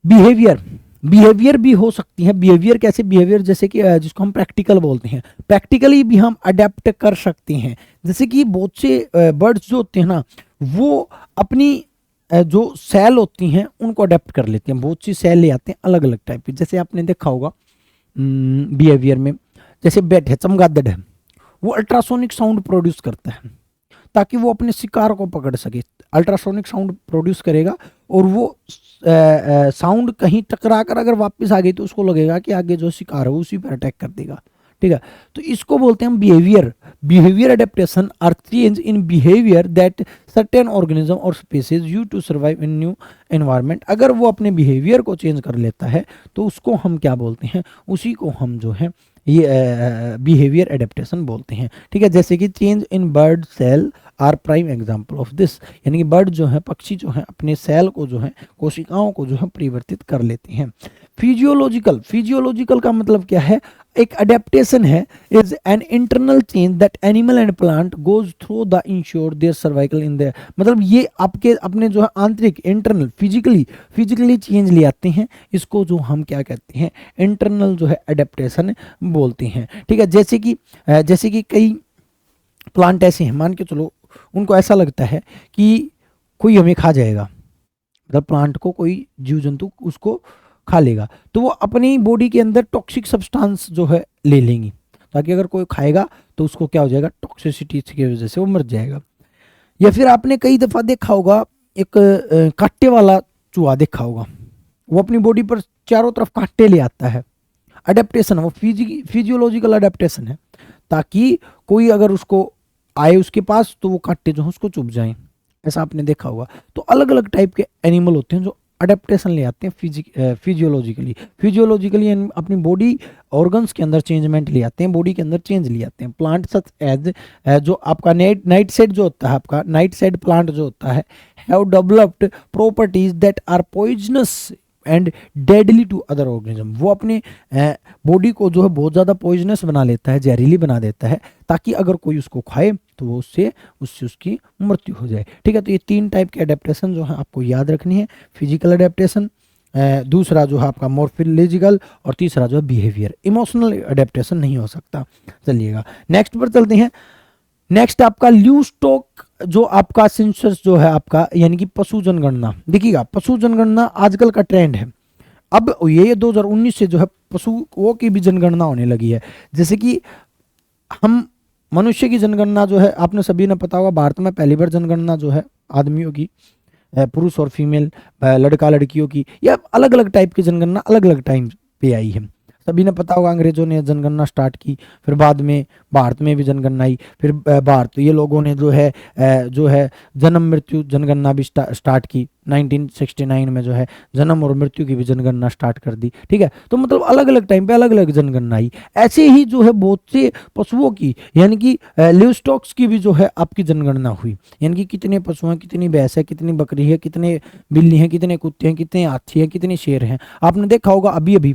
बिहेवियर, बिहेवियर भी हो सकती है। बिहेवियर कैसे, बिहेवियर जैसे कि जिसको हम प्रैक्टिकल बोलते हैं, प्रैक्टिकली भी हम अडेप्ट कर सकते हैं। जैसे कि बहुत से बर्ड्स जो होते हैं ना, वो अपनी जो सेल होती हैं उनको अडेप्ट कर लेते हैं, बहुत सी सेल ले आते हैं अलग अलग टाइप की। जैसे आपने देखा होगा बिहेवियर में, जैसे बैट है, चमगादड़ है, वो अल्ट्रासोनिक साउंड प्रोड्यूस करता है ताकि वो अपने शिकार को पकड़ सके। अल्ट्रासोनिक साउंड प्रोड्यूस करेगा और वो साउंड कहीं टकरा कर अगर वापस आ गई तो उसको लगेगा कि आगे जो शिकार है उसी पर अटैक कर देगा, ठीक है। तो इसको बोलते हैं behaviour. Behaviour adaptation are change in behaviour that certain organism और species use to survive in new environment. अगर वो अपने बिहेवियर को चेंज कर लेता है तो उसको हम क्या बोलते हैं, उसी को हम जो है ये बिहेवियर एडेप्टेशन बोलते हैं, ठीक है। जैसे कि change in bird cell are prime example of this, यानी कि बर्ड जो है, पक्षी जो है, अपने सेल को जो है, कोशिकाओं को जो है परिवर्तित कर लेते हैं। फिजियोलॉजिकल, फिजियोलॉजिकल का मतलब क्या है, एक अडेप्टेशन है, is an internal change that animal and plant goes through the ensure their survival in the, मतलब ये आपके अपने जो है आंतरिक इंटरनल फिजिकली चेंज ले आते हैं। इसको जो हम क्या कहते हैं, इंटरनल जो है अडेप्टेशन बोलते हैं, ठीक है। जैसे कि कई प्लांट ऐसे हैं, मान के चलो उनको ऐसा लगता है कि कोई हमें खा जाएगा, मतलब प्लांट को कोई जीव जंतु उसको खा लेगा, तो वो अपनी बॉडी के अंदर टॉक्सिक सब्सटेंस जो है ले लेंगी, ताकि अगर कोई खाएगा तो उसको क्या हो जाएगा, टॉक्सिसिटी की वजह से वो मर जाएगा। या फिर आपने कई दफ़ा देखा होगा, एक कांटे वाला चूहा देखा होगा, वो अपनी बॉडी पर चारों तरफ कांटे ले आता है। अडेप्टेशन, वो फिजियोलॉजिकल अडेप्टेशन है, ताकि कोई अगर उसको आए उसके पास तो वो कांटे जो है उसको चुभ जाएं, ऐसा आपने देखा होगा। तो अलग अलग टाइप के एनिमल होते हैं जो अडेप्टेशन ले आते हैं फिजियोलॉजिकली अपनी बॉडी ऑर्गन्स के अंदर चेंजमेंट ले आते हैं, बॉडी के अंदर चेंज ले आते हैं। प्लांट सच एज जो आपका नाइट सेड जो होता है, आपका नाइट सेड प्लांट जो होता है, have developed properties that are poisonous and deadly to other organism. वो अपने बॉडी को जो है बहुत ज़्यादा पॉइजनस बना लेता है, जहरीली बना देता है, ताकि अगर कोई उसको खाए तो वो उससे उसकी मृत्यु हो जाए, ठीक है। तो ये 3 टाइप के अडेप्टेशन जो है आपको याद रखनी है। फिजिकल अडेप्टेशन, दूसरा जो है आपका मॉर्फोलॉजिकल, और तीसरा जो है बिहेवियर। इमोशनल अडेप्टेशन नहीं हो सकता। चलिएगा नेक्स्ट पर चलते हैं। नेक्स्ट आपका ल्यूस्टॉक जो आपका सेंसस जो है आपका, यानी कि पशु जनगणना। देखिएगा पशु जनगणना आजकल का ट्रेंड है। अब ये 2019 से जो है पशुओं की भी जनगणना होने लगी है। जैसे कि हम मनुष्य की जनगणना जो है, आपने सभी ने पता होगा, भारत में पहली बार जनगणना जो है आदमियों की, पुरुष और फीमेल, लड़का लड़कियों की, या अलग अलग टाइप की जनगणना अलग अलग टाइम पे आई है। सभी ने पता होगा अंग्रेजों ने जनगणना स्टार्ट की, फिर बाद में भारत में भी जनगणना आई, फिर भारत ये लोगों ने जो है जन्म मृत्यु जनगणना भी स्टार्ट की। 1969 में जो है जन्म और मृत्यु की भी जनगणना स्टार्ट कर दी, ठीक है। तो मतलब अलग अलग टाइम पे अलग अलग जनगणना आई। ऐसे ही जो है बहुत से पशुओं की, यानी कि लिवस्टॉक्स की भी जो है आपकी जनगणना हुई, यानी कि कितने पशु हैं, कितनी भैंस है, कितनी बकरी है, कितने बिल्ली हैं, कितने कुत्ते हैं, कितने हाथी हैं, कितने शेर हैं। आपने देखा होगा अभी अभी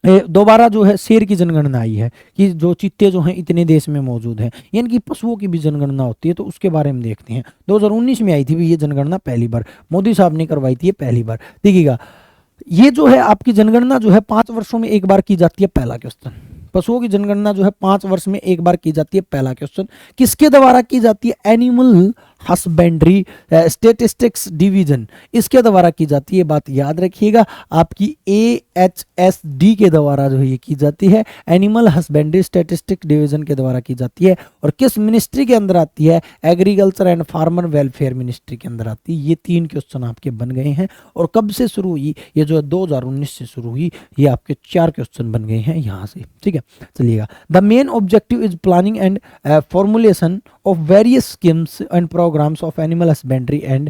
दोबारा जो है शेर की जनगणना आई है, कि जो चीते जो हैं इतने देश में मौजूद हैं, यानी कि पशुओं की भी जनगणना होती है। तो उसके बारे में देखते हैं। 2019 में आई थी भी ये जनगणना, पहली बार मोदी साहब ने करवाई थी ये पहली बार। देखिएगा ये जो है आपकी जनगणना जो है 5 वर्षों में एक बार की जाती है। पहला क्वेश्चन, पशुओं की जनगणना जो है 5 वर्ष में एक बार की जाती है। पहला क्वेश्चन किसके द्वारा की जाती है? एनिमल हस्बेंड्री स्टेटिस्टिक्स डिवीजन, इसके द्वारा की जाती है। बात याद रखिएगा, आपकी AHSD के द्वारा जो है ये की जाती है, एनिमल हस्बेंड्री स्टेटिस्टिक्स डिवीजन के द्वारा की जाती है। और किस मिनिस्ट्री के अंदर आती है? Agriculture and farmer welfare ministry के अंदर आती है। ये 3 क्वेश्चन आपके बन गए हैं। और कब से शुरू हुई? ये जो है 2019 से शुरू हुई। ये आपके 4 क्वेश्चन बन गए हैं यहाँ से, ठीक है। चलिएगा, the main objective is planning and formulation of various schemes and programmes of animal husbandry and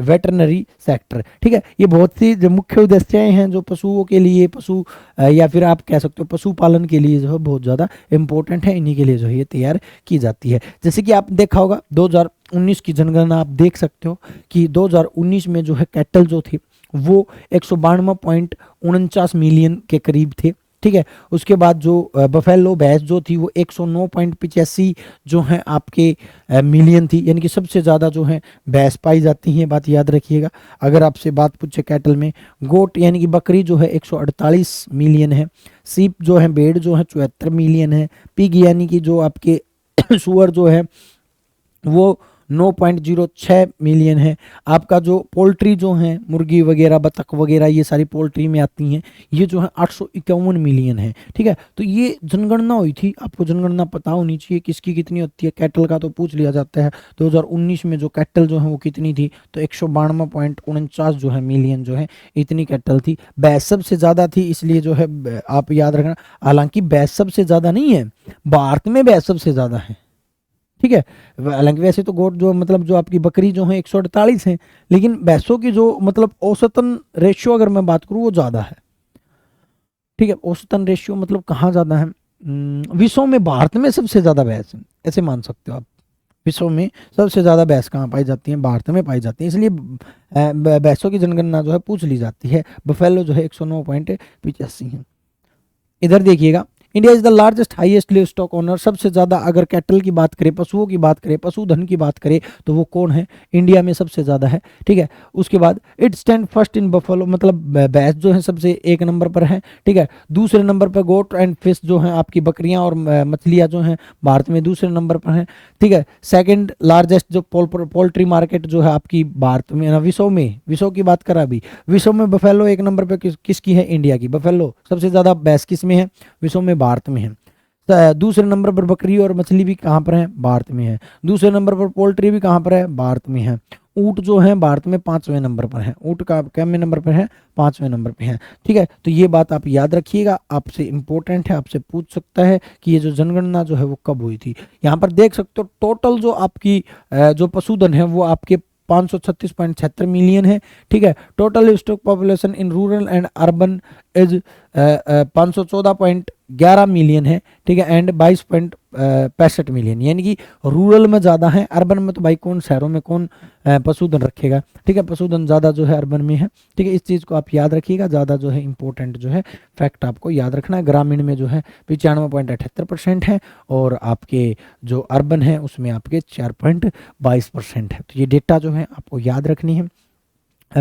veterinary sector, ठीक है। ये बहुत सी जो मुख्य उद्देश्य हैं जो पशुओं के लिए, पशु या फिर आप कह सकते हो पशुपालन के लिए जो है बहुत ज़्यादा इंपॉर्टेंट है, इन्हीं के लिए जो है ये तैयार की जाती है। जैसे कि आप देखा होगा 2019 की जनगणना आप देख सकते हो कि 2019 में जो है कैटल जो थे वो 192.49 मिलियन के करीब थे, ठीक है। उसके बाद जो बफेलो भैंस जो थी वो 109.85 जो है आपके मिलियन थी, यानी कि सबसे ज़्यादा जो है भैंस पाई जाती हैं। बात याद रखिएगा। अगर आपसे बात पूछे कैटल में, गोट यानी कि बकरी जो है 148 मिलियन है। सीप जो है, भेड़ जो है 74 मिलियन है। पिग यानी कि जो आपके सुअर जो है वो 9.06 मिलियन है। आपका जो पोल्ट्री जो है, मुर्गी वगैरह, बतख वगैरह, ये सारी पोल्ट्री में आती हैं, ये जो है 851 मिलियन है। ठीक है, तो ये जनगणना हुई थी, आपको जनगणना पता होनी चाहिए किसकी कितनी होती है। कैटल का तो पूछ लिया जाता है, 2019 में जो कैटल जो है वो कितनी थी, तो 192.49 जो है मिलियन जो है इतनी कैटल थी। भैंस सबसे ज़्यादा थी, इसलिए जो है आप याद रखना। हालांकि भैंस सबसे ज़्यादा नहीं है, भारत में भैंस सबसे ज़्यादा है। ठीक है, हालांकि वैसे तो गोट जो मतलब जो आपकी बकरी जो है 148 है, लेकिन भैंसों की जो मतलब औसतन रेशियो अगर मैं बात करूँ वो ज़्यादा है। ठीक है, औसतन रेशियो मतलब कहाँ ज़्यादा है, विश्व में भारत में सबसे ज़्यादा भैंस है, ऐसे मान सकते हो आप। विश्व में सबसे ज़्यादा भैंस कहाँ पाई जाती है, भारत में पाई जाती है, इसलिए भैंसों की जनगणना जो है पूछ ली जाती है। बफेलो जो है 109.85 है। इधर देखिएगा, India is the largest highest live stock owner. सबसे ज्यादा अगर कैटल की बात करें, पशुओं की बात करें, पशुधन की बात करें, तो वो कौन है, इंडिया में सबसे ज्यादा है। ठीक है, उसके बाद it stand first in buffalo, मतलब भैंस जो है सबसे एक नंबर पर है। ठीक है, दूसरे नंबर पर गोट एंड फिश जो है आपकी बकरियां और मछलियां जो हैं भारत में दूसरे नंबर पर हैं। ठीक है, सेकंड लार्जेस्ट जो पोल्ट्री मार्केट जो है आपकी भारत में, विश्व की बात करा अभी, विश्व में बफेलो एक नंबर पर किसकी है, इंडिया की। बफेलो सबसे ज्यादा भैंस किस में है, विश्व में, भारत में है। दूसरे नंबर पर बकरी और मछली भी कहाँ पर है, भारत में है। दूसरे नंबर पर पोल्ट्री भी कहाँ पर है, भारत में है। ऊँट जो है भारत में 5वें नंबर पर है। ऊँट का कितने नंबर पर है, 5वें नंबर पे है। ठीक है, तो ये बात आप याद रखिएगा, आपसे इंपॉर्टेंट है, आपसे पूछ सकता है कि ये जो जनगणना जो है वो कब हुई थी। यहाँ पर देख सकते हो टोटल जो आपकी जो पशुधन है वो आपके 536.76 मिलियन है। ठीक है, total stock population in rural and urban is 514.11 million है। ठीक है, एंड 22.65 मिलियन, यानी कि रूरल में ज़्यादा है, अर्बन में तो भाई कौन, शहरों में कौन पशुधन रखेगा। ठीक है, पशुधन ज़्यादा जो है अर्बन में है। ठीक है, इस चीज़ को आप याद रखिएगा, ज़्यादा जो है इंपॉर्टेंट जो है फैक्ट आपको याद रखना है। ग्रामीण में जो है 95.78% है, और आपके जो अर्बन है उसमें आपके 4.22% है। तो ये डेटा जो है आपको याद रखनी है।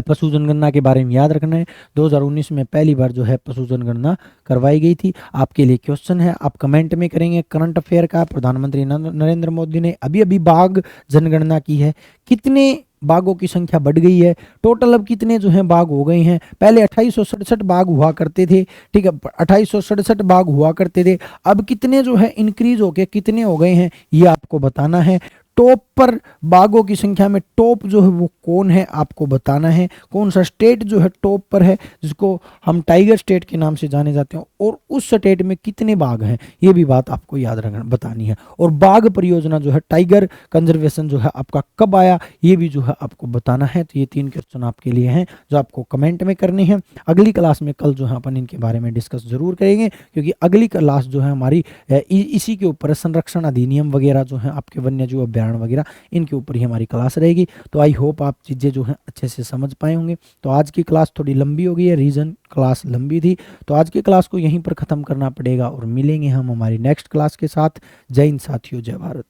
पशु जनगणना के बारे में याद रखना है, 2019 में पहली बार जो है पशु जनगणना करवाई गई थी। आपके लिए क्वेश्चन है, आप कमेंट में करेंगे करंट अफेयर का। प्रधानमंत्री नरेंद्र मोदी ने अभी अभी बाघ जनगणना की है, कितने बाघों की संख्या बढ़ गई है, टोटल अब कितने जो हैं बाघ हो गए हैं। पहले 2867 बाघ हुआ करते थे। ठीक है, 2867 बाघ हुआ करते थे, अब कितने जो है इंक्रीज होके कितने हो गए हैं ये आपको बताना है। टॉप पर बाघों की संख्या में टॉप जो है वो कौन है आपको बताना है। कौन सा स्टेट जो है टॉप पर है, जिसको हम टाइगर स्टेट के नाम से जाने जाते हैं, और उस स्टेट में कितने बाघ हैं ये भी बात आपको याद रखना बतानी है। और बाघ परियोजना जो है, टाइगर कंजर्वेशन जो है आपका कब आया ये भी जो है आपको बताना है। तो ये 3 क्वेश्चन आपके लिए हैं जो आपको कमेंट में करने हैं। अगली क्लास में कल जो है अपन इनके बारे में डिस्कस जरूर करेंगे, क्योंकि अगली क्लास जो है हमारी इसी के ऊपर संरक्षण अधिनियम वगैरह जो है आपके वन्य जीव अभ्यारण्य वगैरह, इनके ऊपर ही हमारी क्लास रहेगी। तो आई होप आप चीज़ें जो हैं अच्छे से समझ पाए होंगे। तो आज की क्लास थोड़ी लंबी हो गई है, रीजन क्लास लंबी थी, तो आज की क्लास को यहीं पर ख़त्म करना पड़ेगा, और मिलेंगे हम हमारी नेक्स्ट क्लास के साथ। जय हिंद साथियों, जय भारत।